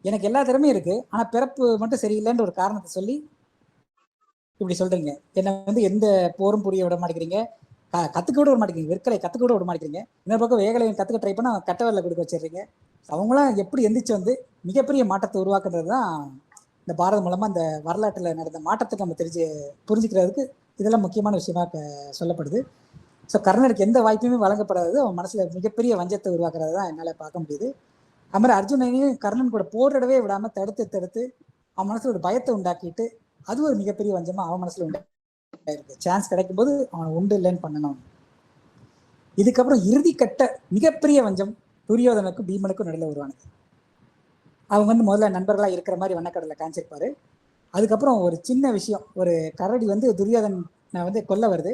எனக்கு எல்லா திறமையும் இருக்கு, ஆனா பிறப்பு மட்டும் சரியில்லைன்ற ஒரு காரணத்தை சொல்லி இப்படி சொல்றீங்க. என்னை வந்து எந்த போரும் புரிய விட மாட்டேங்கிறீங்க, கத்துக்க விட விட மாட்டேங்கிறீங்க, விற்கலை கத்துக்க விட விட மாட்டேங்கிறீங்க. இன்னொரு பக்கம் வேகலை கத்துக்க ட்ரை பண்ணா கட்டவரில் கொடுக்க வச்சிடுறீங்க. அவங்களாம் எப்படி எந்திரிச்சு வந்து மிகப்பெரிய மாற்றத்தை உருவாக்குறது தான் இந்த பாரதம் மூலமா இந்த வரலாற்றுல நடந்த மாற்றத்தை நம்ம புரிஞ்சுக்கிறதுக்கு இதெல்லாம் முக்கியமான விஷயமா சொல்லப்படுது. ஸோ கர்ணனுக்கு எந்த வாய்ப்புமே வழங்கப்படாதது அவன் மனசுல மிகப்பெரிய வஞ்சத்தை உருவாக்குறது தான் என்னால் பார்க்க முடியுது. அது மாதிரி அர்ஜுனையும் கர்ணன் கூட போரிடவே விடாம தடுத்து அவன் மனசுல ஒரு பயத்தை உண்டாக்கிட்டு அது ஒரு மிகப்பெரிய வஞ்சமா அவன் மனசுல உண்டாயிருக்கு. சான்ஸ் கிடைக்கும் போது அவன் உண்டு இல்லைன்னு பண்ணணும். இதுக்கப்புறம் இறுதி கட்ட மிகப்பெரிய வஞ்சம் துரியோதனுக்கும் பீமனுக்கும் நடுவில் உருவானது. அவங்க வந்து முதல்ல நண்பர்களா இருக்கிற மாதிரி வண்ணக்கடலை காமிச்சிருப்பாரு. அதுக்கப்புறம் ஒரு சின்ன விஷயம், ஒரு கரடி வந்து துரியோதனை வந்து கொல்ல வருது.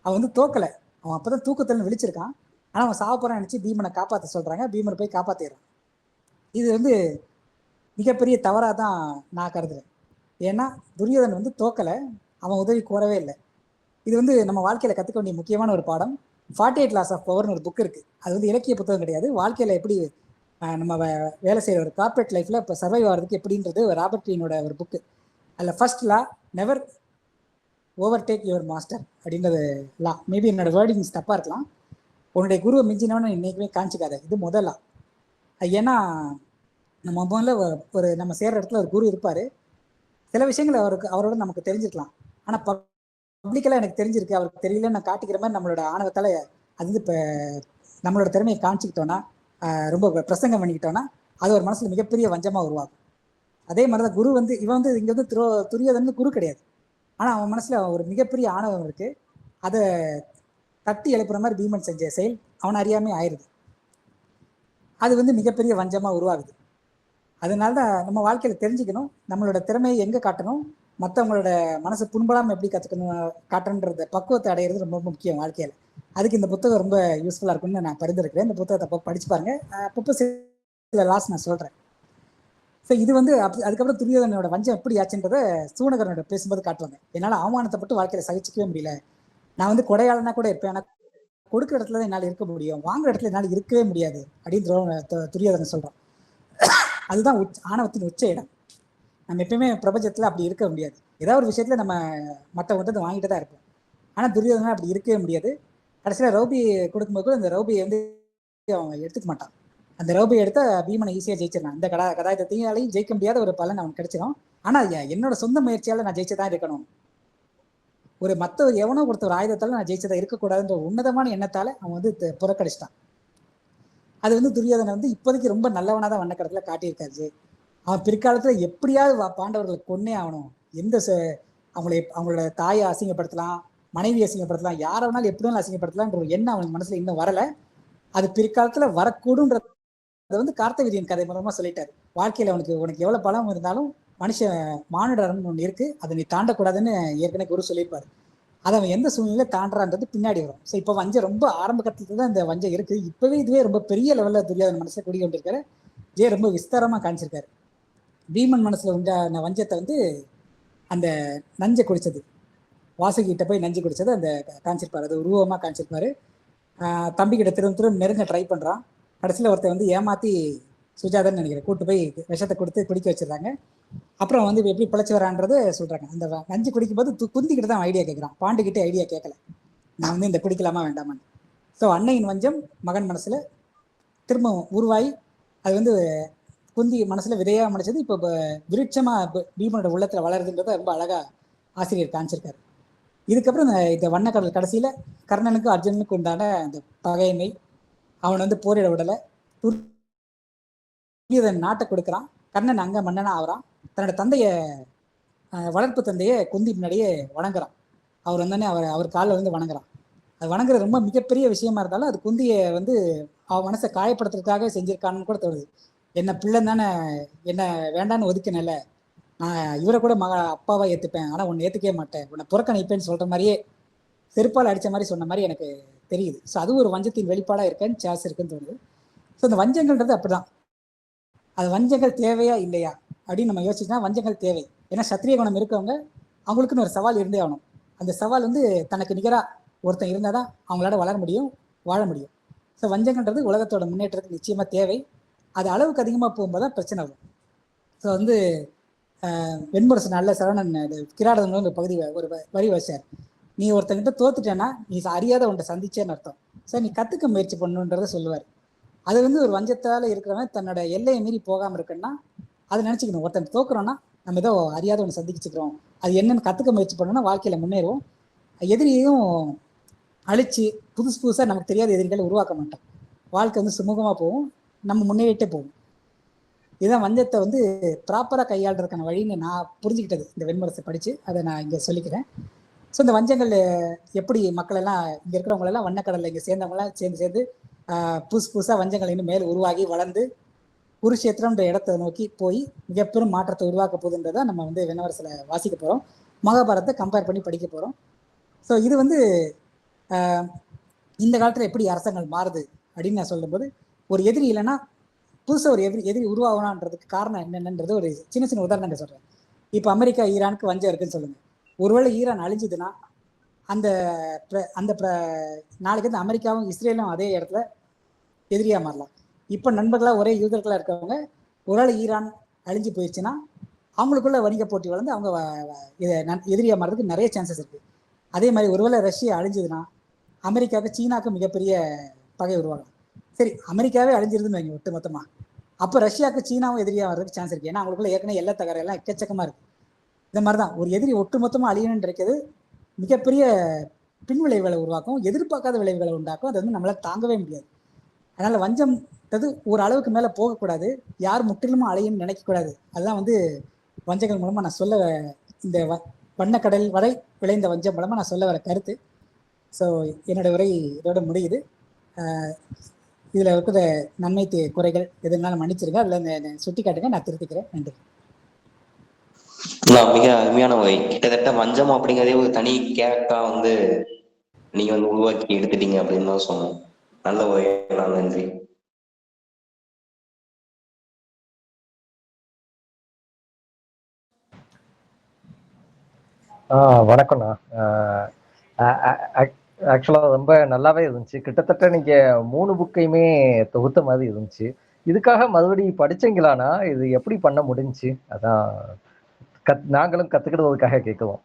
அவன் வந்து தோக்கலை, அவன் அப்பதான் தூக்கத்தில் விழிச்சிருக்கான். ஆனா அவன் சாப்பிட்றான்னு நினைச்சு பீமனை காப்பாற்ற சொல்றாங்க. பீமனை போய் காப்பாத்திடுறான். இது வந்து மிகப்பெரிய தவறாக தான் நான் கருதுறேன். ஏன்னா துரியோதன் வந்து தோக்கலை, அவன் உதவி கோரவே இல்லை. இது வந்து நம்ம வாழ்க்கையில கற்றுக்க வேண்டிய முக்கியமான ஒரு பாடம். 48 லாஸ் ஆஃப் பவர்னு ஒரு புக் இருக்கு. அது வந்து இலக்கிய புத்தகம் கிடையாது, வாழ்க்கையில எப்படி நம்ம வேலை செய்யற ஒரு கார்பரேட் லைஃப்ல இப்போ சர்வைவ் ஆகிறதுக்கு எப்படின்றது ராபர்ட் கிரீனோட ஒரு புக்கு. அதில் first law, never overtake your master அப்படின்றது லா. மேபி என்னோட வேர்டிங்ஸ் தப்பாக இருக்கலாம். உன்னுடைய குருவை மிஞ்சினவனு இன்னைக்குமே காமிச்சிக்காத, இது முதலா. ஏன்னா நம்ம முதல்ல ஒரு நம்ம சேர்ற இடத்துல ஒரு குரு இருப்பார். சில விஷயங்கள் அவரோட நமக்கு தெரிஞ்சிருக்கலாம், ஆனால் பப்ளிக்கெல்லாம் எனக்கு தெரிஞ்சிருக்கு அவருக்கு தெரியலன்னு நான் காட்டிக்கிற மாதிரி நம்மளோட ஆணவத்தால் அது வந்து இப்போ நம்மளோட திறமையை காமிச்சிக்கிட்டோன்னா, ரொம்ப பிரசங்கம் பண்ணிக்கிட்டோன்னா அது ஒரு மனசில் மிகப்பெரிய வஞ்சமாக உருவாகும். அதே மாதிரி தான் குரு வந்து இவன் வந்து இங்கே வந்து துரியோதனன் குரு கிடையாது, ஆனால் அவன் மனசில் ஒரு மிகப்பெரிய ஆணவம் இருக்குது. அதை தட்டி எழுப்புற மாதிரி பீமன் செஞ்ச செயல் அவனை அறியாமே ஆயிடுது. அது வந்து மிகப்பெரிய வஞ்சமாக உருவாகுது. அதனால தான் நம்ம வாழ்க்கையில் தெரிஞ்சுக்கணும், நம்மளோட திறமையை எங்கே காட்டணும், மற்றவங்களோட மனசு புண்படாமல் எப்படி காட்டணுன்றத பக்குவத்தை அடையிறது ரொம்ப ரொம்ப முக்கியம் வாழ்க்கையில். அதுக்கு இந்த புத்தகம் ரொம்ப யூஸ்ஃபுல்லாக இருக்கும்னு நான் பரிந்துரைக்கிறேன். இந்த புத்தகத்தை அப்போ படிச்சு பாருங்க. அப்பப்போ சில லாஸ் நான் சொல்கிறேன். ஸோ இது வந்து அதுக்கப்புறம் துரியோதனோட வஞ்சம் எப்படி ஆச்சுன்றதை சூனகரனோட பேசும்போது காட்டுவாங்க. என்னால் அவமானத்தைப்பட்டு வாழ்க்கையில் சகிச்சிக்கவே முடியல, நான் வந்து கொடையாளனா கூட இருப்பேன், ஆனால் கொடுக்குற இடத்துல தான் என்னால் இருக்க முடியும், வாங்குற இடத்துல என்னால் இருக்கவே முடியாது அப்படின்னு துரியோதனன் சொல்கிறான். அதுதான் ஆணவத்தின் உச்ச இடம். நம்ம எப்பயுமே பிரபஞ்சத்தில் அப்படி இருக்க முடியாது. ஏதாவது ஒரு விஷயத்தில் நம்ம மற்றவங்க வந்து வாங்கிட்டு தான் இருப்போம். ஆனால் துரியோதனன் அப்படி இருக்கவே முடியாது. கடைசியில் ரௌபி கொடுக்கும்போது கூட அந்த ரௌபியை வந்து அவன் எடுத்துக்க மாட்டான். அந்த ரௌபியை எடுத்தா பீமனை ஈஸியாக ஜெயிச்சிடலாம். அந்த கதாயுதத்தையும் ஜெயிக்க முடியாத ஒரு பலன் அவன் கிடைச்சிடும். ஆனால் என்னோட சொந்த முயற்சியால் நான் ஜெயிச்சதான் இருக்கணும், ஒரு மற்ற எவனோ கொடுத்த ஒரு ஆயுதத்தால் நான் ஜெயிச்சதா இருக்கக்கூடாதுன்ற உன்னதமான எண்ணத்தால் அவன் வந்து புறக்கணிச்சிட்டான். அது வந்து துரியோதனை வந்து இப்போதைக்கு ரொம்ப நல்லவனாக தான் வண்ணக்கடத்தில் காட்டியிருக்காரு. அவன் பிற்காலத்தில் எப்படியாவது பாண்டவர்களை கொன்னே ஆகணும், அவங்களோட தாயை அசிங்கப்படுத்தலாம், மனைவி அசிங்கப்படுத்தலாம், யாரை வேணாலும் எப்படி வேணாலும் அசிங்கப்படுத்தலான்ற ஒரு எண்ணம் அவனுக்கு மனசுல இன்னும் வரலை. அது பிற்காலத்தில் வரக்கூடுன்றத வந்து கார்த்தவீரியன் கதை மூலமா சொல்லிட்டாரு. வாழ்க்கையில் உனக்கு எவ்வளோ பலம் இருந்தாலும் மனுஷன் மானுடர்னு ஒன்று இருக்கு, அதை நீ தாண்டக்கூடாதுன்னு ஏற்கனவே குரு சொல்லியிருப்பாரு. அதை அவன் எந்த சூழ்நிலையில தாண்டான்றது பின்னாடி வரும். ஸோ இப்போ வஞ்சம் ரொம்ப ஆரம்ப கட்டத்துல தான் இந்த வஞ்சம் இருக்கு. இப்பவே இதுவே ரொம்ப பெரிய லெவலில் துரியோதன மனசில் குடிக்கொண்டிருக்காரு. ரொம்ப விஸ்தாரமாக காமிச்சிருக்காரு. பீமன் மனசுல உண்டான வஞ்சத்தை வந்து அந்த நஞ்சை குடிச்சது, வாசுகிட்ட போய் நஞ்சு குடிச்சது அந்த காமிச்சிருப்பாரு. அது உருவமாக காமிச்சிருப்பாரு. தம்பிக்கிட்ட திரும்ப நெருங்க ட்ரை பண்ணுறான். கடைசியில் ஒருத்தர் வந்து ஏமாற்றி சுஜாதன்னு நினைக்கிறேன் கூட்டு போய் விஷத்தை கொடுத்து குடிக்க வச்சிடறாங்க. அப்புறம் வந்து எப்படி பிழைச்சி வரான்றது சொல்கிறாங்க. அந்த நஞ்சு குடிக்கும்போது குந்திக்கிட்டு தான் ஐடியா கேட்குறான், பாண்டுக்கிட்டே ஐடியா கேட்கல, நான் வந்து இந்த குடிக்கலாமா வேண்டாமான்னு. ஸோ அன்னையின் வஞ்சம் மகன் மனசில் திரும்ப உருவாகி அது வந்து குந்தி மனசில் விதையாக முடிச்சது இப்போ விருட்சமாக பீமனோட உள்ளத்தில் வளருதுன்றதை ரொம்ப அழகாக ஆசிரியர் காமிச்சிருக்காரு. இதுக்கப்புறம் இந்த வண்ணக்கடல் கடைசியில் கர்ணனுக்கும் அர்ஜுனனுக்கும் உண்டான அந்த பகைமை, அவனை வந்து போரிட விடலை, துரியோதனன் நாட்டை கொடுக்குறான், கர்ணன் அங்கே மன்னனா ஆகிறான், தன்னோட தந்தையை வளர்ப்பு தந்தையை குந்தி முன்னாடியே வணங்குறான். அவர் வந்தோடனே அவர் காலில் வந்து வணங்குறான். அது வணங்குறது ரொம்ப மிகப்பெரிய விஷயமா இருந்தாலும் அது குந்தியை வந்து அவன் மனசை காயப்படுத்துறதுக்காக செஞ்சிருக்கான்னு கூட தோணுது. என்ன பிள்ளை தானே, என்ன வேண்டான்னு ஒதுக்கினல, நான் இவரை கூட அப்பாவா ஏற்றுப்பேன், ஆனால் உன்னை ஏற்றுக்கவே மாட்டேன், உன்னை புறக்கணிப்பேன்னு சொல்கிற மாதிரியே செருப்பால் அடித்த மாதிரி சொன்ன மாதிரி எனக்கு தெரியுது. ஸோ அது ஒரு வஞ்சத்தின் வெளிப்பாடாக இருக்கேன்னு சாஸ் இருக்குன்னு தோணுது. ஸோ இந்த வஞ்சங்கள்ன்றது அப்படிதான். அது வஞ்சங்கள் தேவையா இல்லையா அப்படின்னு நம்ம யோசிச்சுன்னா வஞ்சங்கள் தேவை. ஏன்னா சத்திரிய குணம் இருக்கவங்க அவங்களுக்குன்னு ஒரு சவால் இருந்தே ஆகணும். அந்த சவால் வந்து தனக்கு நிகராக ஒருத்தன் இருந்தால் தான் அவங்களால வளர முடியும், வாழ முடியும். ஸோ வஞ்சகன்றது உலகத்தோட முன்னேற்றத்துக்கு நிச்சயமாக தேவை. அது அளவுக்கு அதிகமாக போகும்போது தான் பிரச்சனை வரும். ஸோ வந்து வெண்முரசு நல்ல சரவணன் கிராடதன் ஒரு பகுதி ஒரு வரி வச்சார். நீ ஒருத்தங்கிட்ட தோத்துட்டேன்னா நீ அறியாத ஒன்றை சந்திச்சேன்னு அர்த்தம். ஸோ நீ கற்றுக்க முயற்சி பண்ணுன்றதை சொல்லுவார். அது வந்து ஒரு வஞ்சத்தால் இருக்கிறவன் தன்னோட எல்லையை மீறி போகாமல் இருக்குன்னா அதை நினச்சிக்கணும். ஒருத்தன் தோக்குறோன்னா நம்ம ஏதோ அறியாத ஒன்று சந்திச்சுக்கிறோம், அது என்னன்னு கற்றுக்க முயற்சி பண்ணோன்னா வாழ்க்கையில் முன்னேறுவோம். எதிரியையும் அழிச்சு புதுசாக நமக்கு தெரியாத எதிரிகளை உருவாக்க மாட்டோம். வாழ்க்கை வந்து சுமூகமாக போகும், நம்ம முன்னேறிட்டே போகும். இதுதான் வஞ்சத்தை வந்து ப்ராப்பராக கையாளுறதுக்கான வழின்னு நான் புரிஞ்சுக்கிட்டது இந்த வெண்முரசை படித்து. அதை நான் இங்கே சொல்லிக்கிறேன். ஸோ இந்த வஞ்சங்கள் எப்படி மக்களெல்லாம் இங்கே இருக்கிறவங்களெல்லாம் வண்ணக்கடலில் இங்கே சேர்ந்தவங்களாம் சேர்ந்து புதுசாக வஞ்சங்கள் இன்னும் மேலே உருவாகி வளர்ந்து குருஷேத்திரம்ன்ற இடத்தை நோக்கி போய் மிகப்பெரும் மாற்றத்தை உருவாக்க போகுதுன்றதை நம்ம வந்து வெண்முரசில் வாசிக்க போகிறோம். மகாபாரதத்தை கம்பேர் பண்ணி படிக்க போகிறோம். ஸோ இது வந்து இந்த காலத்தில் எப்படி அரசாங்கம் மாறுது அப்படின்னு நான் சொல்லும்போது, ஒரு எதிரி இல்லைன்னா புதுசாக ஒரு எதிரி உருவாகணுன்றதுக்கு காரணம் என்னென்னன்றது ஒரு சின்ன சின்ன உதாரணங்கள் சொல்கிறேன். இப்போ அமெரிக்கா ஈரானுக்கு வஞ்சம் இருக்குன்னு சொல்லுங்கள். ஒருவேளை ஈரான் அழிஞ்சுதுன்னா அந்த நாளைக்கு வந்து அமெரிக்காவும் இஸ்ரேலும் அதே இடத்துல எதிரியாக மாறலாம். இப்போ நண்பர்களாக ஒரே யூதர்களாக இருக்கவங்க ஒருவேளை ஈரான் அழிஞ்சு போயிடுச்சுன்னா அவங்களுக்குள்ள வணிக போட்டி வளர்ந்து அவங்க எதிரியாக மாறதுக்கு நிறைய சான்சஸ் இருக்குது. அதே மாதிரி ஒருவேளை ரஷ்யா அழிஞ்சதுன்னா அமெரிக்காவுக்கு சீனாவுக்கு மிகப்பெரிய பகை உருவாகலாம். சரி, அமெரிக்காவே அழிஞ்சிருதுன்னு வைங்க ஒட்டு மொத்தமாக, அப்போ ரஷ்யாவுக்கு சீனாவும் எதிரியாக வர்றதுக்கு சான்ஸ் இருக்குது. ஏன்னா அவங்களுக்குள்ள ஏற்கனவே எல்லா தகரெல்லாம் எக்கச்சக்கமாக இருக்குது. இந்த மாதிரி தான் ஒரு எதிரி ஒட்டு மொத்தமாக அழியணும்னு இருக்கிறது மிகப்பெரிய பின்விளைவுகளை உருவாக்கும், எதிர்பார்க்காத விளைவுகளை உண்டாக்கும். அது வந்து நம்மளால் தாங்கவே முடியாது. அதனால் வஞ்சம்ன்றது ஒரு அளவுக்கு மேலே போகக்கூடாது, யார் முற்றிலுமா அழியும்னு நினைக்கக்கூடாது. அதுதான் வந்து வஞ்சங்கள் மூலமாக நான் சொல்ல இந்த வண்ணக்கடல் வரை விளைந்த வஞ்சம் மூலமாக நான் சொல்ல வர கருத்து. ஸோ என்னோடய உரை இதோட முடியுது. இதில் இருக்கிற நன்மை குறைகள் எதுனாலும் மன்னிச்சிருங்க, அதில் சுட்டி காட்டுங்க, நான் திருத்திக்கிறேன். நன்றி. மிக அருமையான உரை. கிட்டத்தட்ட வஞ்சம் அப்படிங்கிறதே ஒரு தனி கேரக்டரா வந்து நீங்க வந்து உருவாக்கி எடுத்துட்டீங்க அப்படின்னு தான் சொன்னோம். நல்ல உரை, நன்றி. வணக்கம்ண்ணா. ஆக்சுவலாக ரொம்ப நல்லாவே இருந்துச்சு. கிட்டத்தட்ட நீங்கள் 3 புக்கையுமே தொகுத்த மாதிரி இருந்துச்சு. இதுக்காக மறுபடியும் படிச்சீங்களாண்ணா? இது எப்படி பண்ண முடிஞ்சுச்சு? அதான் நாங்களும் கற்றுக்கிடுவதற்காக கேட்குவோம்.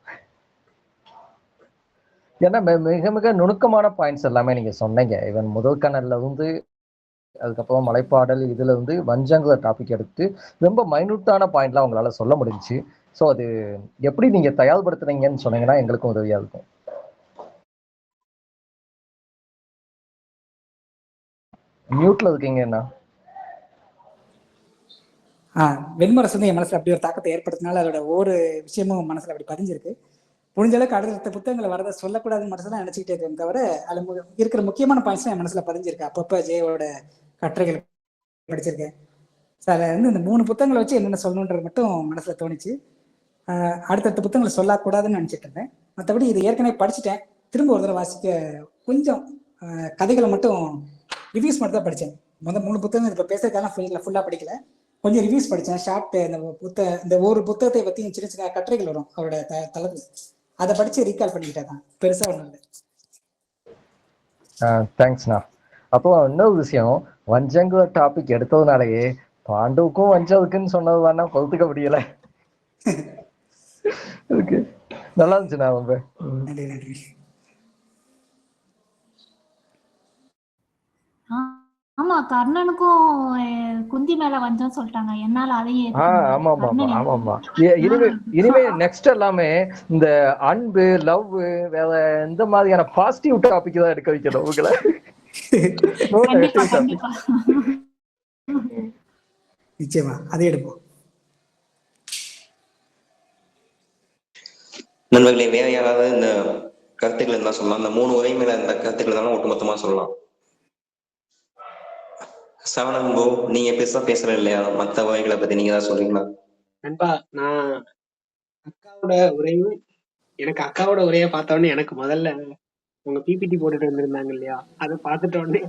ஏன்னா மிக மிக நுணுக்கமான பாயிண்ட்ஸ் எல்லாமே நீங்கள் சொன்னீங்க. ஈவன் முதல் கணல்ல இருந்து அதுக்கப்புறம் மலைப்பாடல் இதுல இருந்து வஞ்சங்கிற டாபிக் எடுத்து ரொம்ப மைனூட்டான பாயிண்ட்லாம் உங்களால சொல்ல முடிஞ்சுச்சு. ஸோ அது எப்படி நீங்க தயார்படுத்துனீங்கன்னு சொன்னீங்கன்னா எங்களுக்கும் உதவியா இருக்கும். மியூட்ல இருக்கீங்கண்ணா. வெண்முரசு வந்து என் மனசுல அப்படி ஒரு தாக்கத்தை ஏற்படுத்தினால அதோட ஒவ்வொரு விஷயமும் மனசுல அப்படி பதிஞ்சிருக்கு. முடிஞ்ச அளவுக்கு அடுத்த புத்தகங்களை வரதை சொல்லக்கூடாதுன்னு மனசு தான் நினைச்சுக்கிட்டே இருக்கேன் தவிர அதில் இருக்கிற முக்கியமான பாயிண்ட்ஸ் என் மனசுல பதிஞ்சிருக்கு. அப்பப்போ ஜெயோட கட்டுரைகள் படிச்சிருக்கேன். ஸோ அதில் வந்து இந்த 3 புத்தகங்களை வச்சு என்னென்ன சொல்லணுன்றது மட்டும் மனசுல தோணுச்சு. அடுத்தடுத்த புத்தகங்களை சொல்லக்கூடாதுன்னு நினச்சிட்டு இருந்தேன். மற்றபடி இது ஏற்கனவே படிச்சுட்டேன். திரும்ப ஒரு தடவை வாசிக்க கொஞ்சம் கதைகளை மட்டும் ரிவ்யூஸ் மட்டும் தான் படித்தேன். 3 புத்தகம் இப்போ பேசுறதுக்காக ஃபுல்லாக படிக்கல, கொஞ்சம் ரிவ்யூஸ் படித்தேன். ஷார்ட் இந்த ஒரு புத்தகத்தை பற்றி சின்ன சின்ன கட்டுரைகள் வரும் அவரோட தளத்தில், அதை படித்து ரீகால் பண்ணிக்கிட்டே தான், பெருசாக ஒன்றும் இல்லை. தேங்க்ஸ்ண்ணா. அப்போ இன்னொரு விஷயம், வஞ்சங்கிற டாபிக் எடுத்ததுனாலேயே பாண்டுவுக்கும் வஞ்சம் இருக்குன்னு சொன்னது தானே பொறுத்துக்க முடியல. ஓகே, நல்லா இருந்துச்சுண்ணா. ரொம்ப நன்றி. ஆமா, கர்ணனுக்கும் குந்தி மேல வஞ்சம் சொல்லிட்டாங்க. என்னால அதையும் ஆமாமா. இனிமே நெக்ஸ்ட் எல்லாமே இந்த அன்பு, லவ், வேற இந்த மாதிரியான பாசிட்டிவ் டாபிக் தான் எடுக்க வைக்கணும் உங்களை. நிச்சயமா அதை எடுப்போம். நண்பர்களே, வேற யாராவது இந்த கருத்துக்கள் இருந்தா சொல்லலாம். இந்த 3 உரை மேல இந்த கருத்துக்கள் இருந்தாலும் ஒட்டுமொத்தமா சொல்லலாம். சவணம்போ, நீங்க பேசுற இல்லையா? மத்த உரைகளை பத்தி நீங்க தான் சொல்றீங்களா? நண்பா, நான் அக்காவோட உரையை பார்த்த உடனே எனக்கு முதல்ல உங்க பிபிடி போட்டுட்டு வந்திருந்தாங்க இல்லையா, அதை பார்த்துட்ட உடனே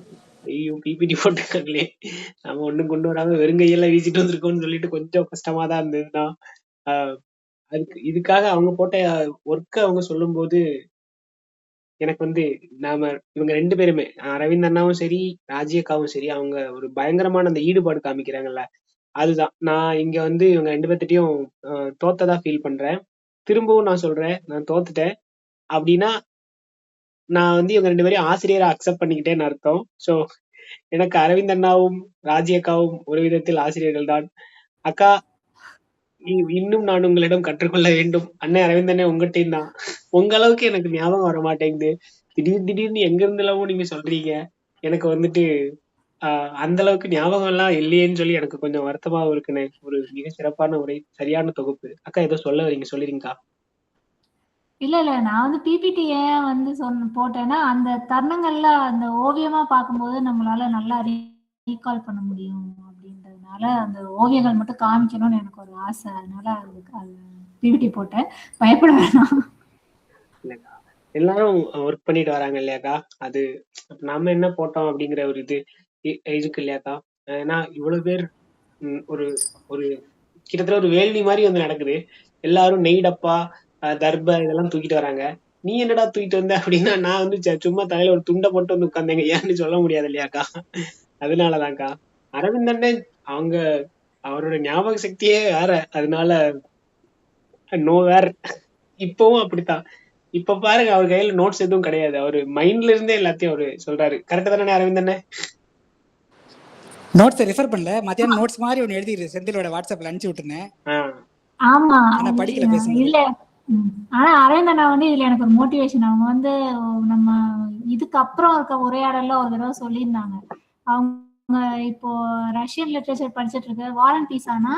ஐயோ பிபிடி போட்டுருக்காங்களே, நம்ம ஒண்ணும் கொண்டு வராம வெறுங்கையெல்லாம் வீசிட்டு வந்திருக்கோம்னு சொல்லிட்டு கொஞ்சம் கஷ்டமா தான் இருந்ததுதான். இதுக்காக அவங்க போட்ட ஒர்க்க அவங்க சொல்லும்போது எனக்கு வந்து இவங்க 2 பேருமே அரவிந்த் அண்ணாவும் சரி, ராஜி அக்காவும் சரி, அவங்க ஒரு பயங்கரமான அந்த ஈடுபாடு காமிக்கிறாங்கல்ல, அதுதான். நான் இங்க வந்து இவங்க 2 பேர்த்திட்டயும் தோத்ததா ஃபீல் பண்றேன். திரும்பவும் நான் சொல்றேன், நான் தோத்துட்டேன். அப்படின்னா நான் வந்து இவங்க 2 பேரையும் ஆசிரியரா அக்செப்ட் பண்ணிக்கிட்டேன்னு அர்த்தம். ஸோ எனக்கு அரவிந்த் அண்ணாவும் ராஜி அக்காவும் ஒரு விதத்தில் ஆசிரியர்கள் தான். அக்கா, இன்னும் நான் உங்களிடம் கற்றுக்கொள்ள வேண்டும். அண்ணே அரவிந்த் அண்ணே, உங்கள்கிட்டயும் தான். உங்க அளவுக்கு எனக்கு ஞாபகம் வர மாட்டேங்குது. திடீர்னு எங்க இருந்தெல்லாமோ நீங்க சொல்றீங்க. எனக்கு வந்துட்டு அந்த அளவுக்கு ஞாபகம் எல்லாம் இல்லையேன்னு சொல்லி எனக்கு கொஞ்சம் வருத்தமாவும் இருக்குண்ணே. ஒரு மிக சிறப்பான உரை, சரியான தொகுப்பு. அக்கா ஏதோ சொல்ல வரீங்க, சொல்லிருங்கக்கா. இல்ல நான் வந்து பிபிடி ஏன் வந்து போட்டேன்னா, அந்த தருணங்கள்ல அந்த ஓவியமா பார்க்கும்போது நம்மளால நல்லா ரீகால் பண்ண முடியும் அப்படின்றதுனால அந்த ஓவியங்கள் மட்டும் காமிக்கணும்னு எனக்கு ஒரு ஆசை. அதனால அது பிபிடி போட்டேன். பயப்பட வேணாம். இல்லக்கா, எல்லாரும் ஒர்க் பண்ணிட்டு வராங்க இல்லையாக்கா, அது நம்ம என்ன போட்டோம் அப்படிங்கிற ஒரு இது இருக்கு இல்லையாக்கா. ஏன்னா இவ்வளவு பேர் ஒரு ஒரு கிட்டத்தட்ட ஒரு வேள்வி மாதிரி வந்து நடக்குது. எல்லாரும் நெய்டப்பா, தர்ப இதெல்லாம் தூக்கிட்டு வராங்க. நீ என்னடா தூக்கிட்டு வந்த அப்படின்னா, நான் வந்து சும்மா தலையில ஒரு துண்டை போட்டு வந்து உட்காந்தேங்க, ஏன்னு சொல்ல முடியாது இல்லையாக்கா. அதனாலதான்க்கா. அரவிந்தண்ணே அவரோட ஞாபக சக்தியே வேற, அதனால நோ வேற. இப்பவும் அப்படித்தான். இப்ப பாருங்க, அவர் கையில நோட்ஸ் எதுவும் கிடையாது. அவரு மைண்ட்ல இருந்தே எல்லாத்தையும் அவரு சொல்றாரு. கரெக்டா தானே அரவிந்தண்ணே? நோட்ஸ் ரெஃபர் பண்ணல, மத்தியானம் நோட்ஸ் மாதிரி ஒன்னு எழுதி செந்திலோட வாட்ஸ்அப்ல அனுப்பிச்சு விட்டுனேன். ஆமா, ஆனா படிக்கல பேசுனது இல்ல. ஆனா அரவிந்த் அண்ணா வந்து இதுல எனக்கு ஒரு மோட்டிவேஷன். அவங்க வந்து நம்ம இதுக்கு அப்புறம் இருக்க உரையாடல்ல ஒரு தடவை சொல்லியிருந்தாங்க. அவங்க இப்போ ரஷ்யன் லிட்ரேச்சர் படிச்சுட்டு இருக்க வாரன் பீஸானா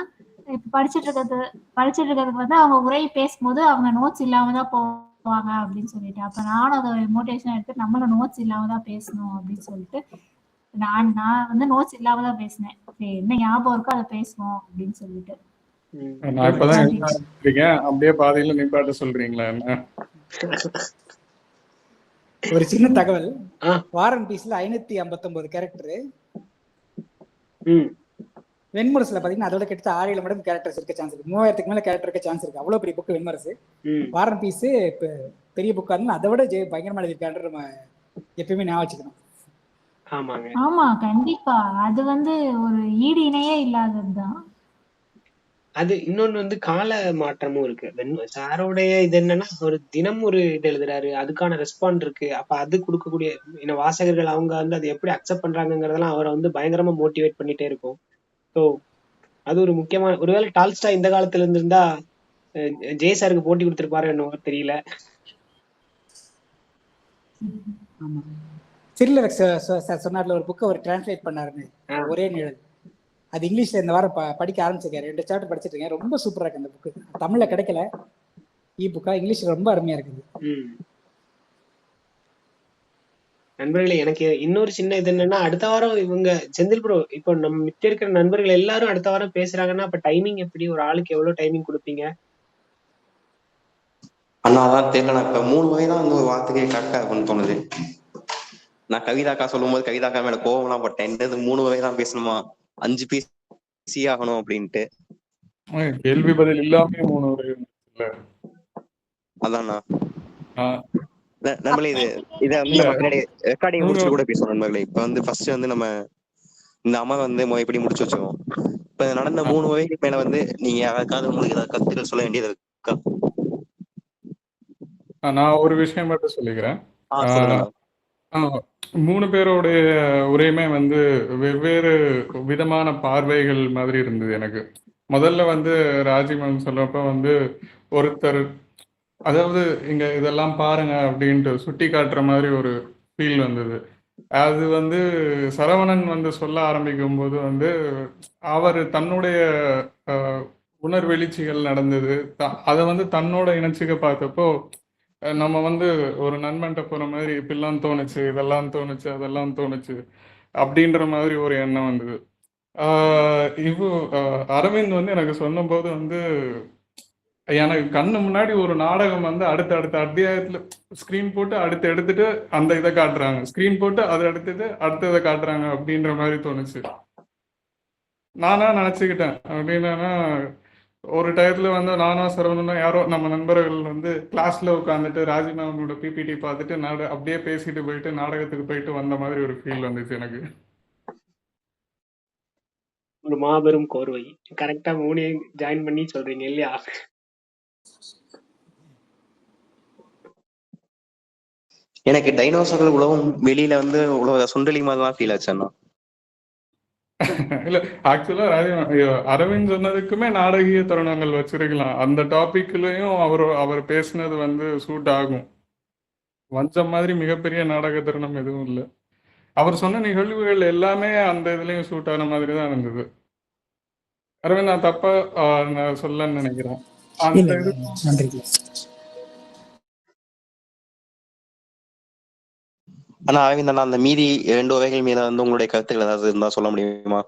இப்ப படிச்சுட்டு இருக்கிறதுக்கு வந்து அவங்க உரை பேசும்போது அவங்க நோட்ஸ் இல்லாம தான் போவாங்க அப்படின்னு சொல்லிட்டு, அப்ப நானும் அதை மோட்டிவேஷன் எடுத்து நம்மளும் நோட்ஸ் இல்லாம தான் பேசணும் அப்படின்னு சொல்லிட்டு நான் வந்து நோட்ஸ் இல்லாம தான் பேசினேன். என்ன ஞாபகம் இருக்கோ அதை பேசுவோம் அப்படின்னு சொல்லிட்டு. நான் இப்பதான் இருக்கேன், அப்படியே பாதையில நிப்பாட்ட சொல்றீங்களா? என்ன ஒரு சின்ன தகவல், வாரன் பீஸ்ல 559 கேரக்டர், வெண்முரசுல பாத்தீங்கன்னா அதோட கிட்ட 6-7 மடங்கு கேரக்டர்ஸ் இருக்க சான்ஸ் இருக்கு. 3000க்கு மேல கேரக்டர் இருக்க சான்ஸ் இருக்கு. அவ்வளவு பெரிய புக் வெண்முரசு. வாரன் பீஸ் பெரிய புக்கா இருந்தாலும் அதை விட பயங்கரமா எழுதிருக்காரு. நம்ம எப்பயுமே ஞாபகம் வச்சுக்கணும். ஆமா, கண்டிப்பா. அது வந்து ஒரு ஈடு இணையே இல்லாததுதான். அது இன்னொன்னு வந்து கால மாற்றமும் இருக்கு. சாரோடைய இது என்னன்னா, ஒரு தினம் ஒரு இது எழுதுறாரு, அதுக்கான ரெஸ்பாண்ட் இருக்கு. அப்ப அது கொடுக்கக்கூடிய வாசகர்கள் அவங்க வந்து அதை எப்படி அக்செப்ட் பண்றாங்கிறதெல்லாம் அவரை வந்து பயங்கரமா மோட்டிவேட் பண்ணிட்டே இருக்கும். ஸோ அது ஒரு முக்கியமான, ஒருவேளை டால்ஸ்டா இந்த காலத்துல இருந்திருந்தா ஜெய் சாருக்கு போட்டி கொடுத்திருப்பாரு என்னவோ தெரியல. சிரிலர் சொன்னார்ல ஒரு புக்கை அவர் டிரான்ஸ்லேட் பண்ணாருன்னு, ஒரே நிழல். அது இங்கிலீஷ்ல இந்த வாரம் படிக்க ஆரம்பிச்சிருக்காரு. 2 சாப்டர் படிச்சிட்டு இருக்கேன். ரொம்ப சூப்பரா இருக்கு அந்த புக்கு. தமிழ்ல கிடைக்கல புக்கா, இங்கிலீஷ்ல ரொம்ப அருமையா இருக்குது. நண்பர்களே, எனக்கு இன்னொரு சின்ன இது என்னன்னா, அடுத்த வாரம் இவங்க செந்தில் ப்ரோ, இப்போ நம்ம மிச்ச இருக்கிற நண்பர்கள் எல்லாரும் அடுத்த வாரம் பேசுறாங்கன்னா அப்ப டைமிங் எப்படி? ஒரு ஆளுக்கு எவ்வளவு டைமிங் கொடுப்பீங்க? அண்ணா அதான் தெரியல. இப்ப 3 வகை தான் வந்து ஒரு வார்த்தைக்கே கரெக்டா இருக்கும்னு தோணுது. நான் கவிதாக்கா சொல்லும் போது கவிதாக்கா மேல கோவம்லாம் பட்டேன். இந்த 3 வகை தான் பேசணுமா, 5 பேசி ஆகணும் அப்படின்ட்டு. கேள்வி பதில் இல்லாம 3 வகை. அதான்ண்ணா நண்பர்களே, இதை வந்து பின்னாடி ரெக்கார்டிங் முடிச்சுட்டு கூட பேசணும் நண்பர்களே. இப்ப வந்து ஃபர்ஸ்ட் வந்து நம்ம இந்த அம்மா வந்து எப்படி முடிச்சு வச்சுக்கோம். இப்ப நடந்த 3 வகைக்கு மேல வந்து நீங்க யாருக்காவது உங்களுக்கு ஏதாவது கருத்துக்கள் சொல்ல வேண்டியது இருக்கா? நான் ஒரு விஷயம் மட்டும் சொல்லிக்கிறேன். 3 பேரோடைய உரையுமே வந்து வெவ்வேறு விதமான பார்வைகள் மாதிரி இருந்தது எனக்கு. முதல்ல வந்து ராஜிமன் சொல்றப்ப வந்து ஒருத்தர், அதாவது இங்க இதெல்லாம் பாருங்க அப்படின்ட்டு சுட்டி காட்டுற மாதிரி ஒரு ஃபீல் வந்தது. அது வந்து சரவணன் வந்து சொல்ல ஆரம்பிக்கும் போது வந்து அவர் தன்னுடைய உணர்வெளிச்சிகள் நடந்தது, அதை வந்து தன்னோட இணைச்சிக்க பார்த்தப்போ நம்ம வந்து ஒரு நண்பன்ட்ட போற மாதிரி இப்படிலாம் தோணுச்சு, இதெல்லாம் தோணுச்சு, அதெல்லாம் தோணுச்சு அப்படின்ற மாதிரி ஒரு எண்ணம் வந்தது. அரவிந்த் வந்து எனக்கு சொன்னபோது வந்து எனக்கு கண்ணு முன்னாடி ஒரு நாடகம் வந்து அடுத்த அத்தியாயத்துல ஸ்கிரீன் போட்டு அடுத்து எடுத்துட்டு அந்த இதை காட்டுறாங்க, ஸ்கிரீன் போட்டு அதை எடுத்துட்டு அடுத்த இதை காட்டுறாங்க அப்படின்ற மாதிரி தோணுச்சு. நானா நினச்சிக்கிட்டேன் அப்படின்னா, ஒரு டயத்துல வந்து நானும் சரவணனும் யாரோ நம்ம நண்பர்கள் வந்து கிளாஸ்ல உட்காந்துட்டு ராஜினாமனோட பிபிடி பார்த்துட்டு அப்படியே பேசிட்டு போயிட்டு நாடகத்துக்கு போயிட்டு வந்த மாதிரி ஒரு ஃபீல் வந்துச்சு எனக்கு. ஒரு மாபெரும் கோர்வை. கரெக்டா 3 ஜாயின் பண்ணி சொல்றீங்க இல்லையா? எனக்கு டைனோசர்கள் உலகம் வெளியில வந்து சுண்டலி மாதிரி தான் ஃபீல் ஆச்சு அண்ணா. இல்ல ஆக்சுவலா அரவிந்த் சொன்னதுக்குமே நாடகீய தருணங்கள் வச்சிருக்கலாம். அந்த டாபிக்லயும் அவர் பேசினது வந்து சூட் ஆகும். வஞ்சம் மாதிரி மிகப்பெரிய நாடக தருணம் எதுவும் இல்லை. அவர் சொன்ன நிகழ்வுகள் எல்லாமே அந்த இதுலயும் சூட் ஆன மாதிரி தான் இருந்தது. அரவிந்த், நான் தப்பா நான் சொல்லன்னு நினைக்கிறேன். நன்றி. ஆனா அரவிந்த் அண்ணா, அந்த மீதி 2 வகைகள் மீது வந்து உங்களுடைய கருத்துக்கள் ஏதாவது இருந்தா சொல்ல முடியுமா?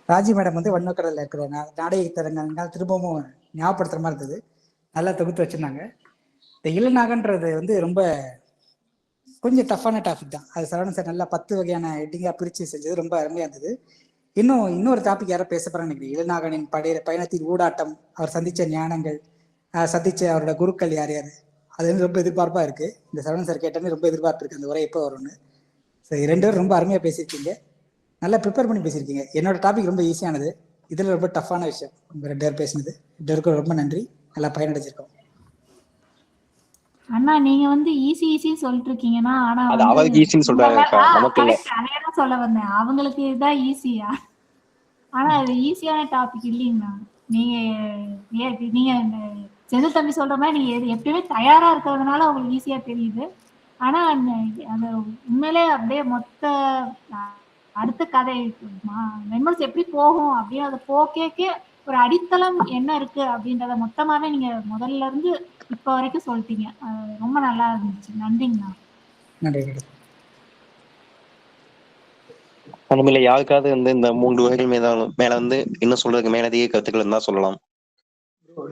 ராஜி மேடம் வந்து வண்ணக்கடலில் இருக்கிற நாடக தரங்கள் திரும்பவும் ஞாபகப்படுத்துற மாதிரி இருந்தது. நல்லா தொகுத்து வச்சிருந்தாங்க. இந்த இளநாகன்றது வந்து ரொம்ப கொஞ்சம் டஃப்பான டாபிக் தான். அது சரவணன் சார் நல்லா 10 வகையான ஹெட்டிங்காக பிரித்து செஞ்சது ரொம்ப அருமையாக இருந்தது. இன்னொரு டாபிக் யாரோ பேச போறான்னு நினைக்கிறேன். இளநாகனின் பயணத்தின் ஊடாட்டம், அவர் சந்திச்ச ஞானங்கள், சந்திச்ச அவரோட குருக்கள் யார் யார், அது வந்து ரொம்ப எதிர்பார்ப்பா இருக்கு. இந்த சரவணன் சார் கேட்டோன்னே ரொம்ப எதிர்பார்ப்பு இருக்கு அந்த உரை எப்போ வரும்னு. சரி, 2 பேரும் ரொம்ப அருமையாக பேசியிருக்கீங்க, நல்லா ப்ரிப்பேர் பண்ணி பேசியிருக்கீங்க. என்னோட டாபிக் ரொம்ப ஈஸியானது, இதில் ரொம்ப டஃப்பான விஷயம் உங்கள் 2 பேர் பேசினது. 2 பேருக்கும் ரொம்ப நன்றி, நல்லா பயனடைஞ்சிருக்கோம். அண்ணா நீங்க வந்து ஈஸி சொல்லிட்டு இருக்கீங்கன்னா, ஆனா அவருக்கு ஈஸின்னு சொல்றாங்க, நமக்கு இல்ல. அதேதான் சொல்ல வந்தேன், அவங்களுக்கு இதுதான் ஈஸியா, ஆனா அது ஈஸியான டாபிக் இல்லைங்கண்ணா. நீங்க செந்தில் தம்பி சொல்ற மாதிரி நீங்க எப்பயுமே தயாரா இருக்கிறதுனால உங்களுக்கு ஈஸியா தெரியுது. ஆனா அது உண்மையிலே அப்படியே மொத்த அடுத்த கதை மெம்பர்ஸ் எப்படி போகும் அப்படின்னு அதை போக்கே ஒரு அடித்தளம் என்ன இருக்கு அப்படின்றத மொத்தமாவே நீங்க முதல்ல இருந்து இப்ப வரைக்கும் சொல்லிட்டீங்க. ரொம்ப நல்லா இருந்துச்சு. நன்றிங்கண்ணா. நன்றி. அந்தமாதிரி யாருக்காவது வந்து இந்த 3 வகைகள் மேல வந்து இன்னும் சொல்றதுக்கு மேலதிக கருத்துக்கள் இருந்தா சொல்லலாம்.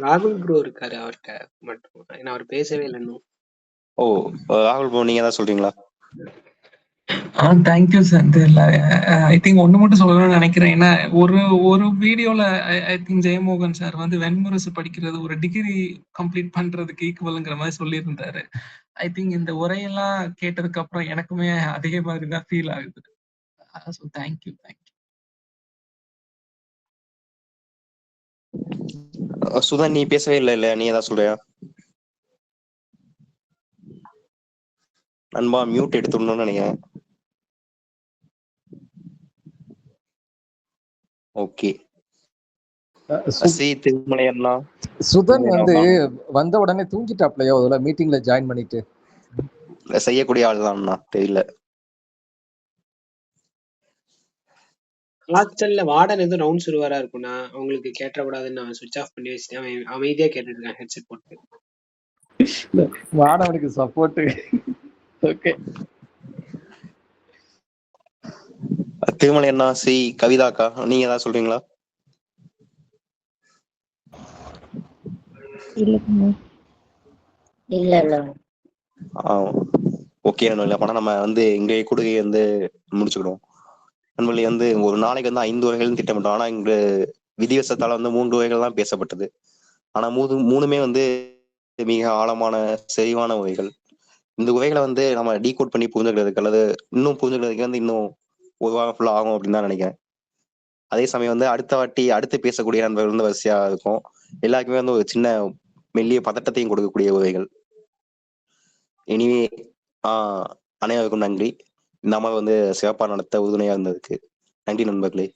ராகுல் ப்ரோ இருக்காரு, அவர்கிட்ட மட்டும் ஏன்னா அவர் பேசவே இல்லை இன்னும். ஓ, ராகுல் ப்ரோ நீங்க ஏதாவது சொல்றீங்களா? தேங்க்யூ செந்தில். ஐ திங்க் ஒன்று மட்டும் சொல்லணும்னு நினைக்கிறேன். ஏன்னா ஒரு வீடியோவில் ஐ திங்க் ஜெயமோகன் சார் வந்து வெண்முரசு படிக்கிறது ஒரு டிகிரி கம்ப்ளீட் பண்ணுறதுக்கு ஈக்குவலுங்கிற மாதிரி சொல்லியிருந்தாரு. ஐ திங்க் இந்த உரையெல்லாம் கேட்டதுக்கு அப்புறம் எனக்குமே அதே மாதிரி தான் ஃபீல் ஆகுது. So thank you. சுதா, நீ பேசவே இல்லை, நீ ஏதாவது சொல்றியா? நண்பா மியூட் எடுத்துடணும்னு நினைக்கிறேன். ஓகே, சுதன் வந்து வந்த உடனே தூங்கிட்டாப்லையோ, அதுல மீட்டிங்ல ஜாயின் பண்ணிட்டு. செய்யக்கூடிய ஆள் தான் தெரியல. ஹாஸ்டல்ல வார்டன் எதுவும் ரவுண்ட்ஸ் வருவாரா இருக்கும்னா உங்களுக்கு கேட்டக்கூடாதுன்னு நான் சுவிட்ச் ஆஃப் பண்ணி வச்சுட்டேன். அமைதியா கேட்டுட்டு இருக்கேன் ஹெட்செட் போட்டு. வார்டனுக்கு சப்போர்ட். ஓகே, திருமலை அண்ணா, கவிதாக்கா, நீங்க ஏதாவது சொல்றீங்களா? ஓகே, அப்பனா நம்ம வந்து இங்கே கொடுகையை வந்து முடிச்சுக்கிடுவோம். நண்பர்களே, வந்து ஒரு நாளைக்கு வந்து 5 வகைகள் திட்டமிட்டோம். ஆனா இங்க விதிவசத்தால வந்து 3 வகைகள் தான் பேசப்பட்டது. ஆனா மூணுமே வந்து மிக ஆழமான செறிவான வகைகள். இந்த வகைகளை வந்து நம்ம டீகோட் பண்ணி புரிஞ்சுக்கிறதுக்கு அல்லது இன்னும் புரிஞ்சுக்கிறதுக்கு வந்து இன்னும் ஒரு வாரம் ஃபுல்லா ஆகும் அப்படின்னு தான் நினைக்கிறேன். அதே சமயம் வந்து அடுத்து பேசக்கூடிய நண்பர்கள் வந்து வரிசையா இருக்கும். எல்லாருக்குமே வந்து ஒரு சின்ன மெல்லிய பதட்டத்தையும் கொடுக்கக்கூடிய வகைகள். இனிமே அனைவருக்கும் நன்றி. இந்த மாதிரி வந்து சிறப்பா நடத்த உறுதுணையா இருந்ததுக்கு நன்றி நண்பர்களே.